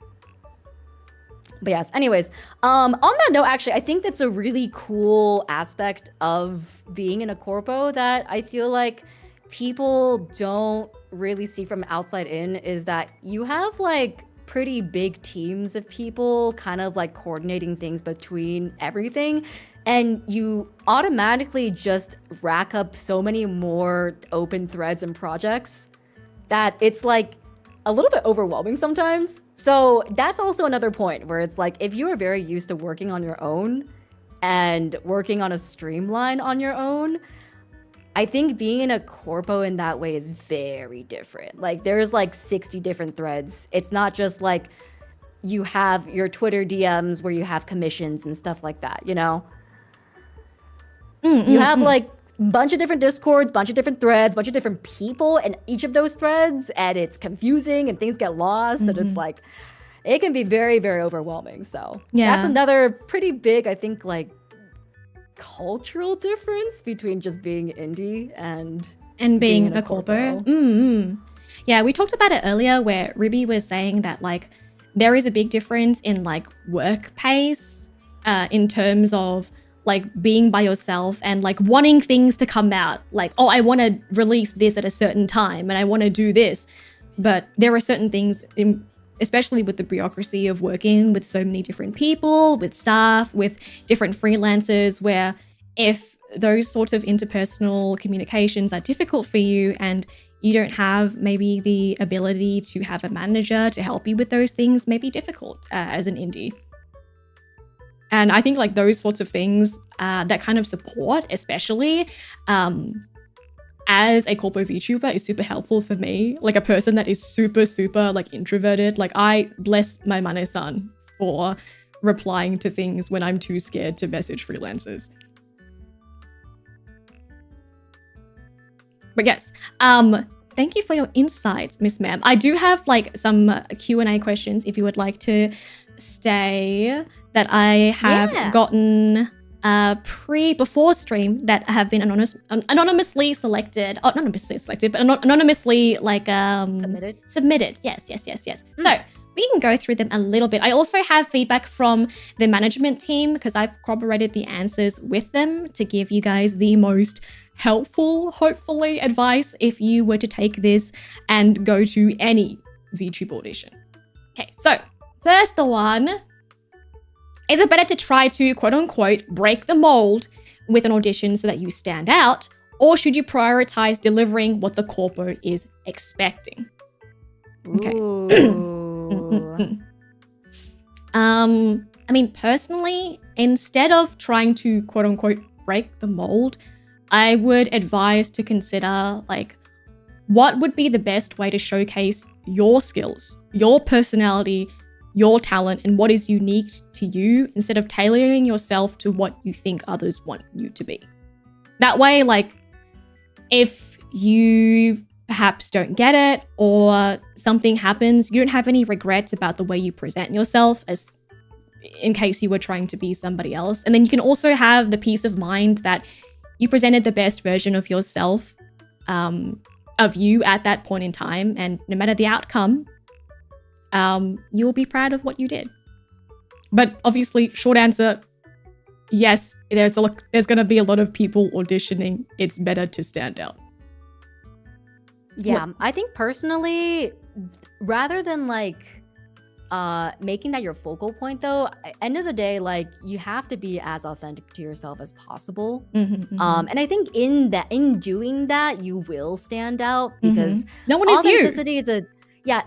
But yes, anyways, on that note, actually, I think that's a really cool aspect of being in a corpo that I feel like people don't really see from outside in, is that you have like pretty big teams of people kind of like coordinating things between everything, and you automatically just rack up so many more open threads and projects that it's like a little bit overwhelming sometimes. So that's also another point where it's like, if you are very used to working on your own and working on a streamline on your own, I think being in a corpo in that way is very different. Like there's like 60 different threads. It's not just like you have your Twitter DMs where you have commissions and stuff like that, you have like a bunch of different Discords, bunch of different threads, bunch of different people in each of those threads, and it's confusing and things get lost, and it's like, it can be very, very overwhelming. So that's another pretty big, I think, like cultural difference between just being indie and being a corpo. Yeah, we talked about it earlier where Ribby was saying that like there is a big difference in like work pace in terms of like being by yourself and like wanting things to come out, like, oh, I want to release this at a certain time and I want to do this. But there are certain things, especially with the bureaucracy of working with so many different people, with staff, with different freelancers, where if those sort of interpersonal communications are difficult for you and you don't have maybe the ability to have a manager to help you with those things, may be difficult as an indie. And I think like those sorts of things, that kind of support, especially as a corpo VTuber, is super helpful for me. Like a person that is super, super like introverted. Like I bless my Mane-san for replying to things when I'm too scared to message freelancers. But yes, thank you for your insights, Miss Ma'am. I do have like some Q&A questions if you would like to stay that I have gotten before stream that have been anonymously selected. Oh, not anonymously selected, but anonymously like submitted. Yes. So we can go through them a little bit. I also have feedback from the management team because I've corroborated the answers with them to give you guys the most helpful, hopefully, advice if you were to take this and go to any VTube audition. Okay, so first the one, is it better to try to quote unquote break the mold with an audition so that you stand out, or should you prioritize delivering what the corpo is expecting? Okay. I mean, personally, instead of trying to quote unquote break the mold, I would advise to consider like what would be the best way to showcase your skills, your personality, your talent, and what is unique to you instead of tailoring yourself to what you think others want you to be. That way, like if you perhaps don't get it or something happens, you don't have any regrets about the way you present yourself as in case you were trying to be somebody else. And then you can also have the peace of mind that you presented the best version of yourself, of you at that point in time. And no matter the outcome, you'll be proud of what you did. But obviously, short answer, yes, there's going to be a lot of people auditioning. It's better to stand out. Yeah, I think personally, rather than like making that your focal point though, end of the day, like you have to be as authentic to yourself as possible. And I think in doing that, you will stand out because no one is you.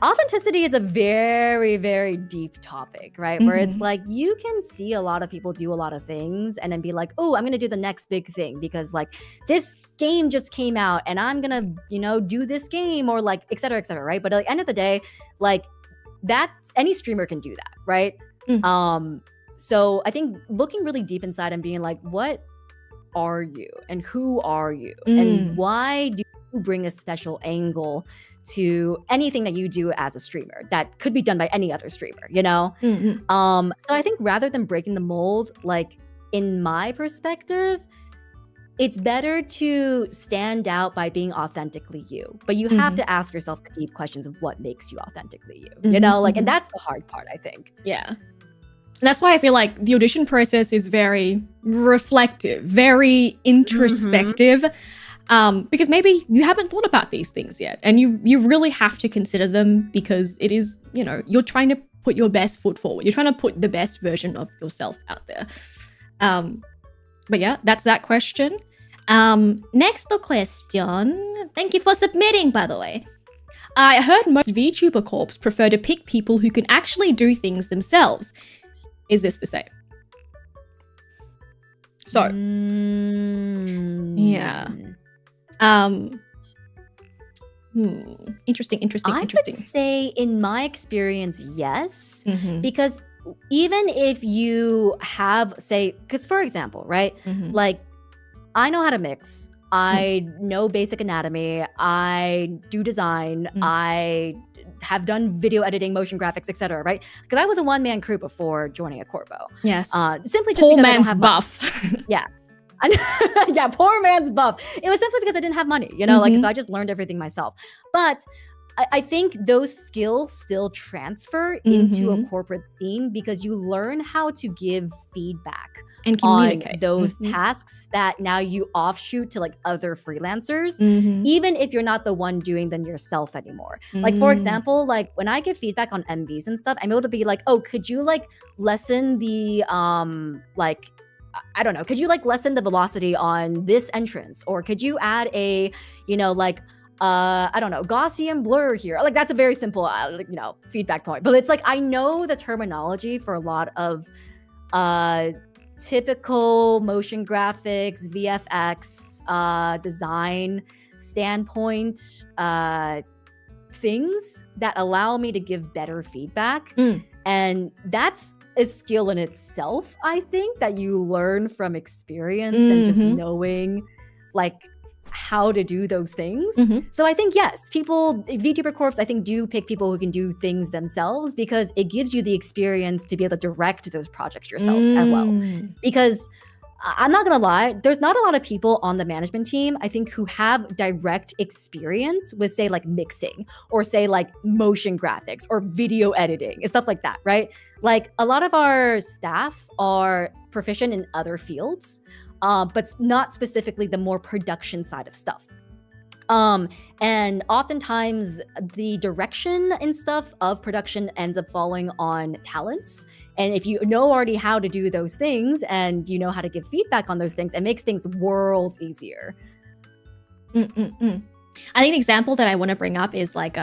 Authenticity is a very, very deep topic, right? Where it's like you can see a lot of people do a lot of things and then be like, oh, I'm gonna do the next big thing because like this game just came out and I'm gonna, do this game or like et cetera, right? But at the end of the day, like that's any streamer can do that, right? So I think looking really deep inside and being like, what are you and who are you and why do you bring a special angle to anything that you do as a streamer that could be done by any other streamer, So I think rather than breaking the mold, like in my perspective, it's better to stand out by being authentically you, but you have to ask yourself the deep questions of what makes you authentically you, and that's the hard part, I think. Yeah. That's why I feel like the audition process is very reflective, very introspective. Because maybe you haven't thought about these things yet and you really have to consider them because it is, you're trying to put your best foot forward. You're trying to put the best version of yourself out there. But yeah, that's that question. Next question. Thank you for submitting, by the way. I heard most VTuber corps prefer to pick people who can actually do things themselves. Is this the same? So, yeah. Interesting. I would say in my experience, yes, because even if you have, say, because for example, right, like I know how to mix, I know basic anatomy, I do design, I have done video editing, motion graphics, etc. Right? Because I was a one-man crew before joining a corpo. Yes. Simply just Poor because man's I don't have buff. Yeah. Yeah, poor man's buff. It was simply because I didn't have money, like so I just learned everything myself. But I think those skills still transfer into a corporate scene because you learn how to give feedback and communicate on those tasks that now you offshoot to like other freelancers, even if you're not the one doing them yourself anymore. Like for example, like when I give feedback on MVs and stuff, I'm able to be like, oh, could you like lessen the like I don't know, could you like lessen the velocity on this entrance? Or could you add a, like, I don't know, Gaussian blur here? Like that's a very simple, feedback point. But it's like, I know the terminology for a lot of typical motion graphics, VFX, design standpoint, things that allow me to give better feedback. And that's a skill in itself, I think, that you learn from experience and just knowing like how to do those things. So I think, yes, VTuber Corps, I think, do pick people who can do things themselves because it gives you the experience to be able to direct those projects yourselves as well. Because I'm not gonna lie, there's not a lot of people on the management team, I think, who have direct experience with, say, like mixing or say like motion graphics or video editing and stuff like that, right? Like a lot of our staff are proficient in other fields, but not specifically the more production side of stuff. And oftentimes the direction and stuff of production ends up falling on talents. And if you know already how to do those things and you know how to give feedback on those things, it makes things worlds easier. I think an example that I want to bring up is like,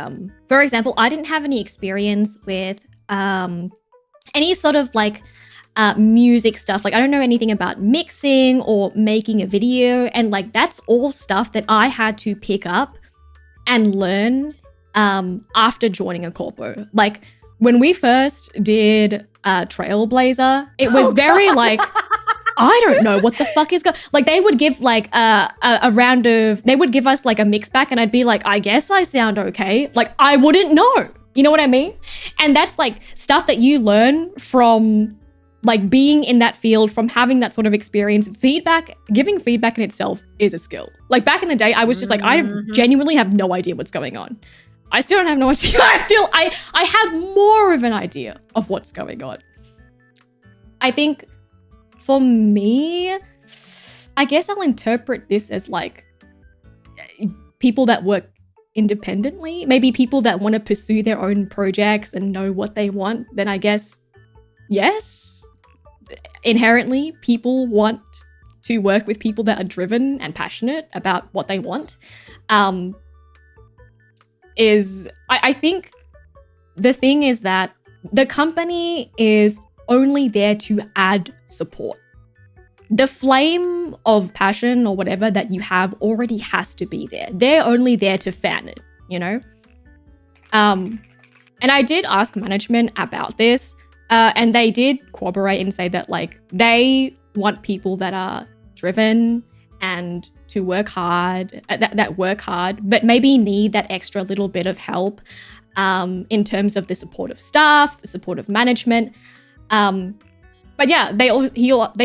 for example, I didn't have any experience with any sort of like music stuff. Like I don't know anything about mixing or making a video, and like that's all stuff that I had to pick up and learn after joining a corpo. Like when we first did Trailblazer, it was very like I don't know what the fuck is going. Like they would give like a round of, they would give us like a mix back, and I'd be like, I guess I sound okay. Like I wouldn't know. You know what I mean? And that's like stuff that you learn from like being in that field, from having that sort of experience. Giving feedback in itself is a skill. Like back in the day, I was just like, I genuinely have no idea what's going on. I still don't have no idea. I have more of an idea of what's going on. I think for me, I guess I'll interpret this as like people that work independently, maybe people that want to pursue their own projects and know what they want. Then I guess, yes, inherently people want to work with people that are driven and passionate about what they want. I think the thing is that the company is only there to add support. The flame of passion or whatever that you have already has to be there. They're only there to fan it, you know? And I did ask management about this, and they did corroborate and say that like they want people that are driven and to work hard, that work hard, but maybe need that extra little bit of help in terms of the support of staff, support of management. But yeah, they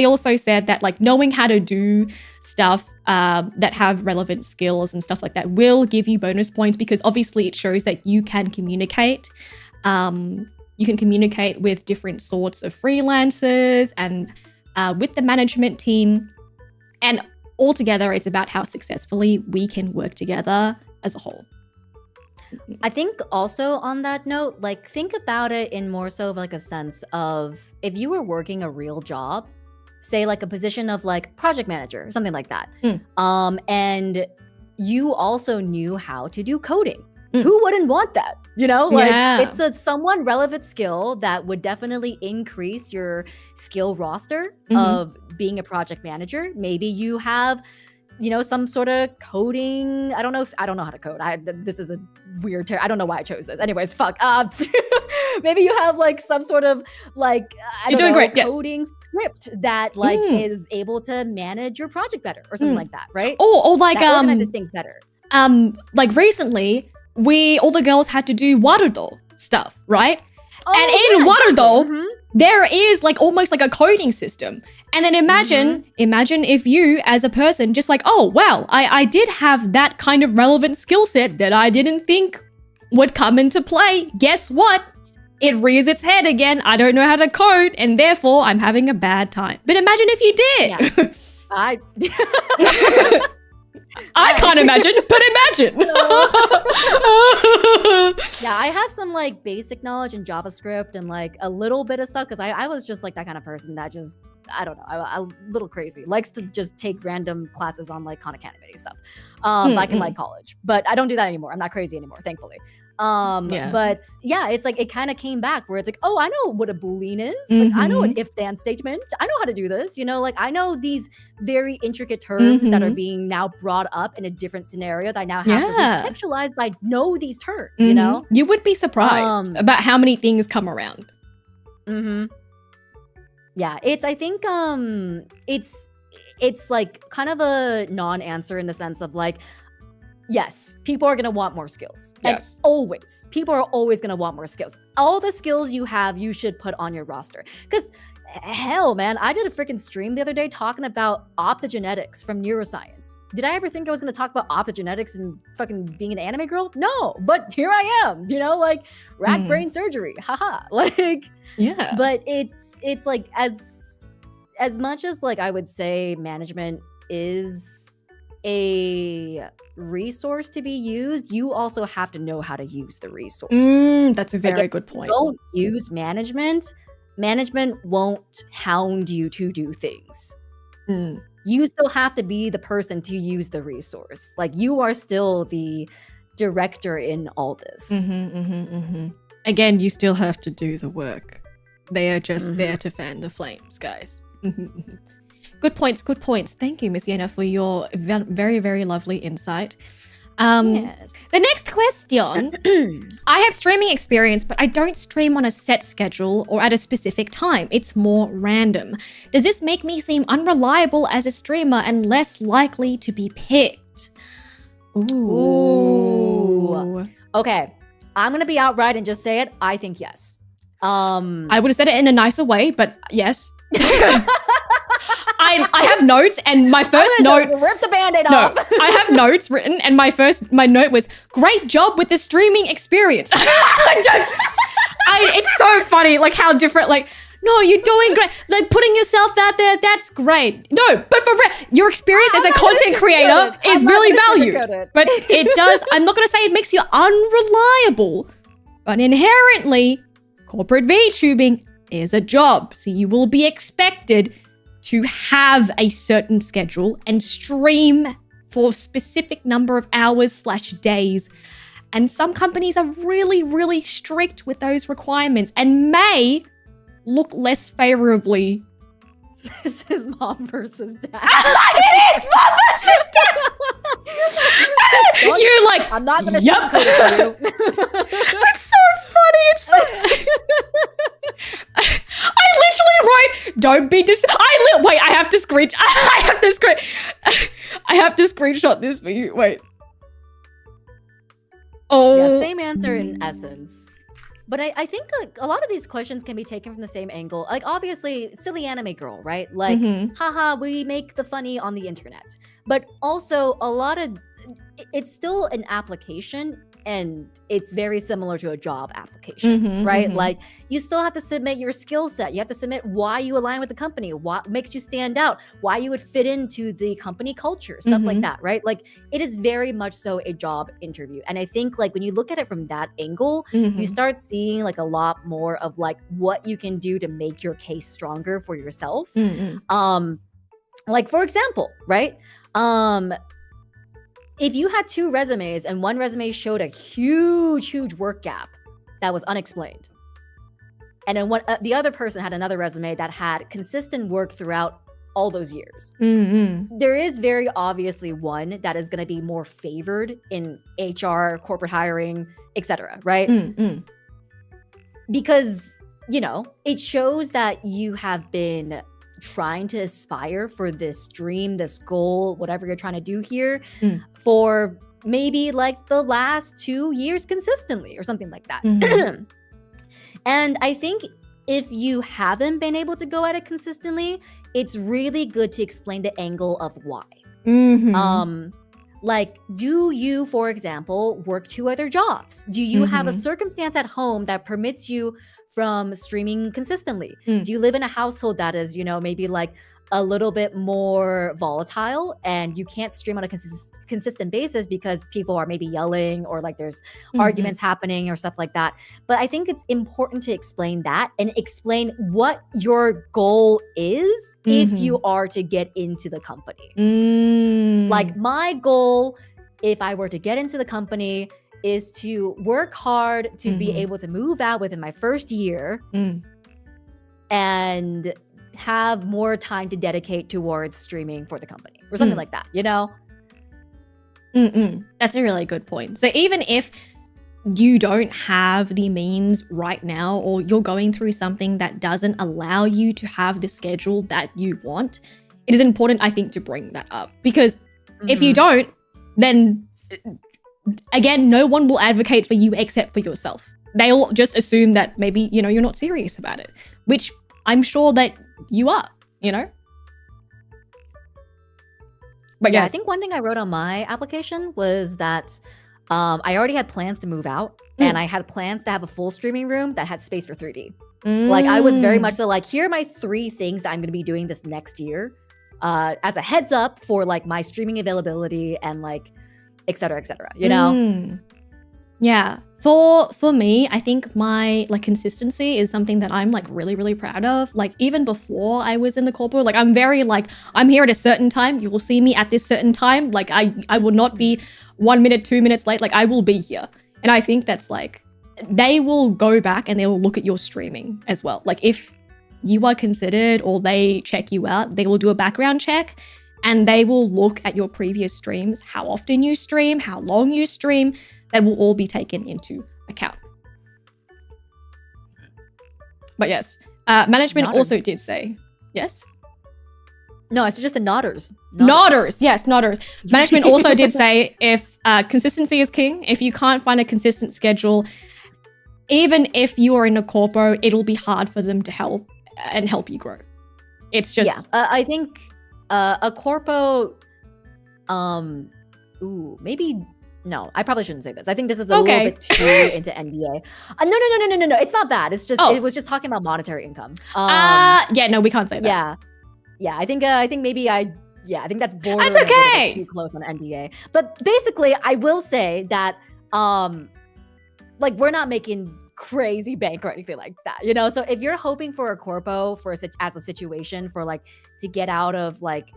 also said that like knowing how to do stuff that have relevant skills and stuff like that will give you bonus points, because obviously it shows that you can communicate. You can communicate with different sorts of freelancers and with the management team. And altogether, it's about how successfully we can work together as a whole. I think also on that note, like think about it in more so of like a sense of if you were working a real job, say like a position of like project manager or something like that, and you also knew how to do coding. Who wouldn't want that? You know, like it's a somewhat relevant skill that would definitely increase your skill roster of being a project manager. Maybe you have, you know, some sort of coding. I don't know how to code. This is a weird I don't know why I chose this. Anyways, fuck. Maybe you have like some sort of like You're doing great. Coding script that like is able to manage your project better or something like that, right? Or like that organizes things better. Like recently, all the girls had to do Warudo stuff, right? And in Warudo, there is like almost like a coding system. And then imagine if you as a person just like, oh, wow, I did have that kind of relevant skill set that I didn't think would come into play. Guess what? It rears its head again. I don't know how to code, and therefore I'm having a bad time. But imagine if you did. Yeah. I can't imagine, but imagine. Yeah, I have some like basic knowledge in JavaScript and like a little bit of stuff because I was just like that kind of person that just I don't know, a little crazy. Likes to just take random classes on like Khan Academy stuff. Back in like college, but I don't do that anymore. I'm not crazy anymore, thankfully. But yeah, it's like it kind of came back where it's like, oh, I know what a boolean is. Like I know an if-then statement. I know how to do this. You know, like I know these very intricate terms that are being now brought up in a different scenario that I now have to contextualize by know these terms. You know, you would be surprised about how many things come around. Yeah, I think it's like kind of a non-answer in the sense of like, yes, people are going to want more skills. Yes. And always. People are always going to want more skills. All the skills you have, you should put on your roster. Because, hell, man, I did a freaking stream the other day talking about optogenetics from neuroscience. Did I ever think I was going to talk about optogenetics and fucking being an anime girl? No, but here I am, you know, like rack brain surgery. Haha. Like, yeah. But it's like as much as like I would say management is a resource to be used, you also have to know how to use the resource. That's a very good point. Don't use management won't hound you to do things. You still have to be the person to use the resource. Like you are still the director in all this. Again, you still have to do the work. They are just there to fan the flames, guys. Good points. Thank you, Miss Yenna, for your very, very lovely insight. Yes. The next question. I have streaming experience, but I don't stream on a set schedule or at a specific time. It's more random. Does this make me seem unreliable as a streamer and less likely to be picked? Ooh. Okay. I'm going to be outright and just say it. I think yes. I would have said it in a nicer way, but yes. I have notes, and my first note. Rip the Band-Aid off. I have notes written, and my note was, "Great job with the streaming experience." It's so funny, like how different. Like, no, you're doing great. Like putting yourself out there, that's great. No, but for real, your experience as a content creator is really valued. But it does. I'm not gonna say it makes you unreliable, but inherently, corporate VTubing is a job, so you will be expected to have a certain schedule and stream for a specific number of hours/days. And some companies are really, really strict with those requirements and may look less favorably. This is mom versus dad. It is mom versus dad! You're like, I'm not gonna sugarcoat it for you. It's so funny. It's so I literally wrote, "Don't be wait, I have to screenshot this for you. Wait. Oh. Yeah, same answer in essence. But I think like a lot of these questions can be taken from the same angle. Like obviously, silly anime girl, right? Like, haha, we make the funny on the internet. But also it's still an application, and it's very similar to a job application, right? Like you still have to submit your skill set. You have to submit why you align with the company, what makes you stand out, why you would fit into the company culture, stuff like that, right? Like it is very much so a job interview. And I think like when you look at it from that angle, you start seeing like a lot more of like what you can do to make your case stronger for yourself. Like for example, right? If you had two resumes and one resume showed a huge work gap that was unexplained, and then the other person had another resume that had consistent work throughout all those years, there is very obviously one that is going to be more favored in HR, corporate hiring, etc., right? Because, you know, it shows that you have been trying to aspire for this dream, this goal, whatever you're trying to do here for maybe like the last 2 years consistently or something like that. And I think if you haven't been able to go at it consistently, it's really good to explain the angle of why. Like, do you, for example, work 2 other jobs? Do you have a circumstance at home that permits you from streaming consistently? Do you live in a household that is, you know, maybe like a little bit more volatile, and you can't stream on a consistent basis because people are maybe yelling or like there's arguments happening or stuff like that. But I think it's important to explain that and explain what your goal is if you are to get into the company. Like my goal, if I were to get into the company, is to work hard to be able to move out within my first year and have more time to dedicate towards streaming for the company or something like that, you know? That's a really good point. So even if you don't have the means right now, or you're going through something that doesn't allow you to have the schedule that you want, it is important, I think, to bring that up. Because if you don't, then again, no one will advocate for you except for yourself. They'll just assume that maybe, you know, you're not serious about it, which I'm sure that you are, you know? But yeah, yes. I think one thing I wrote on my application was that I already had plans to move out, and I had plans to have a full streaming room that had space for 3D. Like I was very much so like, here are my 3 things that I'm going to be doing this next year as a heads up for like my streaming availability and like et cetera, you know? Yeah. For me, I think my like consistency is something that I'm like really proud of. Like even before I was in the corporate, like I'm very like, I'm here at a certain time. You will see me at this certain time. Like I will not be 1 minute, 2 minutes late. Like I will be here. And I think that's like, they will go back and they will look at your streaming as well. Like if you are considered or they check you out, they will do a background check and they will look at your previous streams, how often you stream, how long you stream. That will all be taken into account. But yes, management also did say, yes? No, I suggested nodders. Nodders, yes, nodders. Management also did say if consistency is king, if you can't find a consistent schedule, even if you are in a corpo, it'll be hard for them to help you grow. It's just... Yeah, I think a corpo, maybe... No, I probably shouldn't say this. I think this is a little bit too into NDA. No. It's not bad. It's just it was just talking about monetary income. Yeah, no, we can't say that. Yeah. I think that's bordering That's okay. a little bit too close on NDA. But basically, I will say that like we're not making crazy bank or anything like that, you know. So if you're hoping for a corpo as a situation for like to get out of like.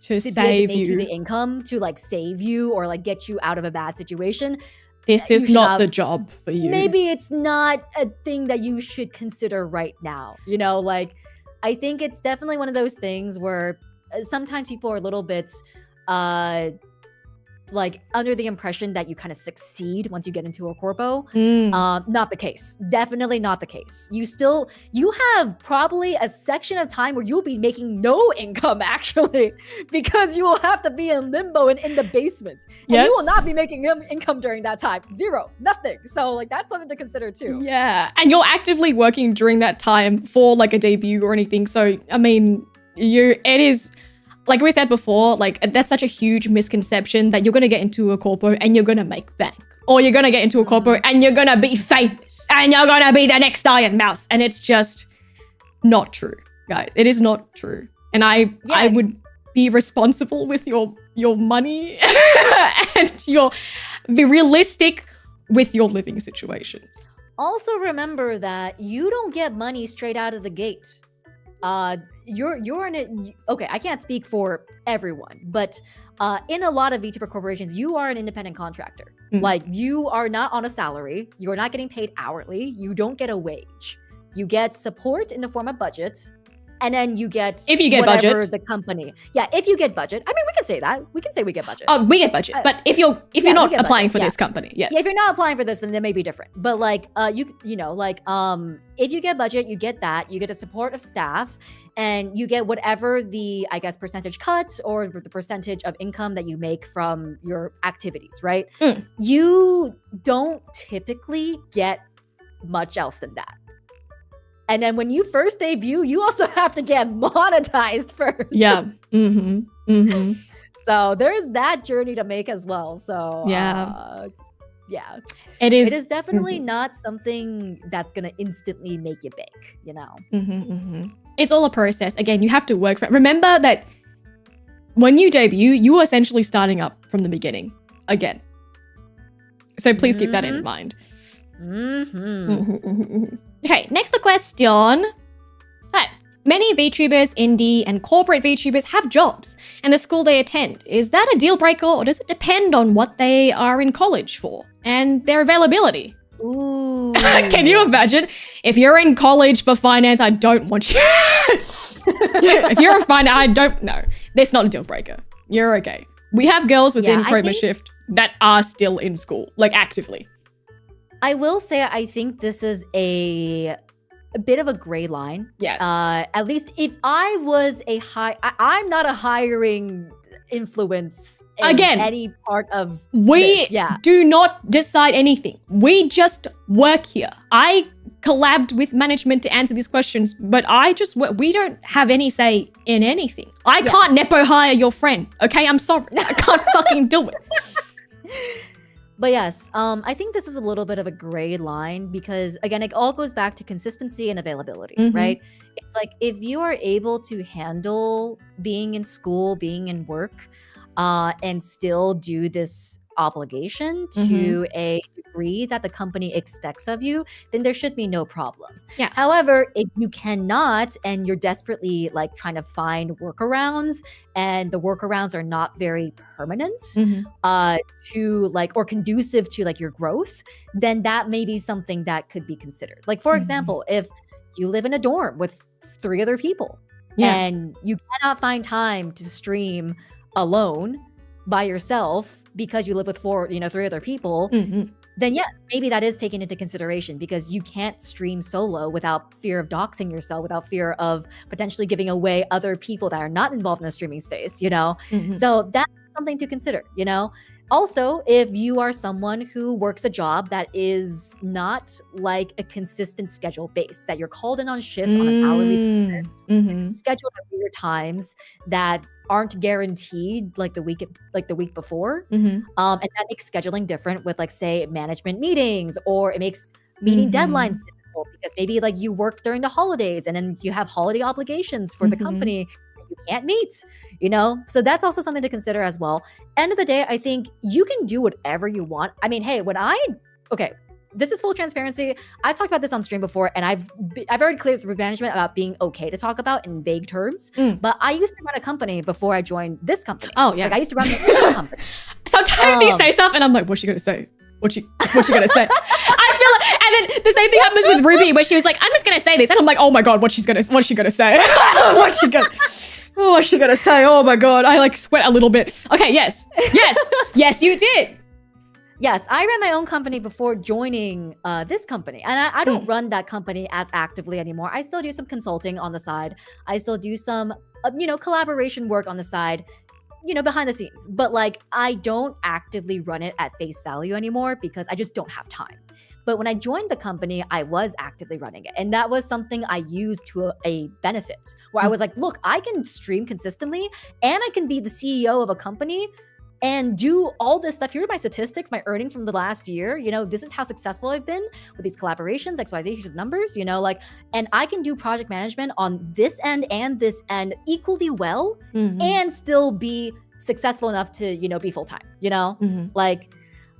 To save make you the income to like save you or like get you out of a bad situation. This is not the job for you. Maybe it's not a thing that you should consider right now. You know, like I think it's definitely one of those things where sometimes people are a little bit like under the impression that you kind of succeed once you get into a corpo. Not the case. Definitely not the case. You have probably a section of time where you'll be making no income actually, because you will have to be in limbo and in the basement. And you will not be making income during that time. Zero, nothing. So like that's something to consider too. Yeah. And you're actively working during that time for like a debut or anything. So I mean, it is like we said before, like that's such a huge misconception that you're going to get into a corpo and you're going to make bank, or you're going to get into a corpo and you're going to be famous and you're going to be the next Iron Mouse. And it's just not true, guys. It is not true. And I would be responsible with your money and be realistic with your living situations. Also remember that you don't get money straight out of the gate. You're in it. Okay, I can't speak for everyone, but in a lot of Vtuber corporations, you are an independent contractor. Like you are not on a salary. You are not getting paid hourly. You don't get a wage. You get support in the form of budget. And then you get if you get whatever budget. The company. Yeah, if you get budget. I mean, we can say that. We can say we get budget. Oh, we get budget. But if you're not applying for this company, yes. Yeah, if you're not applying for this, then it may be different. But like you know, like if you get budget, you get that. You get the support of staff, and you get whatever the, I guess, percentage cut or the percentage of income that you make from your activities, right? You don't typically get much else than that. And then when you first debut, you also have to get monetized first. Yeah. So there's that journey to make as well. So yeah. It is definitely not something that's gonna instantly make you bank, you know. It's all a process. Again, you have to work for it. Remember that when you debut, you are essentially starting up from the beginning again. So please keep that in mind. Okay, next the question. Hi. Many VTubers, indie, and corporate VTubers have jobs and the school they attend. Is that a deal breaker, or does it depend on what they are in college for and their availability? Ooh. Can you imagine? If you're in college for finance, I don't want you. If you're a finance, I don't know. That's not a deal breaker. You're okay. We have girls within Chroma Shift that are still in school, like actively. I will say I think this is a bit of a gray line. Yes. At least if I was I'm not a hiring influence in Again, any part of we this. Yeah. do not decide anything. We just work here. I collabed with management to answer these questions, but we don't have any say in anything. I can't nepo hire your friend. Okay, I'm sorry. I can't fucking do it. But yes, I think this is a little bit of a gray line because, again, it all goes back to consistency and availability, right? It's like if you are able to handle being in school, being in work, and still do this obligation to a degree that the company expects of you, then there should be no problems. Yeah. However, if you cannot and you're desperately like trying to find workarounds and the workarounds are not very permanent to like or conducive to like your growth, then that may be something that could be considered. Like for example, if you live in a dorm with 3 other people and you cannot find time to stream alone by yourself because you live with 3 other people, then yes, maybe that is taken into consideration because you can't stream solo without fear of doxing yourself, without fear of potentially giving away other people that are not involved in the streaming space, So that's something to consider, Also, if you are someone who works a job that is not like a consistent schedule base, that you're called in on shifts on an hourly basis, scheduled at weird times that aren't guaranteed like the week before, and that makes scheduling different with like say management meetings, or it makes meeting deadlines difficult because maybe like you work during the holidays and then you have holiday obligations for the company that you can't meet. So that's also something to consider as well. End of the day, I think you can do whatever you want. I mean, hey, this is full transparency. I've talked about this on stream before, and I've already cleared with management about being okay to talk about in vague terms. But I used to run a company before I joined this company. Oh yeah, like I used to run a company. Sometimes you say stuff, and I'm like, what's she gonna say? What's she gonna say? I feel like, and then the same thing happens with Ruby, where she was like, I'm just gonna say this, and I'm like, oh my god, what's she gonna say? What's she gonna say? Oh my god, I like sweat a little bit. Okay, yes, you did. Yes, I ran my own company before joining this company. And I don't run that company as actively anymore. I still do some consulting on the side. I still do some, collaboration work on the side, behind the scenes. But like, I don't actively run it at face value anymore because I just don't have time. But when I joined the company, I was actively running it. And that was something I used to a benefit where I was like, look, I can stream consistently and I can be the CEO of a company and do all this stuff. Here are my statistics, my earning from the last year. This is how successful I've been with these collaborations, XYZ, here's the numbers, and I can do project management on this end and this end equally well and still be successful enough to, be full-time,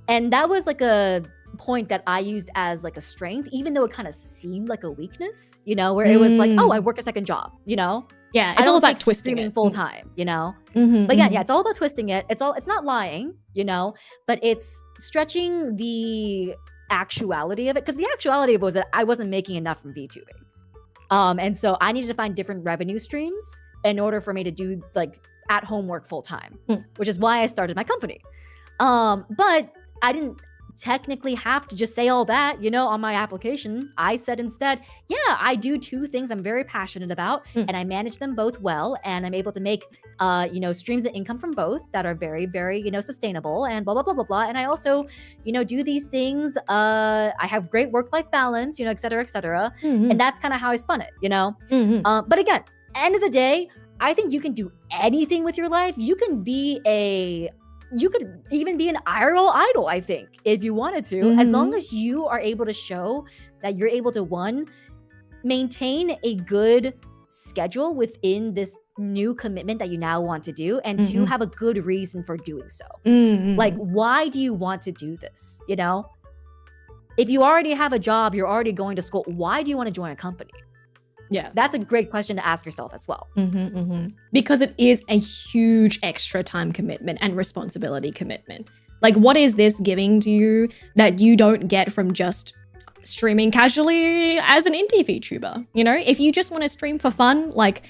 and that was like a point that I used as like a strength, even though it kind of seemed like a weakness, where it was like, oh, I work a second job, Yeah, it's all about twisting it full time, But yeah, it's all about twisting it. It's not lying, but it's stretching the actuality of it, because the actuality of it was that I wasn't making enough from VTubing. And so I needed to find different revenue streams in order for me to do like at home work full time, which is why I started my company. But I didn't technically have to just say all that, on my application. I said instead, yeah, I do 2 things I'm very passionate about and I manage them both well. And I'm able to make, streams of income from both that are very, very, sustainable and blah, blah, blah, blah, blah. And I also, do these things. I have great work-life balance, et cetera, et cetera. And that's kind of how I spun it, But again, end of the day, I think you can do anything with your life. You could even be an IRL idol, I think, if you wanted to, as long as you are able to show that you're able to, 1, maintain a good schedule within this new commitment that you now want to do, and to have a good reason for doing so. Like, why do you want to do this? You know, if you already have a job, you're already going to school, why do you want to join a company? Yeah. That's a great question to ask yourself as well. Because it is a huge extra time commitment and responsibility commitment. Like, what is this giving to you that you don't get from just streaming casually as an indie VTuber? You know, if you just want to stream for fun, like,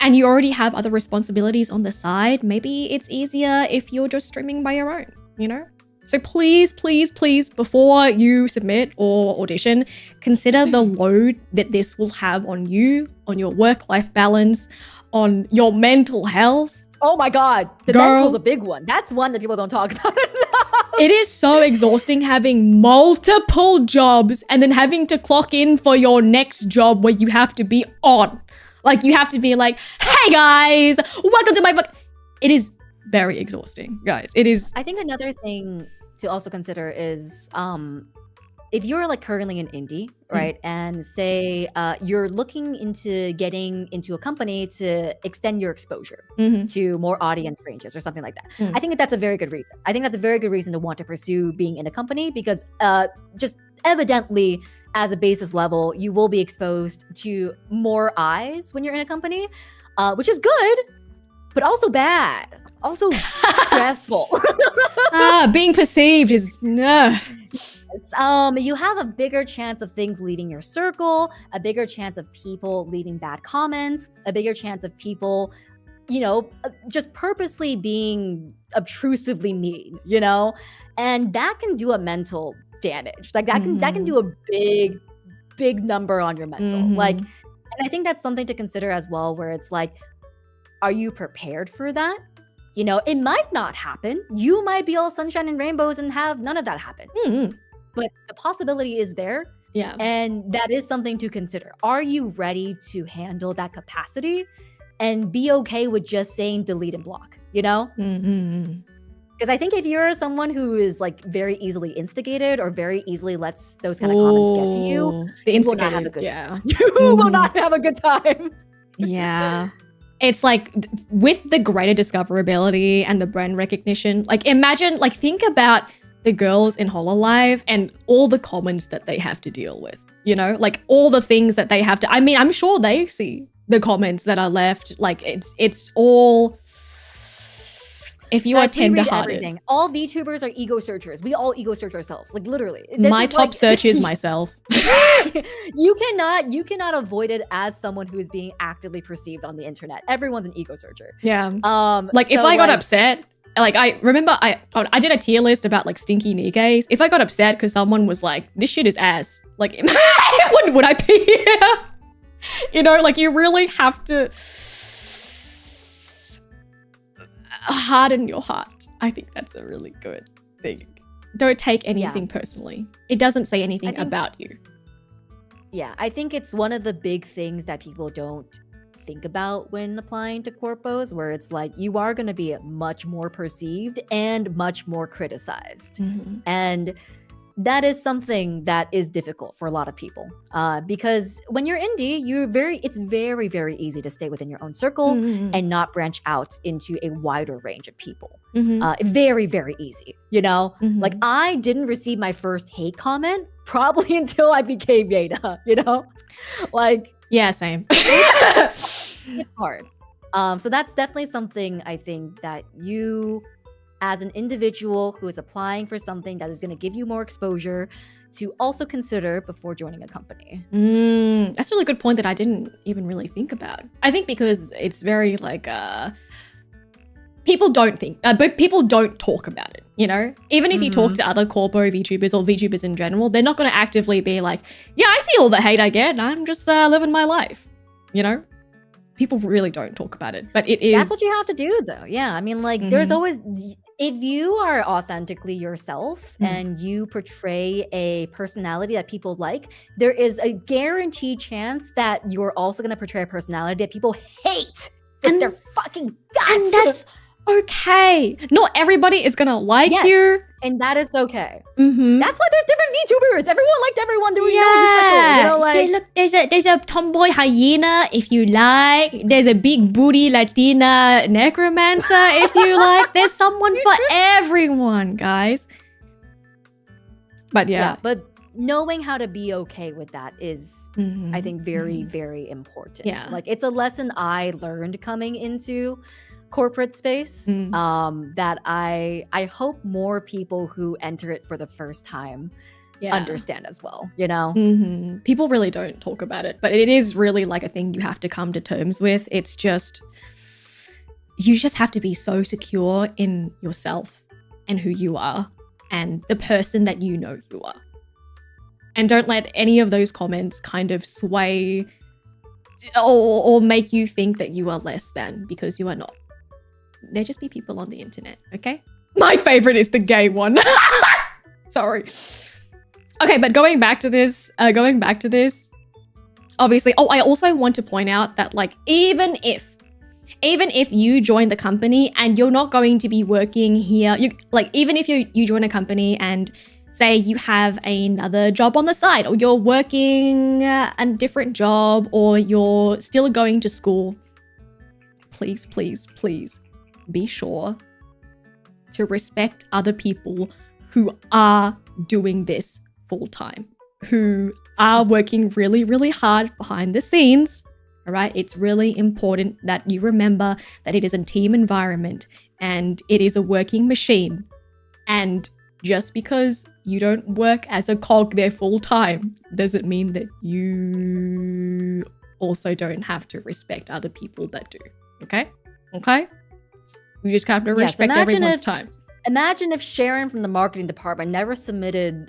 and you already have other responsibilities on the side, maybe it's easier if you're just streaming by your own, you know? So please, please, please, before you submit or audition, consider the load that this will have on you, on your work-life balance, on your mental health. Oh my God, the Girl. mental's a big one. That's one that people don't talk about enough. It is so exhausting having multiple jobs and then having to clock in for your next job where you have to be on. Like, you have to be like, hey guys, welcome to my book. It is very exhausting, guys. It is. I think another thing to also consider is if you're like currently an indie, right? And say you're looking into getting into a company to extend your exposure to more audience ranges or something like that. I think that's a very good reason. I think that's a very good reason to want to pursue being in a company, because just evidently as a basis level, you will be exposed to more eyes when you're in a company, which is good, but also bad. Also stressful. Being perceived is you have a bigger chance of things leaving your circle, a bigger chance of people leaving bad comments, a bigger chance of people, you know, just purposely being obtrusively mean, you know? And that can do a mental damage. Like that can do a big number on your mental. Like, and I think that's something to consider as well, where it's like, are you prepared for that? You know, it might not happen. You might be all sunshine and rainbows and have none of that happen. But the possibility is there. Yeah. And that is something to consider. Are you ready to handle that capacity and be okay with just saying delete and block, you know? Because I think if you're someone who is like very easily instigated or very easily lets those kind of comments get to you, you will not have a good time. You will not have a good time. Yeah. It's like with the greater discoverability and the brand recognition, like imagine, like think about the girls in Hololive and all the comments that they have to deal with, you know, like all the things that they have to, I mean, I'm sure they see the comments that are left. Like it's all, if you are tender-hearted. All VTubers are ego searchers. We all ego search ourselves, like literally. My top search is myself. You cannot avoid it as someone who is being actively perceived on the internet. Everyone's an ego searcher. Yeah. Like if I got upset, like I remember I did a tier list about like stinky Nikes. If I got upset because someone was like, this shit is ass, like would I be here? You know, like you really have to harden your heart. I think that's a really good thing. Don't take anything personally. It doesn't say anything about you. Yeah, I think it's one of the big things that people don't think about when applying to corpos, where it's like you are going to be much more perceived and much more criticized. And that is something that is difficult for a lot of people because when you're indie, it's very, very easy to stay within your own circle and not branch out into a wider range of people. Very, very easy, you know? Like I didn't receive my first hate comment probably until I became Yeda, you know? Like, yeah, same. It's hard. So that's definitely something I think that you, as an individual who is applying for something that is going to give you more exposure, to also consider before joining a company. That's a really good point that I didn't even really think about. I think because it's very like people don't think, but people don't talk about it, you know? Even if you talk to other corpo VTubers or VTubers in general, they're not going to actively be like, yeah, I see all the hate I get. I'm just living my life, you know? People really don't talk about it, but it is. That's what you have to do though. Yeah, I mean, like there's always, if you are authentically yourself and you portray a personality that people like, there is a guaranteed chance that you're also going to portray a personality that people hate with their fucking guts. And that's okay. Not everybody is gonna like Yes. you. And that is okay. Mm-hmm. That's why there's different VTubers. Everyone liked everyone doing their own special. You know, like Hey, look, there's a tomboy hyena if you like. There's a big booty Latina necromancer if you like. There's someone for everyone, guys. But yeah. but knowing how to be okay with that is, Mhm, I think, very, mhm. very important. Yeah. Like it's a lesson I learned coming into corporate space. Mm. That I hope more people who enter it for the first time Yeah. understand as well. You know. Mhm. People really don't talk about it, but it is really like a thing you have to come to terms with. It's just, you just have to be so secure in yourself and who you are and the person that you know you are. And don't let any of those comments kind of sway or make you think that you are less than, because you are not. There just be people on the internet, okay? My favorite is the gay one. Sorry. Okay, but going back to this, obviously, I also want to point out that, like, even if you join the company and you're not going to be working here, even if you join a company and say you have another job on the side, or you're working a different job, or you're still going to school, please, please, please be sure to respect other people who are doing this full time, who are working really, really hard behind the scenes. All right. It's really important that you remember that it is a team environment and it is a working machine. And just because you don't work as a cog there full time doesn't mean that you also don't have to respect other people that do. Okay? Okay? You just have to respect everyone's time. Imagine if Sharon from the marketing department never submitted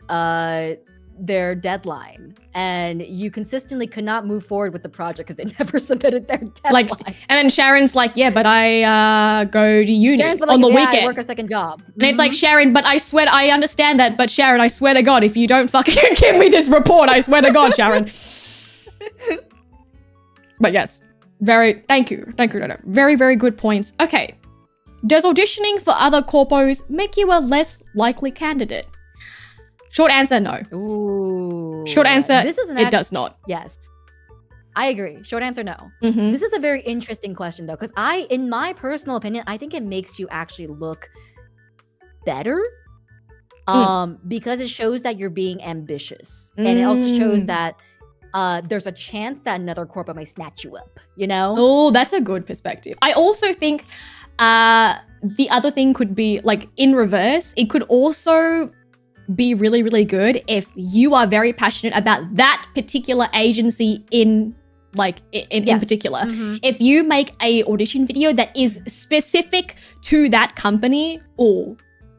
their deadline, and you consistently could not move forward with the project because they never submitted their deadline. And then Sharon's like, yeah, but I go to uni on the weekend. I work a second job. And it's like, Sharon, but I swear, I understand that, but Sharon, I swear to God, if you don't fucking give me this report, I swear to God, Sharon. But yes, thank you, Dodo. Very, very good points. Okay. Does auditioning for other corpos make you a less likely candidate? Short answer, no. Ooh. Short answer, it does not. Yes. I agree. Short answer, no. Mm-hmm. This is a very interesting question, though, because in my personal opinion, I think it makes you actually look better. Because it shows that you're being ambitious. And it also shows that there's a chance that another corpo may snatch you up, you know? Oh, that's a good perspective. I also think the other thing could be, like, in reverse, it could also be really, really good if you are very passionate about that particular agency in particular. Mm-hmm. If you make a audition video that is specific to that company,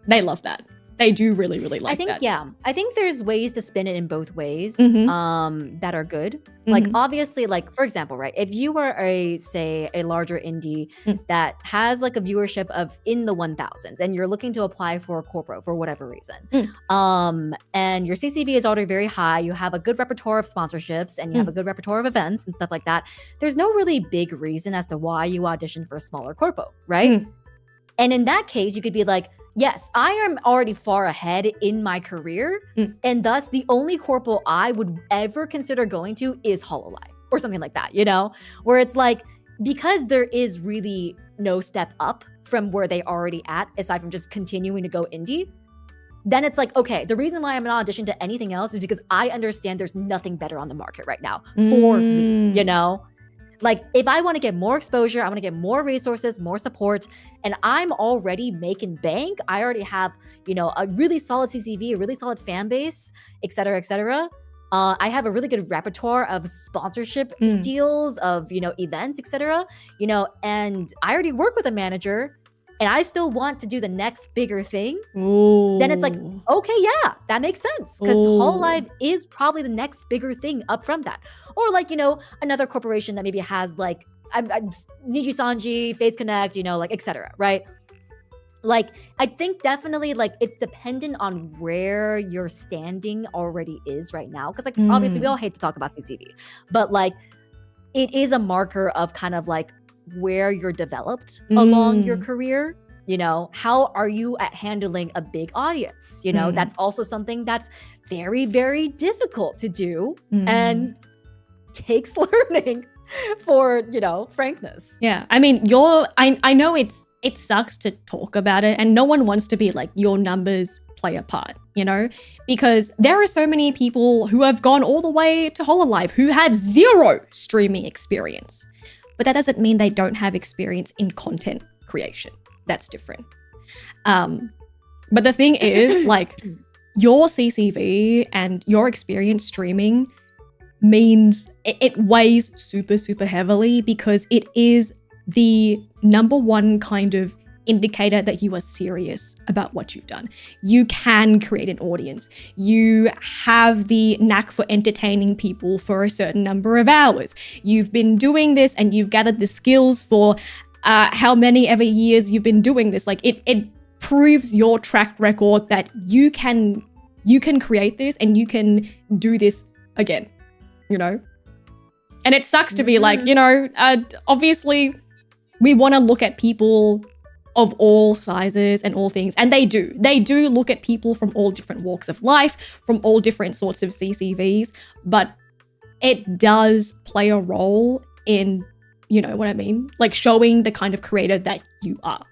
they love that. They do really, really like that. I think there's ways to spin it in both ways that are good. Mm-hmm. Like, obviously, like, for example, right, if you were a larger indie that has like a viewership of in the 1000s and you're looking to apply for a corpo for whatever reason, and your CCV is already very high, you have a good repertoire of sponsorships and you have a good repertoire of events and stuff like that, there's no really big reason as to why you audition for a smaller corpo, right? And in that case, you could be like, yes, I am already far ahead in my career, and thus the only corpo I would ever consider going to is Hololive or something like that, you know? Where it's like, because there is really no step up from where they already at, aside from just continuing to go indie, then it's like, okay, the reason why I'm not auditioning to anything else is because I understand there's nothing better on the market right now for me, you know? Like, if I want to get more exposure, I want to get more resources, more support, and I'm already making bank, I already have, you know, a really solid CCV, a really solid fan base, et cetera, et cetera. I have a really good repertoire of sponsorship deals, of, you know, events, et cetera, you know, and I already work with a manager, and I still want to do the next bigger thing. Then it's like, okay, yeah, that makes sense, because Hololive is probably the next bigger thing up from that. Or like, you know, another corporation that maybe has like, I'm Niji Sanji, Face Connect, you know, like, etc. Right? Like, I think definitely like it's dependent on where your standing already is right now. Because like, obviously we all hate to talk about CCV, but like, it is a marker of kind of like where you're developed along your career. You know, how are you at handling a big audience? You know, that's also something that's very, very difficult to do and takes learning for, you know, frankness. Yeah. I mean, I know it sucks to talk about it, and no one wants to be like, your numbers play a part, you know, because there are so many people who have gone all the way to Hololive who have 0 streaming experience, but that doesn't mean they don't have experience in content creation. That's different. But the thing is, like, your CCV and your experience streaming means it weighs super, super heavily, because it is the number one kind of indicator that you are serious about what you've done. You can create an audience. You have the knack for entertaining people for a certain number of hours. You've been doing this and you've gathered the skills for how many ever years you've been doing this. Like, it proves your track record that you can create this and you can do this again, you know? And it sucks to be like, you know, obviously we want to look at people of all sizes and all things. And they do look at people from all different walks of life, from all different sorts of CCVs, but it does play a role in, you know what I mean? Like, showing the kind of creator that you are.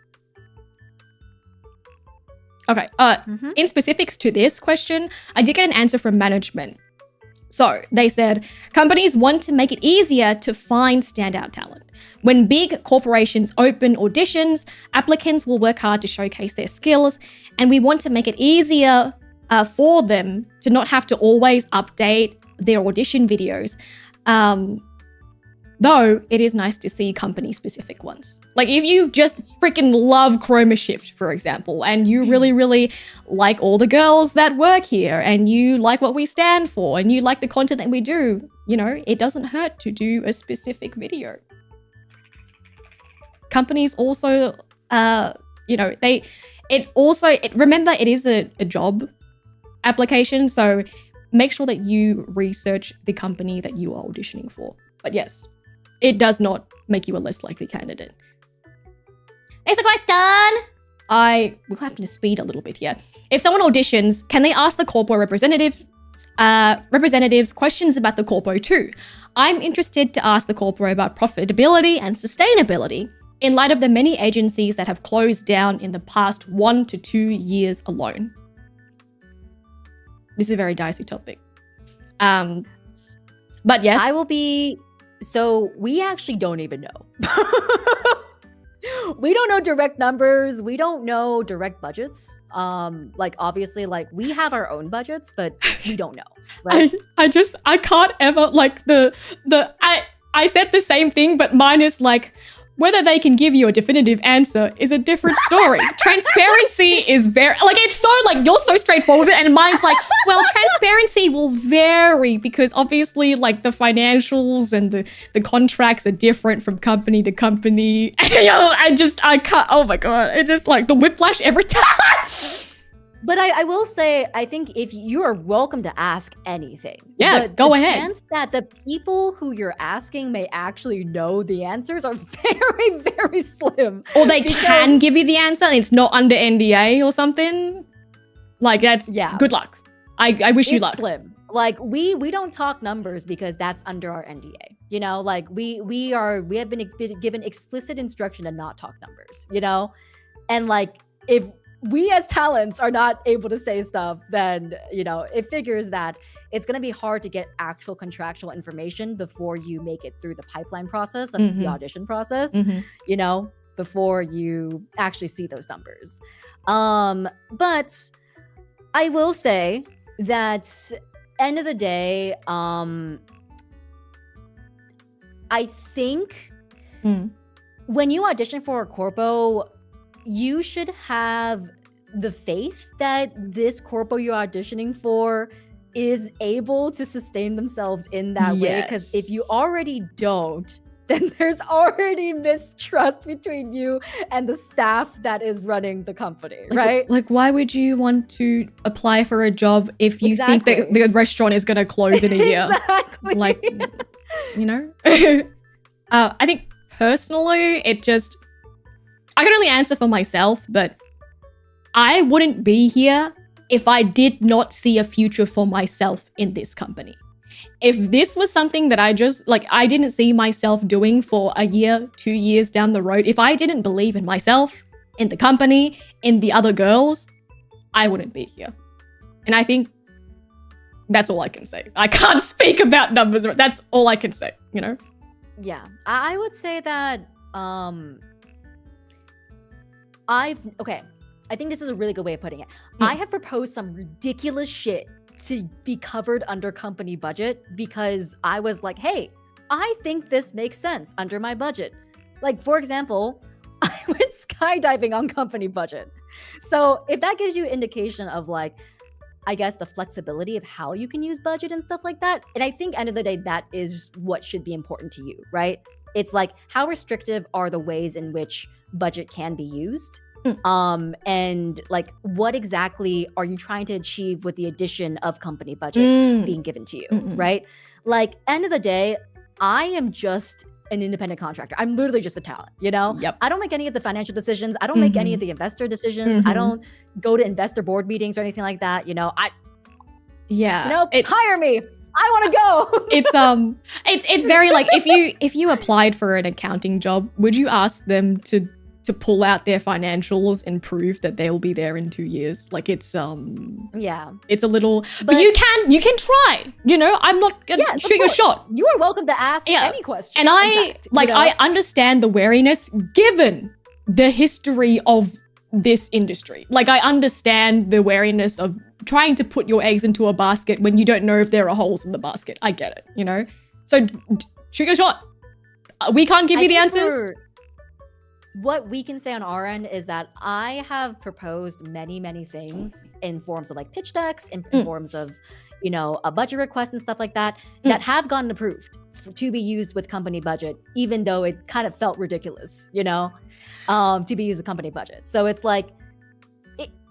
Okay, in specifics to this question, I did get an answer from management. So they said, companies want to make it easier to find standout talent. When big corporations open auditions, applicants will work hard to showcase their skills, and we want to make it easier for them to not have to always update their audition videos. Though it is nice to see company-specific ones. Like, if you just freaking love Chroma Shift, for example, and you really, really like all the girls that work here, and you like what we stand for, and you like the content that we do, you know, it doesn't hurt to do a specific video. Companies also, you know, remember, it is a job application, so make sure that you research the company that you are auditioning for. But yes, it does not make you a less likely candidate. Next question. I will have to speed a little bit here. If someone auditions, can they ask the corpo representatives questions about the corpo too? I'm interested to ask the corpo about profitability and sustainability in light of the many agencies that have closed down in the past 1 to 2 years alone. This is a very dicey topic. But yes. So we actually don't even know. We don't know direct numbers. We don't know direct budgets. Like, obviously, like, we have our own budgets, but we don't know. Right? I can't ever, like, I said the same thing, but mine is like, whether they can give you a definitive answer is a different story. Transparency is very, like, it's so, like, you're so straightforward with it, and mine's like, well, transparency will vary because obviously, like, the financials and the contracts are different from company to company. You know, I can't, oh my God, it's just like the whiplash every time. But I will say, I think if you are welcome to ask anything. Yeah, go ahead. The chance that the people who you're asking may actually know the answers are very, very slim. Or they can give you the answer and it's not under NDA or something. Like, that's, good luck. I wish you luck. It's slim. Like, we don't talk numbers because that's under our NDA. You know, like, we have been given explicit instruction to not talk numbers, you know? And, like, if we as talents are not able to say stuff, then, you know, it figures that it's going to be hard to get actual contractual information before you make it through the pipeline process of the audition process, you know, before you actually see those numbers. But I will say that end of the day, I think when you audition for a corpo, you should have the faith that this corpo you're auditioning for is able to sustain themselves in that way. Because if you already don't, then there's already mistrust between you and the staff that is running the company, right? Like, why would you want to apply for a job if you think that the restaurant is going to close in a year? Exactly. Like, you know? I think personally, I can only answer for myself, but I wouldn't be here if I did not see a future for myself in this company. If this was something that I didn't see myself doing for a year, 2 years down the road, if I didn't believe in myself, in the company, in the other girls, I wouldn't be here. And I think that's all I can say. I can't speak about numbers. That's all I can say, you know? Yeah, I would say that I think this is a really good way of putting it. I have proposed some ridiculous shit to be covered under company budget because I was like, hey, I think this makes sense under my budget. Like, for example, I went skydiving on company budget. So if that gives you an indication of like, I guess the flexibility of how you can use budget and stuff like that. And I think end of the day, that is what should be important to you, right? It's like, how restrictive are the ways in which budget can be used? And like, what exactly are you trying to achieve with the addition of company budget being given to you, right? Like, end of the day, I am just an independent contractor. I'm literally just a talent, you know? Yep. I don't make any of the financial decisions. I don't make any of the investor decisions. I don't go to investor board meetings or anything like that. You know, hire me. I want to go. It's very like, if you applied for an accounting job, would you ask them to pull out their financials and prove that they'll be there in 2 years? Like, it's it's a little, but you can try, you know? I'm not gonna shoot your shot. You are welcome to ask any question. And I understand the wariness given the history of this industry. Like, I understand the wariness of trying to put your eggs into a basket when you don't know if there are holes in the basket. I get it, you know? So shoot your shot. We can't give you the answers. What we can say on our end is that I have proposed many, many things in forms of like pitch decks, in forms of, you know, a budget request and stuff like that, that have gotten approved to be used with company budget, even though it kind of felt ridiculous, you know, to be used with company budget. So it's like,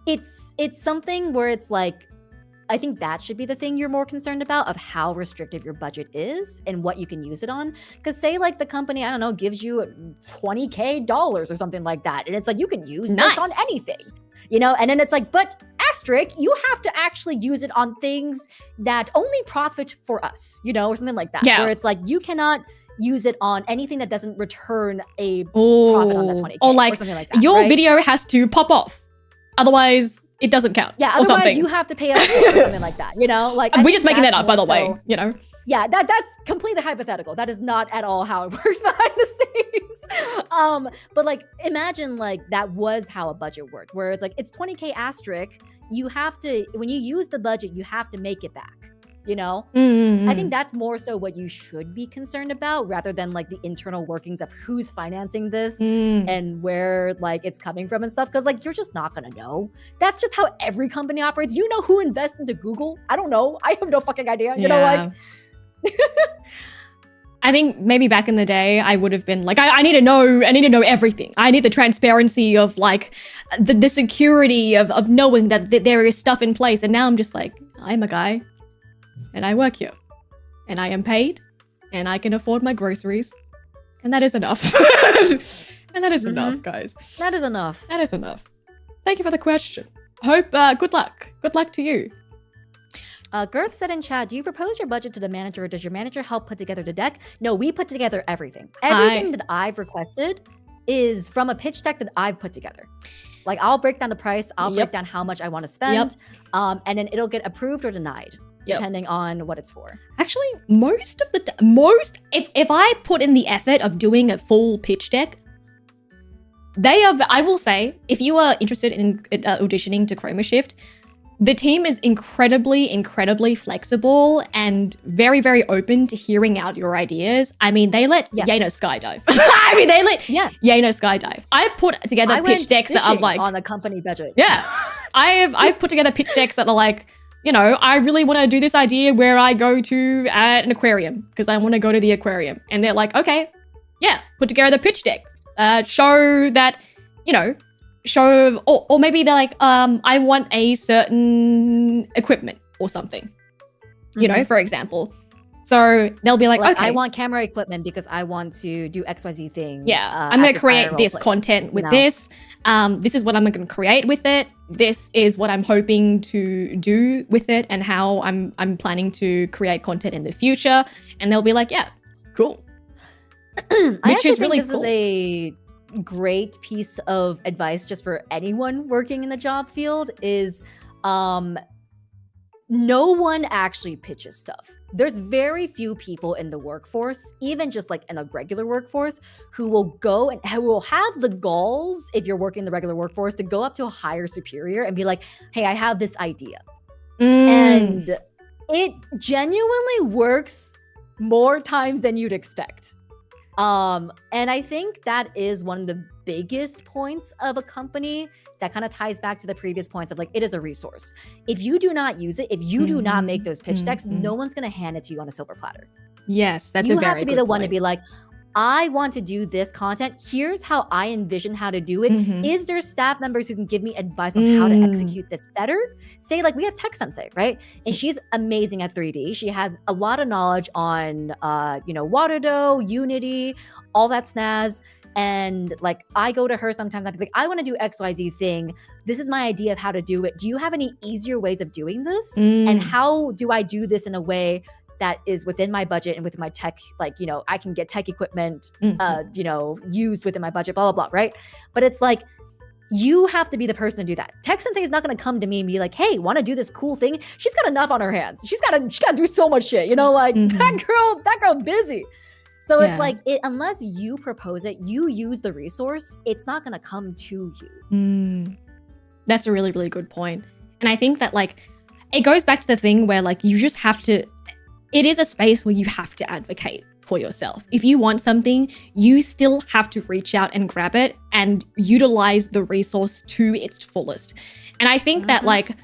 it's something where it's like, I think that should be the thing you're more concerned about, of how restrictive your budget is and what you can use it on. Because say like the company, I don't know, gives you $20K or something like that. And it's like, you can use this on anything, you know? And then it's like, but asterisk, you have to actually use it on things that only profit for us, you know, or something like that. Where it's like, you cannot use it on anything that doesn't return a profit on that 20K or something like that. Your video has to pop off. Otherwise, it doesn't count. Yeah, or otherwise something. You have to pay us or something like that, you know? Like, we're just making that up, by the way, you know? Yeah, that's completely hypothetical. That is not at all how it works behind the scenes. But like, imagine like that was how a budget worked, where it's like, it's 20K asterisk. You have to, when you use the budget, you have to make it back, you know? I think that's more so what you should be concerned about, rather than like the internal workings of who's financing this and where like it's coming from and stuff. Cause like, you're just not gonna know. That's just how every company operates. You know who invests into Google? I don't know. I have no fucking idea. You know, like. I think maybe back in the day, I would have been like, I need to know everything. I need the transparency of like the security of knowing that there is stuff in place. And now I'm just like, I'm a guy. And I work here, and I am paid, and I can afford my groceries, and that is enough. And that is enough, guys. That is enough. That is enough. Thank you for the question. Hope, good luck. Good luck to you. Girth said in chat, do you propose your budget to the manager, or does your manager help put together the deck? No, we put together everything. Everything that I've requested is from a pitch deck that I've put together. Like, I'll break down the price, I'll break down how much I want to spend, and then it'll get approved or denied. Depending on what it's for. Actually, if I put in the effort of doing a full pitch deck, I will say, if you are interested in auditioning to Chroma Shift, the team is incredibly flexible and very, very open to hearing out your ideas. I mean, they let Yano skydive. Yano skydive. I put together pitch decks that are like on a company budget. Yeah, I've put together pitch decks that are like, you know, I really want to do this idea where I go to an aquarium because I want to go to the aquarium. And they're like, okay, yeah, put together the pitch deck. Show that, you know, or maybe they're like, I want a certain equipment or something, you know, for example. So they'll be like, okay, I want camera equipment because I want to do XYZ thing. yeah, I'm going to create this content with this. This is what I'm going to create with it. This is what I'm hoping to do with it and how I'm planning to create content in the future. And they'll be like, yeah, cool. Which is really this is a great piece of advice just for anyone working in the job field is no one actually pitches stuff. There's very few people in the workforce, even just like in a regular workforce, who will go and who will have the galls, if you're working in the regular workforce, to go up to a higher superior and be like, hey, I have this idea. And it genuinely works more times than you'd expect. And I think that is one of the biggest points of a company that kind of ties back to the previous points of like, it is a resource. If you do not use it, if you do not make those pitch decks, no one's going to hand it to you on a silver platter. Yes, that's a very good point. You have to be the one to be like, I want to do this content. Here's how I envision how to do it. Is there staff members who can give me advice on how to execute this better? Say like we have Tech Sensei, right? And she's amazing at 3D. She has a lot of knowledge on, Waterdo, Unity, all that snaz. And like, I go to her sometimes, I'd be like, I want to do XYZ thing. This is my idea of how to do it. Do you have any easier ways of doing this? And how do I do this in a way that is within my budget and within my tech, like, I can get tech equipment, used within my budget, blah, blah, blah, right? But it's like, you have to be the person to do that. Tech Sensei is not going to come to me and be like, hey, want to do this cool thing? She's got enough on her hands. She's got to do so much shit, that girl busy. So it's like, unless you propose it, you use the resource, it's not going to come to you. That's a really, really good point. And I think that like, it goes back to the thing where like, you just have to, it is a space where you have to advocate for yourself. If you want something, you still have to reach out and grab it and utilize the resource to its fullest. And I think that like,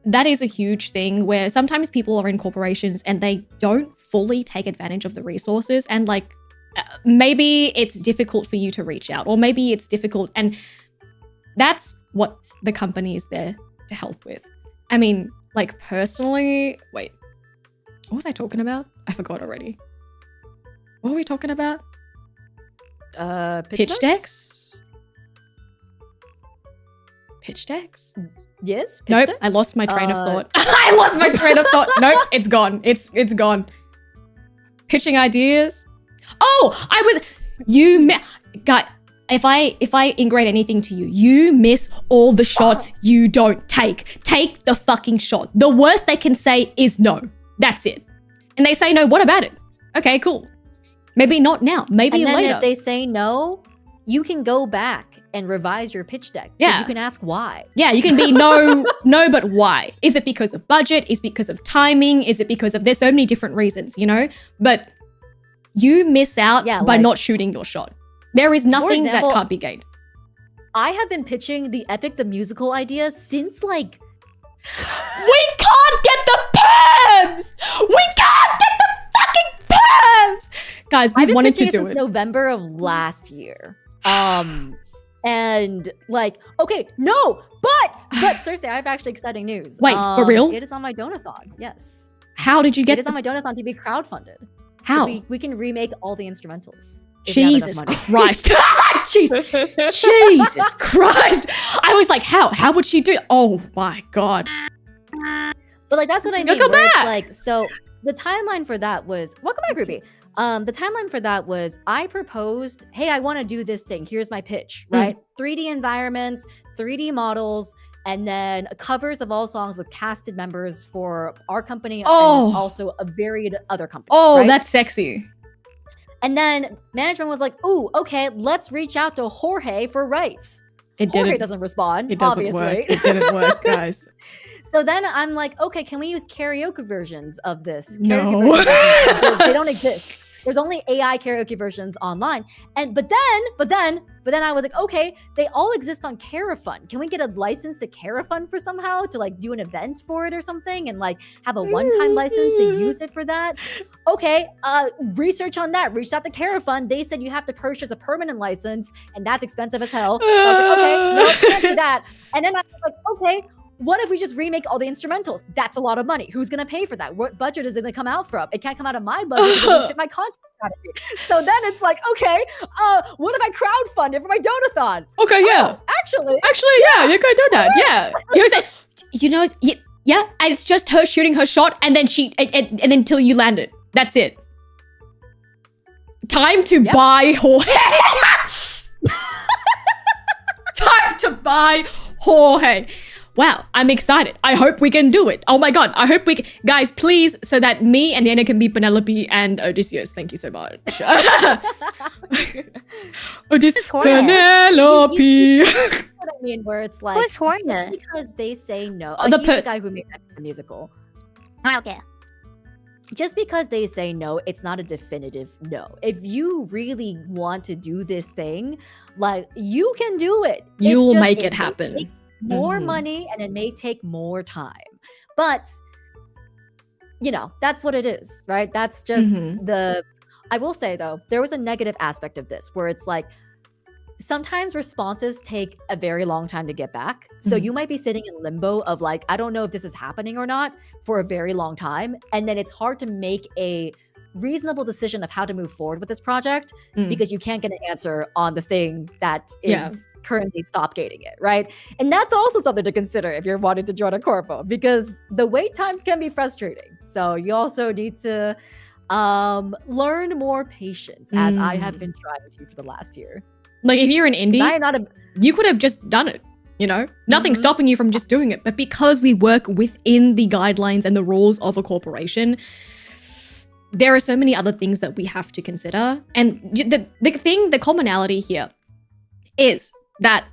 that is a huge thing where sometimes people are in corporations and they don't fully take advantage of the resources. And like, maybe it's difficult for you to reach out, or maybe it's difficult. And that's what the company is there to help with. I mean, like personally, wait, what was I talking about? I forgot already. What were we talking about? Pitch decks? Pitch decks? Yes. Nope, I lost my train of thought. I lost my train of thought. Nope, it's gone. It's gone. Pitching ideas. Oh, guy. If I ingrate anything to you, you miss all the shots you don't take. Take the fucking shot. The worst they can say is no. That's it. And they say no, what about it? Okay, cool. Maybe not now. Maybe later. And then if they say no, you can go back and revise your pitch deck. Yeah. You can ask why. Yeah, you can be no, but why? Is it because of budget? Is it because of timing? Is it because of, there's so many different reasons, But you miss out by not shooting your shot. There is nothing that can't be gained. I have been pitching the Epic the Musical idea since like... We can't get the perms! We can't get the fucking perms! Guys, we wanted to do it. I've been pitching it since November of last year. And like, okay, no, but CERSEA, I have actually exciting news. Wait, for real? It is on my donathon, yes. How did you get it? It is on my donathon to be crowdfunded. How? We can remake all the instrumentals. Jesus Christ. Jesus Christ. I was like, how would she do it? Oh my God. But like, that's what I mean. Come back. It's like, so the timeline for that was, welcome back, Ruby. The timeline for that was, I proposed, hey, I want to do this thing. Here's my pitch, right? 3D environments, 3D models, and then covers of all songs with casted members for our company and also a varied other company. Oh, right? That's sexy. And then management was like, ooh, okay, let's reach out to Jorge for rights. Jorge doesn't respond, it doesn't obviously. Work. It didn't work, guys. So then I'm like, okay, can we use karaoke versions of this? No. They don't exist. There's only AI karaoke versions online. But then I was like, okay, they all exist on Carafun. Can we get a license to Carafun for somehow to like do an event for it or something and like have a one-time license to use it for that? Okay, research on that. Reached out to Carafun. They said you have to purchase a permanent license and that's expensive as hell. So I was like, okay, no, can't do that. And then I was like, okay, what if we just remake all the instrumentals? That's a lot of money. Who's gonna pay for that? What budget is it gonna come out from? It can't come out of my budget. It doesn't fit my content strategy. So then it's like, okay, what if I crowdfund it for my donathon? Okay, yeah. Actually, yeah, you could do that. Yeah. You know, you know, yeah, and it's just her shooting her shot, and then and then until you land it. That's it. Time to buy Jorge. Time to buy Jorge. Wow, I'm excited. I hope we can do it. Oh my god, I hope guys, please, so that me and Yana can be Penelope and Odysseus. Thank you so much. Odysseus, Penelope. You what I mean, where it's like, Who's Jorge? because they say no. The He's the guy who made that musical. Okay. Just because they say no, it's not a definitive no. If you really want to do this thing, like, you can do it. You It's will just- make it may happen. take more Mhm. money, and it may take more time. But, you know, that's what it is, right? That's just Mhm. I will say, though, there was a negative aspect of this where it's like, sometimes responses take a very long time to get back. So Mhm. you might be sitting in limbo of like, I don't know if this is happening or not for a very long time. And then it's hard to make a reasonable decision of how to move forward with this project Mm. because you can't get an answer on the thing that is Yeah. currently stop gating it, right? And that's also something to consider if you're wanting to join a corpo, because the wait times can be frustrating. So you also need to learn more patience, as I have been trying to for the last year. Like, if you're an indie, I am not a you could have just done it, you know? Nothing's Mhm. stopping you from just doing it. But because we work within the guidelines and the rules of a corporation, there are so many other things that we have to consider. And the commonality here is that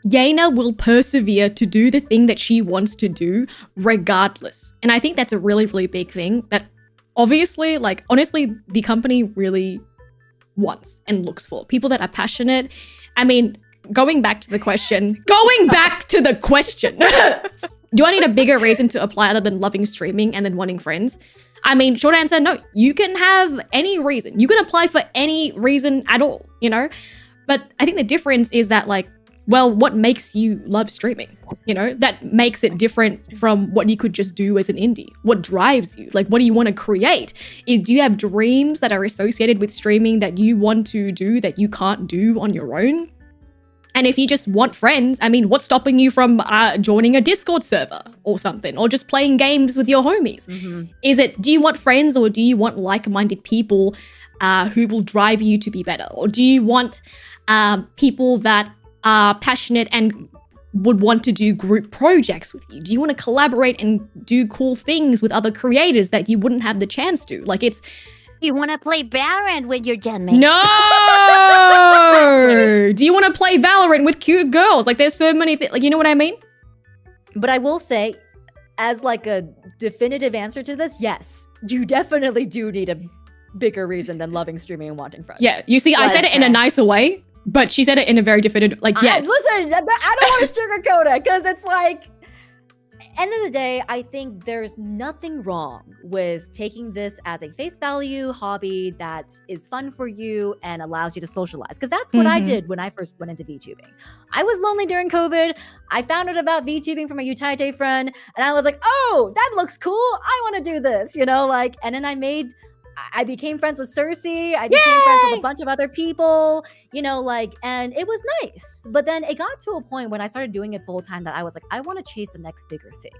Yaina will persevere to do the thing that she wants to do regardless. And I think that's a really, really big thing that obviously, like, honestly, the company really wants and looks for. People that are passionate. I mean, going back to the question, do I need a bigger reason to apply other than loving streaming and then wanting friends? I mean, short answer, no. You can have any reason. You can apply for any reason at all, you know? But I think the difference is that, like, well, what makes you love streaming? You know, that makes it different from what you could just do as an indie. What drives you? Like, what do you want to create? Do you have dreams that are associated with streaming that you want to do that you can't do on your own? And if you just want friends, I mean, what's stopping you from joining a Discord server or something, or just playing games with your homies? Do you want friends, or do you want like-minded people who will drive you to be better? Or do you want people that are passionate and would want to do group projects with you? Do you want to collaborate and do cool things with other creators that you wouldn't have the chance to? Like, it's... You want to play Valorant with your genmates? No! Do you want to play Valorant with cute girls? Like, there's so many things. Like, you know what I mean? But I will say, as like a definitive answer to this, yes, you definitely do need a bigger reason than loving streaming and wanting friends. Yeah, you see, I said it in a nicer way, but she said it in a very definitive, like, yes. Listen, I don't want to sugarcoat it, because it's like, end of the day, I think there's nothing wrong with taking this as a face value hobby that is fun for you and allows you to socialize. Because that's what I did when I first went into VTubing. I was lonely during COVID. I found out about VTubing from a Utaite friend, and I was like, oh, that looks cool. I want to do this, you know, like, and then I became friends with CERSEA. I became friends with a bunch of other people, you know, like, and it was nice. But then it got to a point when I started doing it full time that I was like, I want to chase the next bigger thing.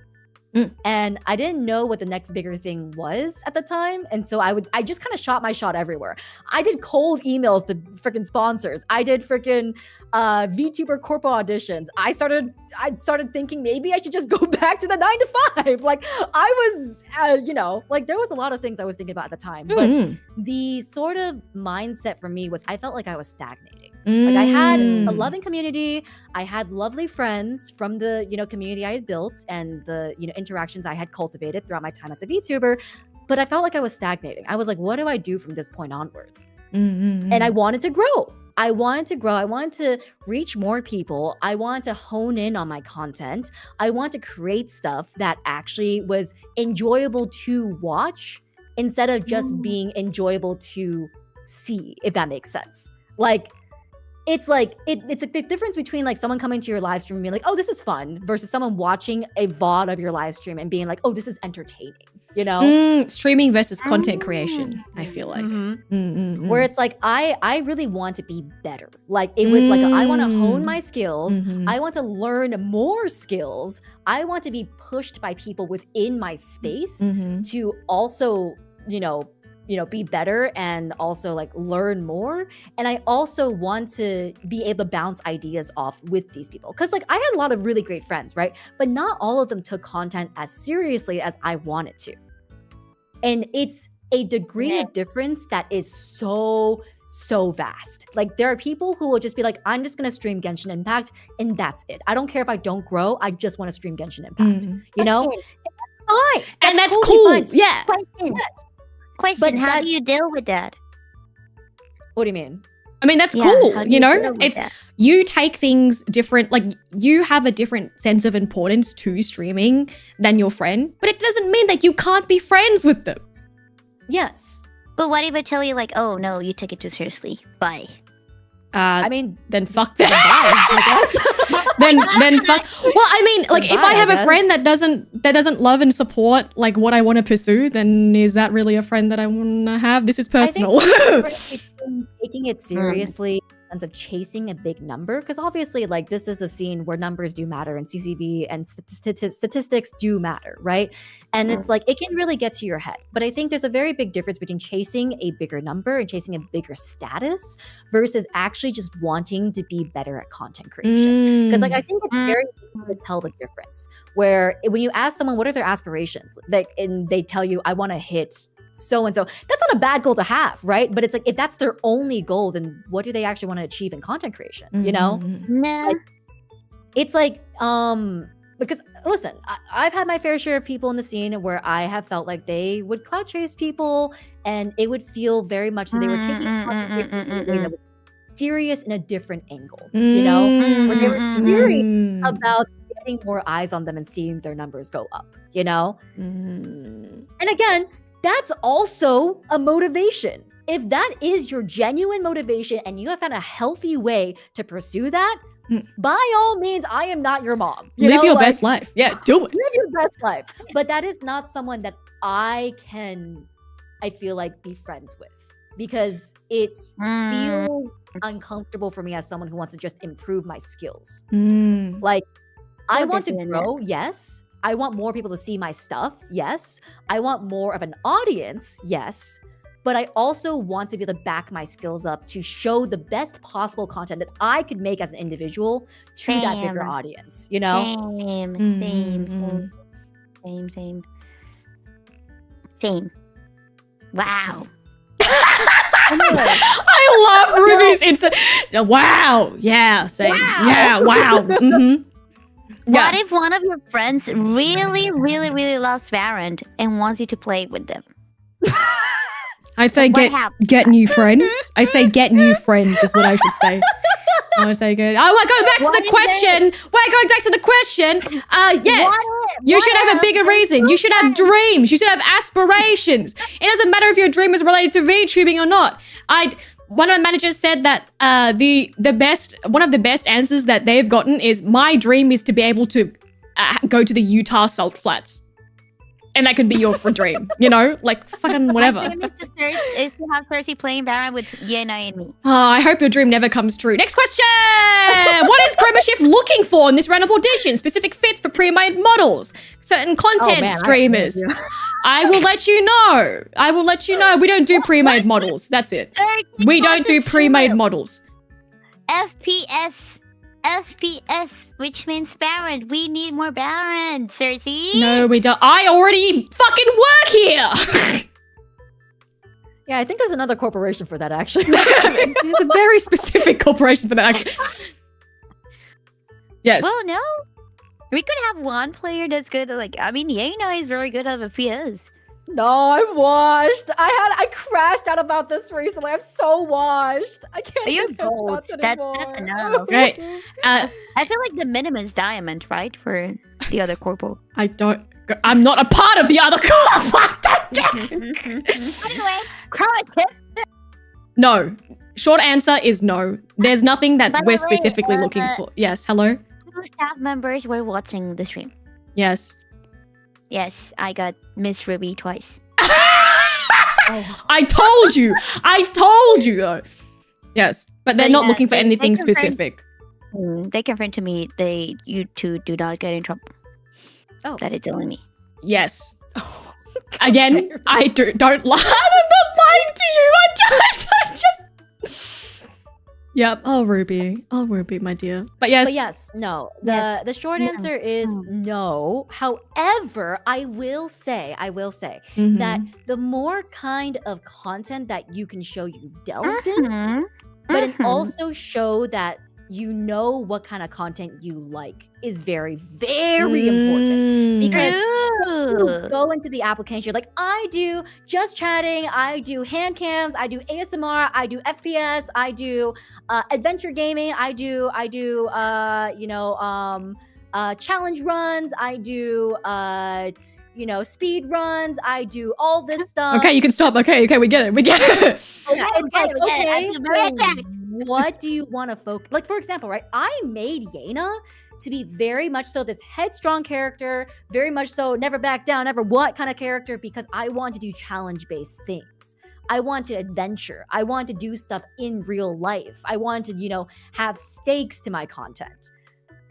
And I didn't know what the next bigger thing was at the time. And so I just kind of shot my shot everywhere. I did cold emails to freaking sponsors. I did freaking VTuber corpo auditions. I started thinking maybe I should just go back to the 9 to 5. Like, I was, you know, like, there was a lot of things I was thinking about at the time. But the sort of mindset for me was I felt like I was stagnating. Like, I had a loving community. I had lovely friends from the, you know, community I had built and the, you know, interactions I had cultivated throughout my time as a VTuber. But I felt like I was stagnating. I was like, what do I do from this point onwards? And I wanted to grow. I wanted to reach more people. I wanted to hone in on my content. I wanted to create stuff that actually was enjoyable to watch instead of just being enjoyable to see, if that makes sense. Like, it's like it's a big difference between like someone coming to your live stream and being like, oh, this is fun, versus someone watching a VOD of your live stream and being like, oh, this is entertaining, you know? Streaming versus content creation, I feel like. Where it's like, I really want to be better. Like it was like, I want to hone my skills. I want to learn more skills. I want to be pushed by people within my space to also, you know, be better and also like learn more. And I also want to be able to bounce ideas off with these people. Cause like I had a lot of really great friends, right? But not all of them took content as seriously as I wanted to. And it's a degree of difference that is so vast. Like there are people who will just be like, I'm just gonna stream Genshin Impact and that's it. I don't care if I don't grow, I just want to stream Genshin Impact. You know? And that's fine. And that's totally cool. fine. Yeah. Question, how do you deal with that? What do you mean? I mean, that's Yeah, cool. how do You deal know, with it's that? you take things different. Like you have a different sense of importance to streaming than your friend, but it doesn't mean that you can't be friends with them. Yes. But what if I tell you like, oh no, you take it too seriously. Bye. I mean, Then fuck bye, that. I guess. then fuck. Well, I mean, like if Bye, I have I a guess. friend that doesn't love and support like what I want to pursue, then is that really a friend that I want to have? This is personal. I think there's a difference between taking it seriously in the sense of chasing a big number, because obviously like this is a scene where numbers do matter and CCV and statistics do matter, right? And it's like it can really get to your head. But I think there's a very big difference between chasing a bigger number and chasing a bigger status versus actually just wanting to be better at content creation. Because like I think it's very easy to tell the difference. Where when you ask someone what are their aspirations, and they tell you I want to hit so and so, that's not a bad goal to have, right? But it's like if that's their only goal, then what do they actually want to achieve in content creation? You know? No. It's like because listen, I've had my fair share of people in the scene where I have felt like they would clout chase people and it would feel very much that they were taking content creation in a way that was serious in a different angle, you know? Where they were serious about getting more eyes on them and seeing their numbers go up, you know? And again, that's also a motivation. If that is your genuine motivation and you have found a healthy way to pursue that, by all means, I am not your mom. You Live know, your like, best life. Yeah, do it. Live your best life. But that is not someone that I feel like, be friends with. Because it feels uncomfortable for me as someone who wants to just improve my skills. Like, I want to grow, yes. I want more people to see my stuff, yes. I want more of an audience, yes. But I also want to be able to back my skills up to show the best possible content that I could make as an individual to that bigger audience, you know? Same. Wow. I love Ruby's instant. Wow. Yeah. Same. Wow. Yeah. Wow. What if one of your friends really, really, really loves Valorant and wants you to play with them? I'd say What happened? get new friends. I'd say get new friends is what I should say. I would say good. Oh, we're going back to the question. We're going back to the question. Yes, you should have a bigger reason. You should have dreams. You should have aspirations. It doesn't matter if your dream is related to VTubing or not. One of my managers said that one of the best answers that they've gotten is my dream is to be able to go to the Utah Salt Flats. And that could be your dream, you know? Like, fucking whatever. My dream is to have CERSEA playing Valorant with Yena and me. Oh, I hope your dream never comes true. Next question! What is Chroma Shift looking for in this round of auditions? Specific fits for pre-made models, certain content streamers. I will let you know. We don't do pre-made models. That's it. We don't do pre-made models. FPS, which means Valorant. We need more Valorant, CERSEA. No, we don't. I already fucking work here. Yeah, I think there's another corporation for that, actually. There's a very specific corporation for that. Yes. Well, no. We could have one player that's good at, like, I mean, Yena is very good at FPS. No, I'm washed. I crashed out about this recently. I'm so washed. I can't You're get headshots bold. anymore. That's enough. Great. I feel like the minimum is diamond, right? For the other corpo. I'm not a part of the other corp. Anyway, Chroma Shift. No. Short answer is no. There's nothing that By the we're way, specifically looking for. Yes, hello? 2 staff members were watching the stream. Yes. Yes, I got Miss Ruby twice. I told you. I told you though. Yes, but they're But not yeah, looking for they anything confirmed- specific. They confirmed to me you two do not get in trouble. Oh. That it's only me. Yes. Again, I don't lie. I'm not lying to you. I just. Yep. Oh, Ruby. Oh, Ruby, my dear. But yes. But yes, no. Yes. The short No. answer is no. However, I will say Mhm. that the more kind of content that you can show you've delved in, Mhm. but it Mhm. also show that you know what kind of content you like is very, very important. Because you go into the application, you're like, I do just chatting, I do hand cams, I do ASMR, I do FPS, I do adventure gaming, I do challenge runs, I do speed runs, I do all this stuff. Okay, you can stop. Okay, we get it. We get it. Yeah, it's like, we get it. I okay, feel very so attacked. what do you want to focus? Like, for example, right? I made Yena to be very much so this headstrong character, very much so never back down, never what kind of character, because I want to do challenge-based things. I want to adventure. I want to do stuff in real life. I want to, have stakes to my content.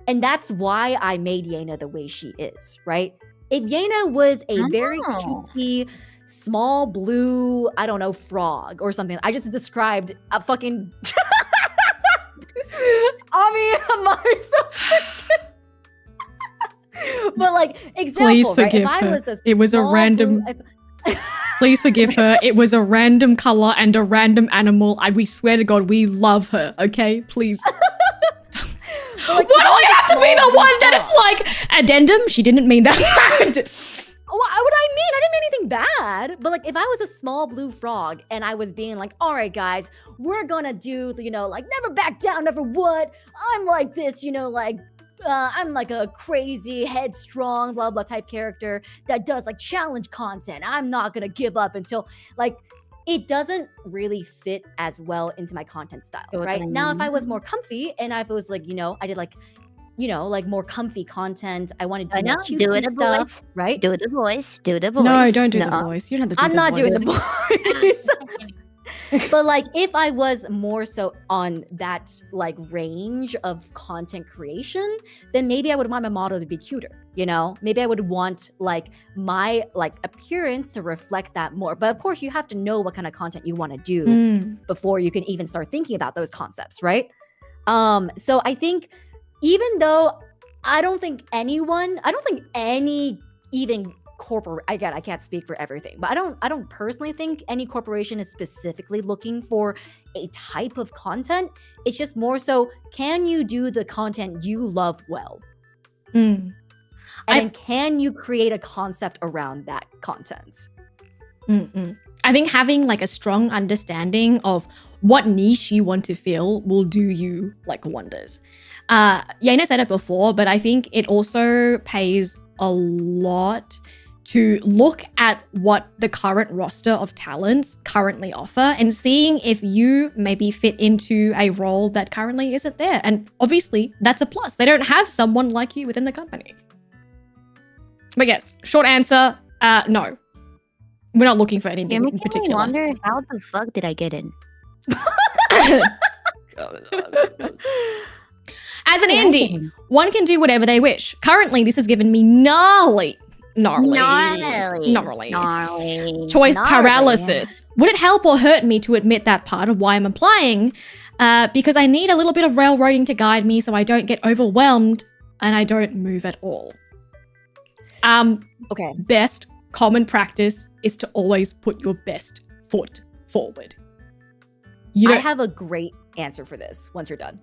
And that's why I made Yena the way she is, right? If Yena was a very Oh. cutesy, small blue, I don't know, frog or something. I just described a fucking but like example, Please right? forgive If I her. was a It was a small random. blue- Please forgive her. It was a random color and a random animal. We swear to God, we love her. Okay, please. But, like, Why if do I was a have to be small the blue one that frog- it's like addendum? She didn't mean that. What I mean? I didn't mean anything bad. But like if I was a small blue frog and I was being like, all right, guys, we're gonna do, like never back down, never would. I'm like this, I'm like a crazy, headstrong, blah, blah type character that does like challenge content. I'm not gonna give up until it doesn't really fit as well into my content style, right? Now, if I was more comfy and if it was like, I did like more comfy content. I wanted to I do know. more Do cutesy it a stuff, voice. right? Do the voice. Do the voice. No, don't do the No. voice. You don't have to do I'm the not voice. doing the voice. But like if I was more so on that like range of content creation, then maybe I would want my model to be cuter, Maybe I would want like my like appearance to reflect that more. But of course you have to know what kind of content you want to do before you can even start thinking about those concepts, right? So I think even though I don't think any even corporate, again, I can't speak for everything, but I don't personally think any corporation is specifically looking for a type of content. It's just more so, can you do the content you love well? Mm. And then can you create a concept around that content? Mm-mm. I think having like a strong understanding of what niche you want to fill will do you like wonders. Yena said it before, but I think it also pays a lot to look at what the current roster of talents currently offer and seeing if you maybe fit into a role that currently isn't there. And obviously that's a plus. They don't have someone like you within the company. But yes, short answer, no. We're not looking for anything You're in making me particular. wonder how the fuck did I get in? As an indie, one can do whatever they wish. Currently, this has given me gnarly choice paralysis. Would it help or hurt me to admit that part of why I'm applying? Because I need a little bit of railroading to guide me so I don't get overwhelmed and I don't move at all. Okay. Best common practice is to always put your best foot forward. I have a great answer for this once you're done.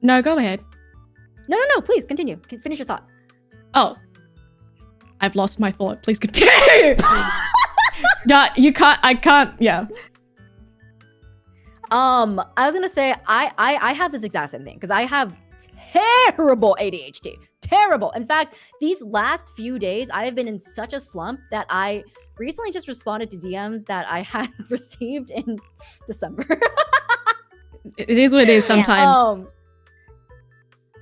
No, go ahead. No, please continue. Finish your thought. Oh. I've lost my thought. Please continue. No, you can't. I can't. Yeah. I was gonna say I have this exact same thing because I have terrible ADHD. Terrible. In fact, these last few days I have been in such a slump that I recently just responded to DMs that I had received in December. It is what it is sometimes.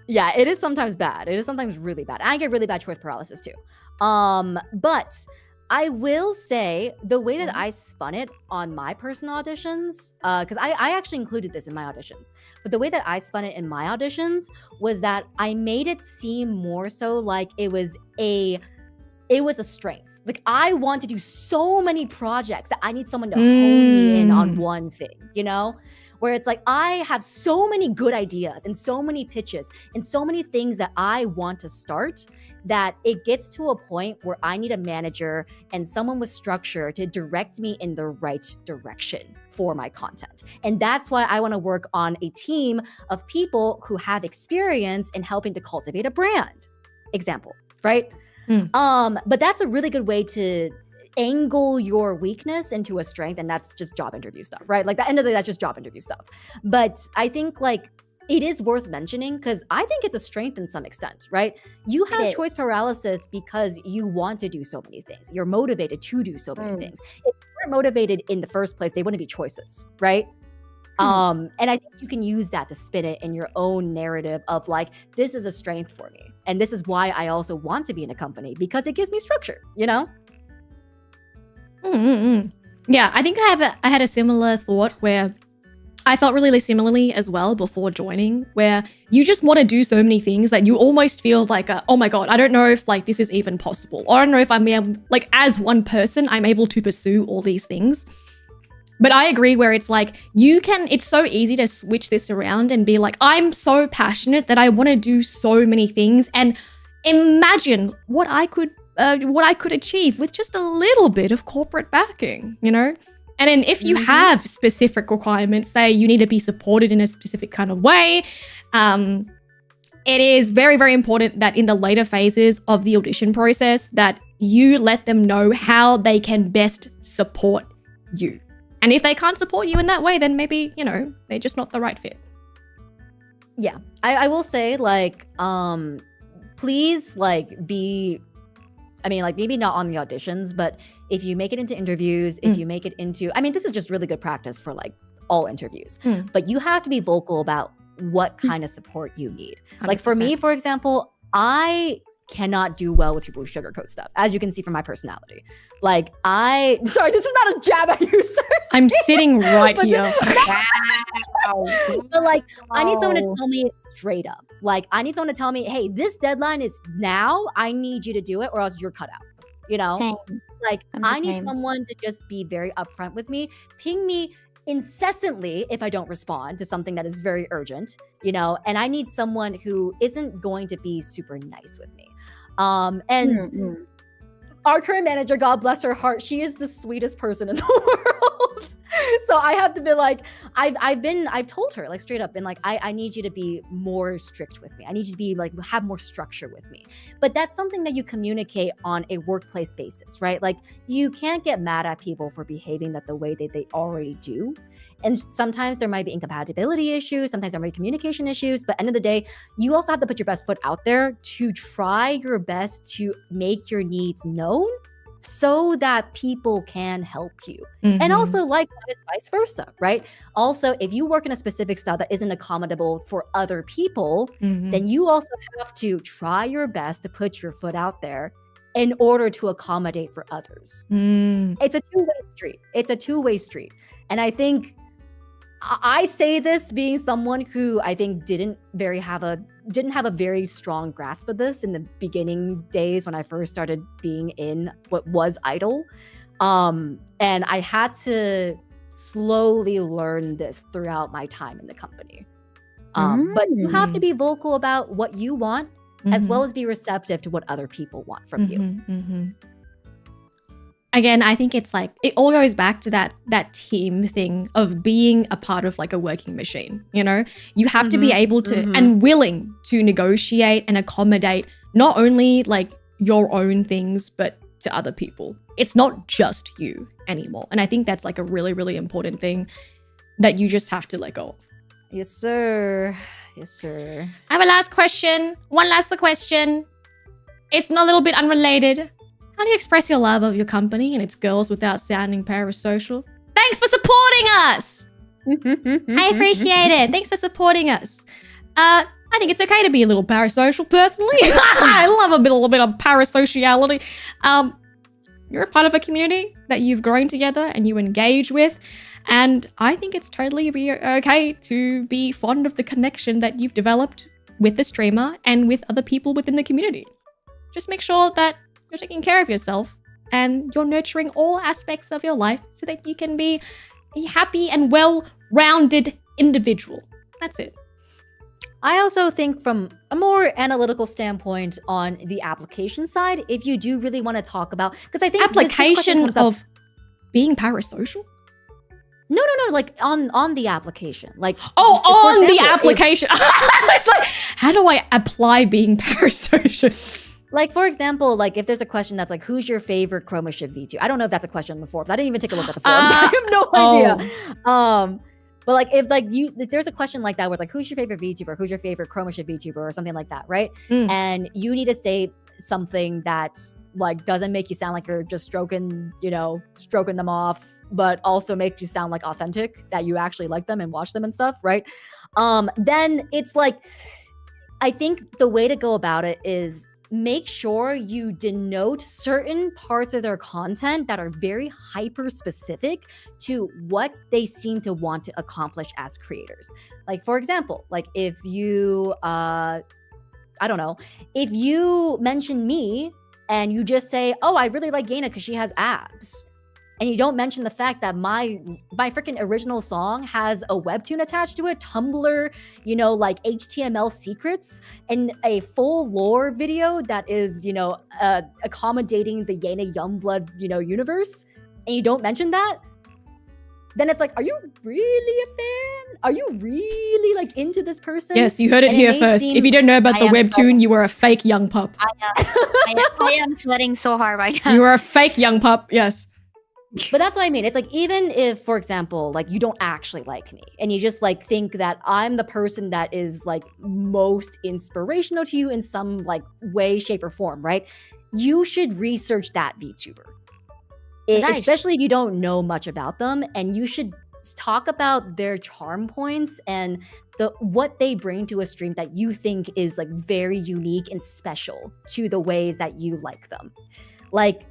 Yeah, it is sometimes bad. It is sometimes really bad. I get really bad choice paralysis too. But I will say the way that I spun it on my personal auditions, because I actually included this in my auditions, but the way that I spun it in my auditions was that I made it seem more so like it was a strength. Like I want to do so many projects that I need someone to hone me in on one thing, you know? Where it's like, I have so many good ideas and so many pitches and so many things that I want to start that it gets to a point where I need a manager and someone with structure to direct me in the right direction for my content. And that's why I want to work on a team of people who have experience in helping to cultivate a brand. Example, right? But that's a really good way to angle your weakness into a strength, and that's just job interview stuff, right? Like, the end of the day, that's just job interview stuff. But I think like it is worth mentioning because I think it's a strength in some extent, right? You have choice paralysis because you want to do so many things. You're motivated to do so many things. If you weren't motivated in the first place, they wouldn't be choices, right? And I think you can use that to spin it in your own narrative of like, this is a strength for me. And this is why I also want to be in a company because it gives me structure, you know? Yeah, I think I had a similar thought where I felt really similarly as well before joining, where you just want to do so many things that you almost feel like, oh my God, I don't know if like this is even possible. Or I don't know if I'm able, like as one person, I'm able to pursue all these things. But I agree where it's like, it's so easy to switch this around and be like, I'm so passionate that I want to do so many things and imagine what I could achieve with just a little bit of corporate backing, you know? And then if you have specific requirements, say you need to be supported in a specific kind of way, it is very, very important that in the later phases of the audition process that you let them know how they can best support you. And if they can't support you in that way, then maybe, you know, they're just not the right fit. Yeah, I will say like, please like be, I mean, like maybe not on the auditions, but if you make it into interviews, if you make it into, I mean, this is just really good practice for like all interviews, but you have to be vocal about what kind of support you need. 100%. Like for me, for example, I cannot do well with people who sugarcoat stuff, as you can see from my personality. Like sorry, this is not a jab at you, sir. I'm sitting right here. But like, I need someone to tell me it straight up. Like, I need someone to tell me, hey, this deadline is now. I need you to do it or else you're cut out. You know? Same. Like, I need someone to just be very upfront with me. Ping me incessantly if I don't respond to something that is very urgent, you know? And I need someone who isn't going to be super nice with me. Our current manager, God bless her heart, she is the sweetest person in the world. So I have to be like, I've told her like straight up, been like, I need you to be more strict with me. I need you to be like, have more structure with me. But that's something that you communicate on a workplace basis, right? Like you can't get mad at people for behaving that the way that they already do. And sometimes there might be incompatibility issues. Sometimes there might be communication issues. But end of the day, you also have to put your best foot out there to try your best to make your needs known so that people can help you. And also likewise, vice versa, right? Also, if you work in a specific style that isn't accommodable for other people, then you also have to try your best to put your foot out there in order to accommodate for others. It's a two-way street. And I think I say this being someone who I think didn't have a very strong grasp of this in the beginning days when I first started being in what was Idol. And I had to slowly learn this throughout my time in the company. But you have to be vocal about what you want as well as be receptive to what other people want from you. Again, I think it's like, it all goes back to that team thing of being a part of like a working machine, you know? You have to be able to and willing to negotiate and accommodate not only like your own things, but to other people. It's not just you anymore. And I think that's like a really, really important thing that you just have to let go of. Yes, sir. Yes, sir. I have a last question. One last question. It's a little bit unrelated. How do you express your love of your company and its girls without sounding parasocial? Thanks for supporting us! I appreciate it. Thanks for supporting us. I think it's okay to be a little parasocial, personally. I love a little bit of parasociality. You're a part of a community that you've grown together and you engage with. And I think it's totally okay to be fond of the connection that you've developed with the streamer and with other people within the community. Just make sure that you're taking care of yourself and you're nurturing all aspects of your life so that you can be a happy and well-rounded individual. That's it. I also think from a more analytical standpoint on the application side, if you do really want to talk about, because I think application of being parasocial? No, like on the application. Like on the application. I was like, how do I apply being parasocial? Like, for example, like if there's a question that's like, who's your favorite Chroma Shift V2? I don't know if that's a question in the forums. I didn't even take a look at the forums. I have no idea. But like if there's a question like that where it's like, who's your favorite VTuber? Who's your favorite Chroma Shift VTuber or something like that, right? And you need to say something that like doesn't make you sound like you're just stroking them off, but also makes you sound like authentic, that you actually like them and watch them and stuff, right? Then it's like, I think the way to go about it is make sure you denote certain parts of their content that are very hyper specific to what they seem to want to accomplish as creators. Like, for example, like if you, I don't know, if you mention me and you just say, oh, I really like Gaina because she has abs, and you don't mention the fact that my freaking original song has a webtoon attached to it, Tumblr, like HTML secrets, and a full lore video that is, accommodating the Yena Youngblood, universe, and you don't mention that, then it's like, are you really a fan? Are you really like into this person? Yes, you heard it here first. If you don't know about the webtoon, you are a fake young pup. I am sweating so hard right now. You are a fake young pup, yes. But that's what I mean. It's like, even if, for example, like you don't actually like me and you just like think that I'm the person that is like most inspirational to you in some like way, shape, or form, right? You should research that VTuber. Especially if you don't know much about them, and you should talk about their charm points and what they bring to a stream that you think is like very unique and special to the ways that you like them. Like,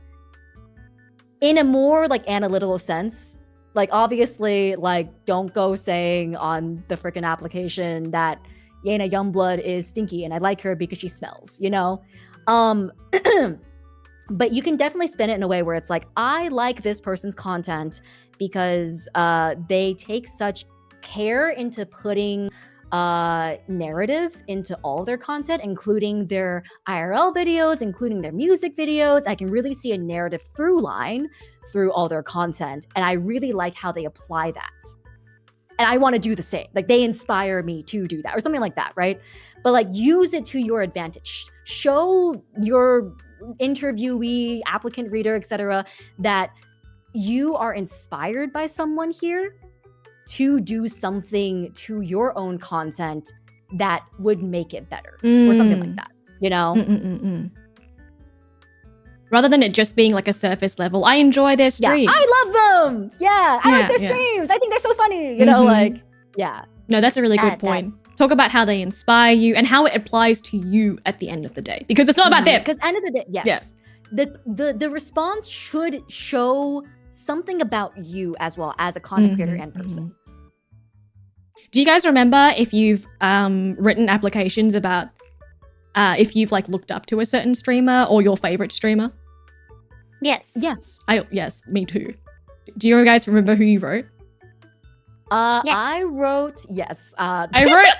in a more like analytical sense, like obviously, like don't go saying on the freaking application that Yena Youngblood is stinky and I like her because she smells, But you can definitely spin it in a way where it's like, I like this person's content because they take such care into putting narrative into all their content, including their IRL videos, including their music videos. I can really see a narrative through line through all their content, and I really like how they apply that. And I want to do the same. Like, they inspire me to do that or something like that, right? But like, use it to your advantage. Show your interviewee, applicant, reader, etc., that you are inspired by someone here to do something to your own content that would make it better or something like that, Rather than it just being like a surface level. I enjoy their streams. Yeah, I love them. Yeah, I like their streams. I think they're so funny, No, that's a really good point. Talk about how they inspire you and how it applies to you at the end of the day. Because it's not about them. Because end of the day, yes. Yeah. The response should show something about you as well as a content creator and person. Do you guys remember if you've written applications about if you've like looked up to a certain streamer or your favorite streamer? Yes. Yes, me too. Do you guys remember who you wrote? I wrote, yes. I wrote,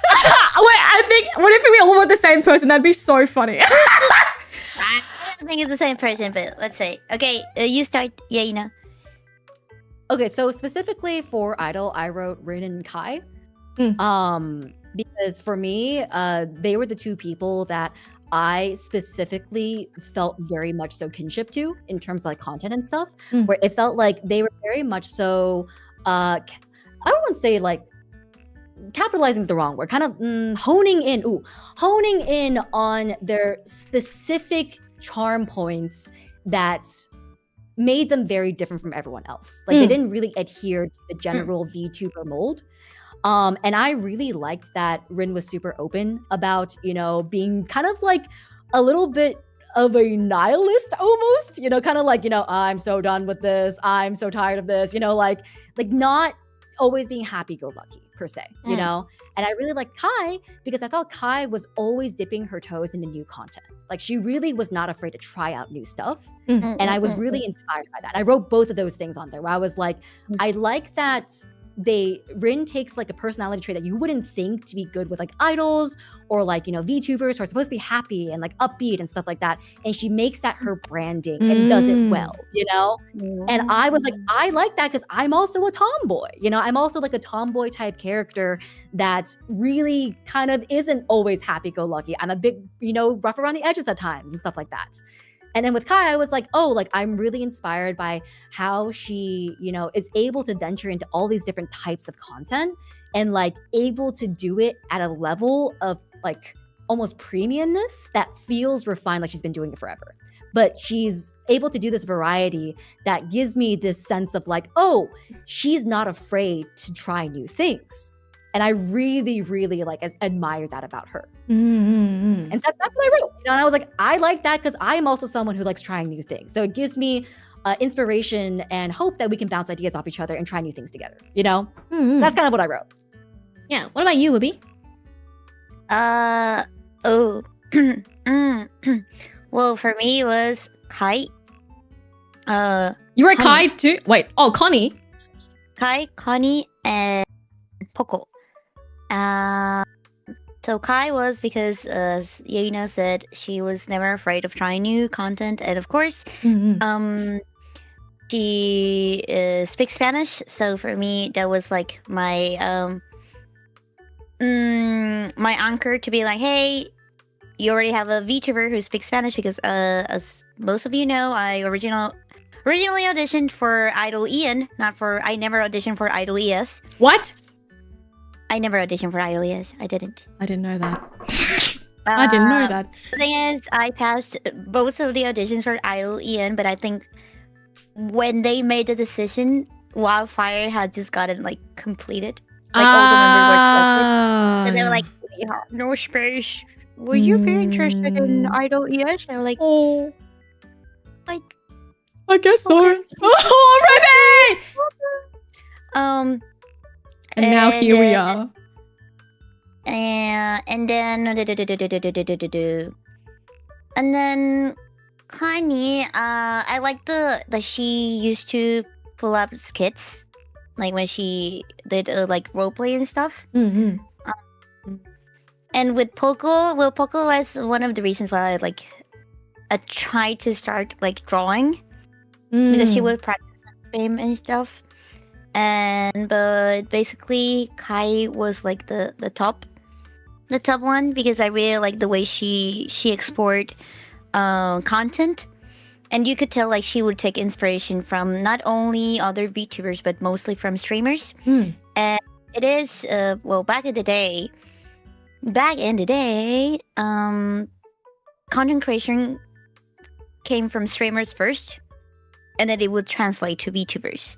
wait, what if we all wrote the same person? That'd be so funny. I don't think it's the same person, but let's say. Okay, you start. Yeah, Okay, so specifically for Idol, I wrote Rin and Kai. Because for me, they were the two people that I specifically felt very much so kinship to in terms of like content and stuff, where it felt like they were very much so, I don't want to say like, capitalizing is the wrong word, kind of honing in on their specific charm points that made them very different from everyone else. Like they didn't really adhere to the general VTuber mold. And I really liked that Rin was super open about, you know, being kind of like a little bit of a nihilist almost, you know, kind of like, you know, I'm so done with this. I'm so tired of this, you know, like not always being happy-go-lucky per se, you know? And I really liked Kai because I thought Kai was always dipping her toes into new content. Like she really was not afraid to try out new stuff. And I was really inspired by that. I wrote both of those things on there where I was like, I like that Rin takes like a personality trait that you wouldn't think to be good with like idols or like, you know, VTubers who are supposed to be happy and like upbeat and stuff like that. And she makes that her branding and does it well, you know? And I was like, I like that because I'm also a tomboy, you know? I'm also like a tomboy type character that really kind of isn't always happy-go-lucky. I'm a bit, you know, rough around the edges at times and stuff like that. And then with Kai, I was like, oh, like I'm really inspired by how she, you know, is able to venture into all these different types of content and like able to do it at a level of like almost premiumness that feels refined, like she's been doing it forever. But she's able to do this variety that gives me this sense of like, oh, she's not afraid to try new things. And I really, really like admire that about her. And so that's what I wrote. You know, and I was like, I like that because I'm also someone who likes trying new things. So it gives me inspiration and hope that we can bounce ideas off each other and try new things together. You know, that's kind of what I wrote. Yeah. What about you, Wibby? Well, for me, it was Kai. You were Connie. Kai too? Wait. Oh, Connie. Kai, Connie, and Poco. So Kai was because, as Yena said, she was never afraid of trying new content, and of course, she speaks Spanish. So for me, that was like my my anchor to be like, hey, you already have a VTuber who speaks Spanish because, as most of you know, I originally auditioned for Idol Ian, I never auditioned for Idol ES. What? I never auditioned for Idol ES. I didn't. I didn't know that. I didn't know that. The thing is, I passed both of the auditions for Idol Ian, but I think when they made the decision, Wildfire had just gotten like completed. Like all the members were selected. So they were like, "We have no space. Would you be interested in Idol ES?" And I was like, Oh, like, I guess so. okay. Oh, Ruby! And now here we then- are. And then Kanye, I like that she used to pull up skits, like when she did like roleplay and stuff. And with Poco, Poco was one of the reasons why I tried to start like drawing because she would practice on stream and stuff. But basically Kai was like the top one because I really like the way she explored content, and you could tell like she would take inspiration from not only other VTubers but mostly from streamers. And it is well, back in the day, content creation came from streamers first, and then it would translate to VTubers.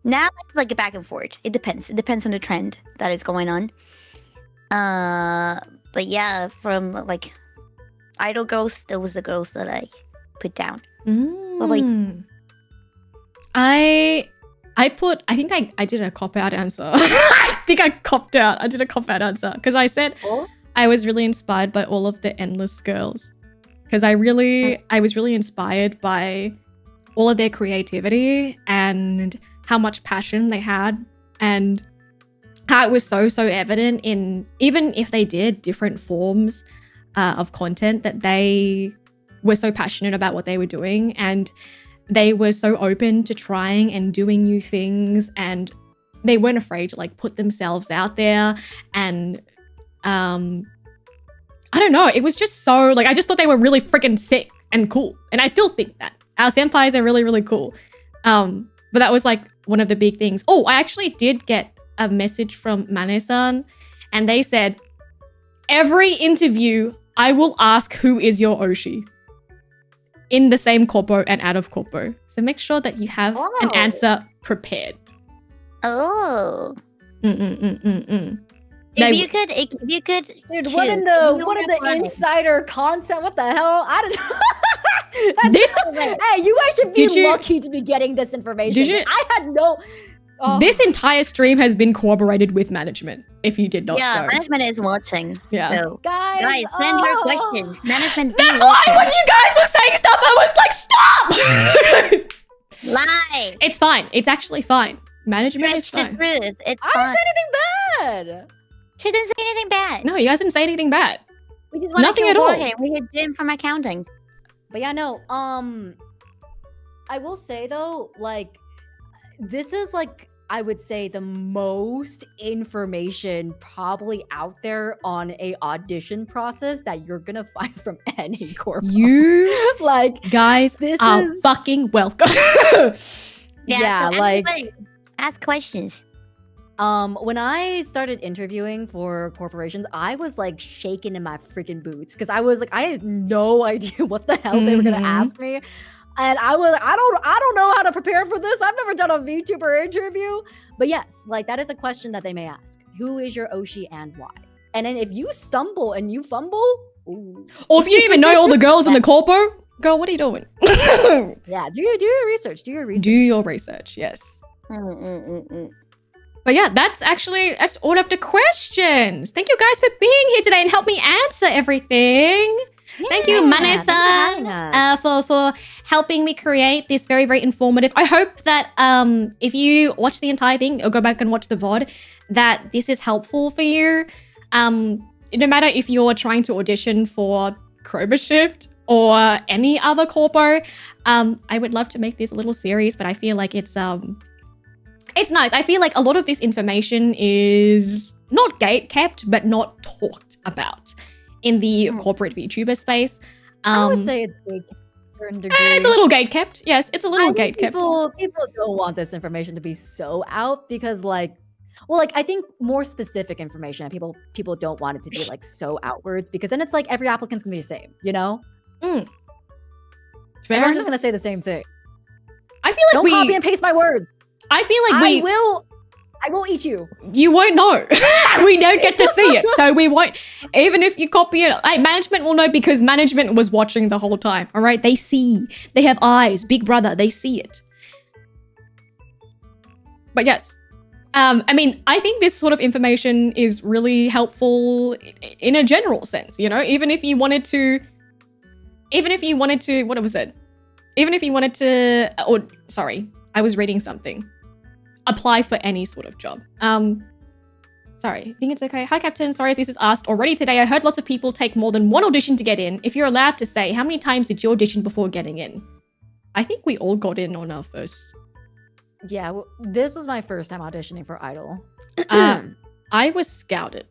Now it's like a back and forth. It depends on the trend that is going on. But yeah, from like Idol Girls, that was the girls that I put down. What about you? I think I did a cop-out answer. I think I copped out. I did a cop-out answer because I said I was really inspired by all of the Endless girls because I was really inspired by all of their creativity and how much passion they had and how it was so evident in, even if they did different forms of content, that they were so passionate about what they were doing and they were so open to trying and doing new things, and they weren't afraid to like put themselves out there. And I don't know, it was just so like, I just thought they were really freaking sick and cool, and I still think that our senpais are really cool. But that was like one of the big things. Oh, I actually did get a message from Mane-san, and they said, every interview I will ask who is your oshi. in the same corpo and out of corpo. So make sure that you have an Oh. answer prepared. Oh. They- If you could, Dude, choose, what in if the you what in the were flying- insider content? What the hell? I don't know. That's This- hey, you guys should be Did you- lucky to be getting this information. Did you- I had no. Oh. This entire stream has been corroborated with management, if you did not Yeah, know. management is watching. Yeah. So, guys, send your oh. questions. Management be That's why watching. when you guys were saying stuff, I was like, stop! Lie. It's fine. It's actually fine. Management is Stretch the fine. truth. It's I fine. didn't say anything bad. She didn't say anything bad. No, you guys didn't say anything bad. We just wanted nothing to at all. award him. We had Jim from accounting. But yeah, no. I will say though, like, this is like, I would say the most information probably out there on a audition process that you're gonna find from any corp. You like guys this are is fucking welcome. Yeah, so like- ask questions. when I started interviewing for corporations, I was like shaking in my freaking boots because I was like, I had no idea what the hell they were gonna Mhm. ask me. And I was like, I don't know how to prepare for this. I've never done a VTuber interview. But yes, like that is a question that they may ask. Who is your Oshi and why? And then if you stumble and you fumble, ooh. Or if you don't even know all the girls in the corpo, girl, what are you doing? Yeah, do your research. Do your research. Do your research, yes. But yeah, that's all of the questions. Thank you guys for being here today and help me answer everything. Thank you, Yeah, thank you for Manessa, having us. for helping me create this very, very informative. I hope that if you watch the entire thing or go back and watch the VOD, that this is helpful for you. No matter if you're trying to audition for Krober Shift or any other corpo, I would love to make this a little series, but I feel like it's nice. I feel like a lot of this information is not gate kept, but not talked about in the corporate VTuber space. I would say it's big to a certain degree. It's a little gate kept. Yes, it's a little I think gate kept. people don't want this information to be so out because like I think more specific information people don't want it to be like so outwards because then it's like every applicant's gonna be the same, you know? Fair. Everyone's just gonna say the same thing. I feel like Don't copy and paste my words. I feel like I will eat you. You won't know. We don't get to see it, so we won't. Even if you copy it, management will know because management was watching the whole time. All right, they see. They have eyes. Big brother. They see it. But yes, I mean, I think this sort of information is really helpful in a general sense. You know, even if you wanted to, what was it? Even if you wanted to, or sorry, I was reading something. Apply for any sort of job. Sorry, I think it's okay. Hi, Captain. Sorry if this is asked already today. I heard lots of people take more than one audition to get in. If you're allowed to say, how many times did you audition before getting in? I think we all got in on our first. Yeah, well, this was my first time auditioning for Idol. I was scouted.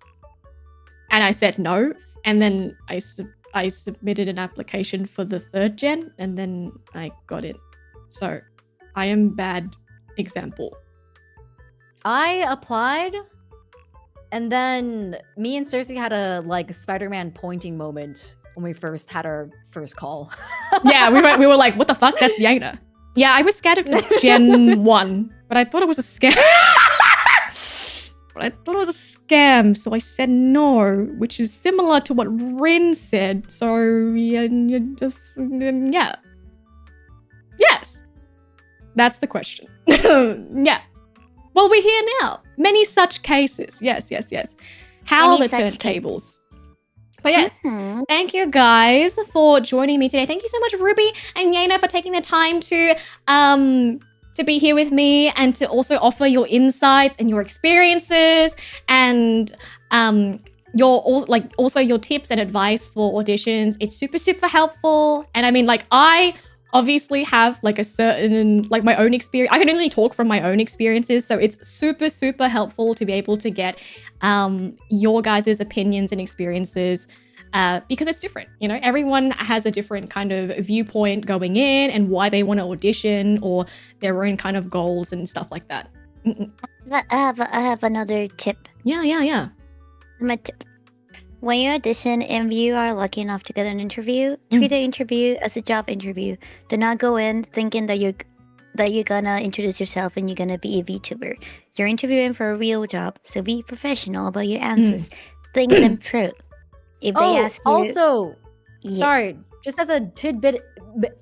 And I said no. And then I submitted an application for the 3rd gen. And then I got it. So I am bad example. I applied, and then me and CERSEA had a like Spider-Man pointing moment when we first had our first call. Yeah, we were like, what the fuck? That's Yana. Yeah, I was scouted for Gen 1, but I thought it was a scam. So I said no, which is similar to what Rin said. So yeah. Yes. That's the question. Yeah. Well, we're here now. Many such cases. Yes. How Many the such turntables. But yes, thank you guys for joining me today. Thank you so much, Ruby and Yana, for taking the time to be here with me and to also offer your insights and your experiences and also your tips and advice for auditions. It's super, super helpful. And I mean, like, I obviously have like a certain, like my own experience. I can only talk from my own experiences. So it's super, super helpful to be able to get your guys' opinions and experiences because it's different. You know, everyone has a different kind of viewpoint going in and why they want to audition or their own kind of goals and stuff like that. I have another tip. Yeah. My tip. when you audition and you are lucky enough to get an interview, treat the interview as a job interview. Do not go in thinking that you're gonna introduce yourself and you're gonna be a VTuber. You're interviewing for a real job, so be professional about your answers. Think them through. If they ask you, also, Yeah. sorry, just as a tidbit,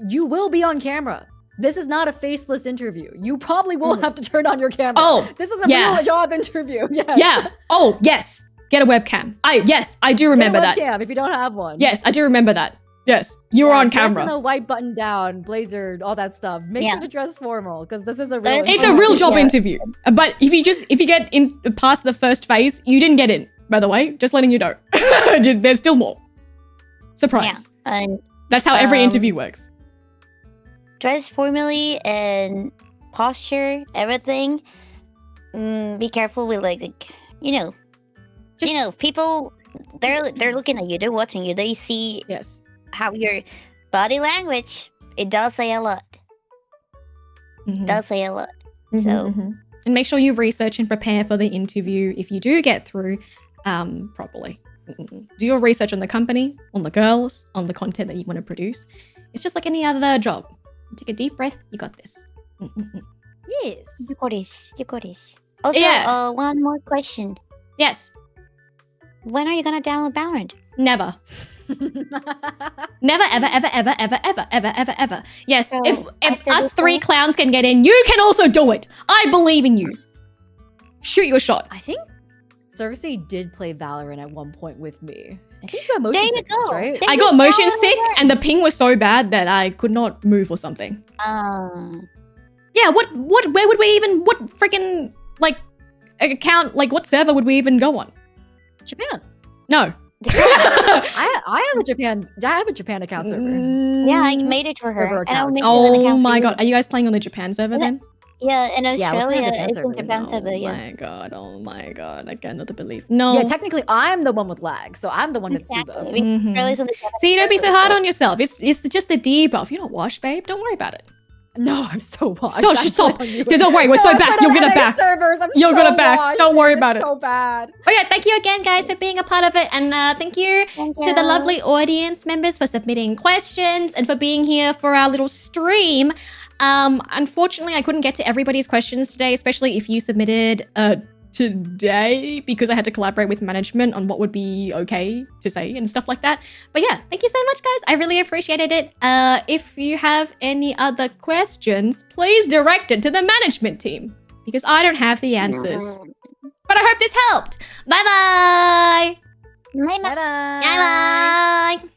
you will be on camera. This is not a faceless interview. You probably will have to turn on your camera. Oh, this is a yeah. real job interview. Yes. Yeah. Oh, yes. Get a webcam. I do remember that. Webcam if you don't have one. Yes, I do remember that. Yes, you were on dress camera. in a white button down, blazer, all that stuff. Make Yeah. sure to dress formal because this is a real. It's It's a real job Yeah. interview. But if you get in past the first phase, you didn't get in. By the way, just letting you know. There's still more. Surprise. and That's how every Um, interview works. dress formally and posture, everything. Be careful with people. They're looking at you. They're watching you. They see Yes. how your body language. It does say a lot. Mhm. Does say a lot. Mhm, so- mhm. And make sure you research and prepare for the interview if you do get through properly. Do your research on the company, on the girls, on the content that you want to produce. It's just like any other job. Take a deep breath. You got this. Yes. You got this. You got this. Also, Yeah. one more question. Yes. When are you gonna download Valorant? Never. Never, ever, ever, ever, ever, ever, ever, ever, ever. Yes, So, if after us this three one- clowns can get in, you can also do it. I believe in you. Shoot your shot. I think CERSEA did play Valorant at one point with me. I think you got motion There you sickness, go. right? There I you got motion go. sick and the ping was so bad that I could not move or something. Yeah, what where would we even, what freaking, like, account, like, what server would we even go on? Japan. No. I have a Japan account server. Yeah, I made it for her. Server And I'll account. make you an Oh account for my you. god, are you guys playing on the Japan server Yeah. then? Yeah, in Yeah, we're playing Australia, Japan it's in servers. Japan server, Oh yeah. my god, I cannot believe. No. Yeah, technically I'm the one with lag, so I'm the one that's debuff. Exactly. Mhm. Australia's on the Japan See, don't be so server, hard on yourself. It's just the debuff. You're not washed, babe. Don't worry about it. No, I'm so washed. Stop, I stop. put it on you. Don't worry, we're No, so I back. put it You'll on get it NA back. Servers. I'm You'll so get it back. washed. Don't worry It's about it. So bad. Oh yeah, thank you again, guys, for being a part of it, and thank you Thank to the you. lovely audience members for submitting questions and for being here for our little stream. Unfortunately, I couldn't get to everybody's questions today, especially if you submitted today, because I had to collaborate with management on what would be okay to say and stuff like that. But yeah, thank you so much, guys. I really appreciated it. If you have any other questions, please direct it to the management team, because I don't have the answers. But I hope this helped. Bye-bye. Bye-bye. Bye bye. Bye-bye.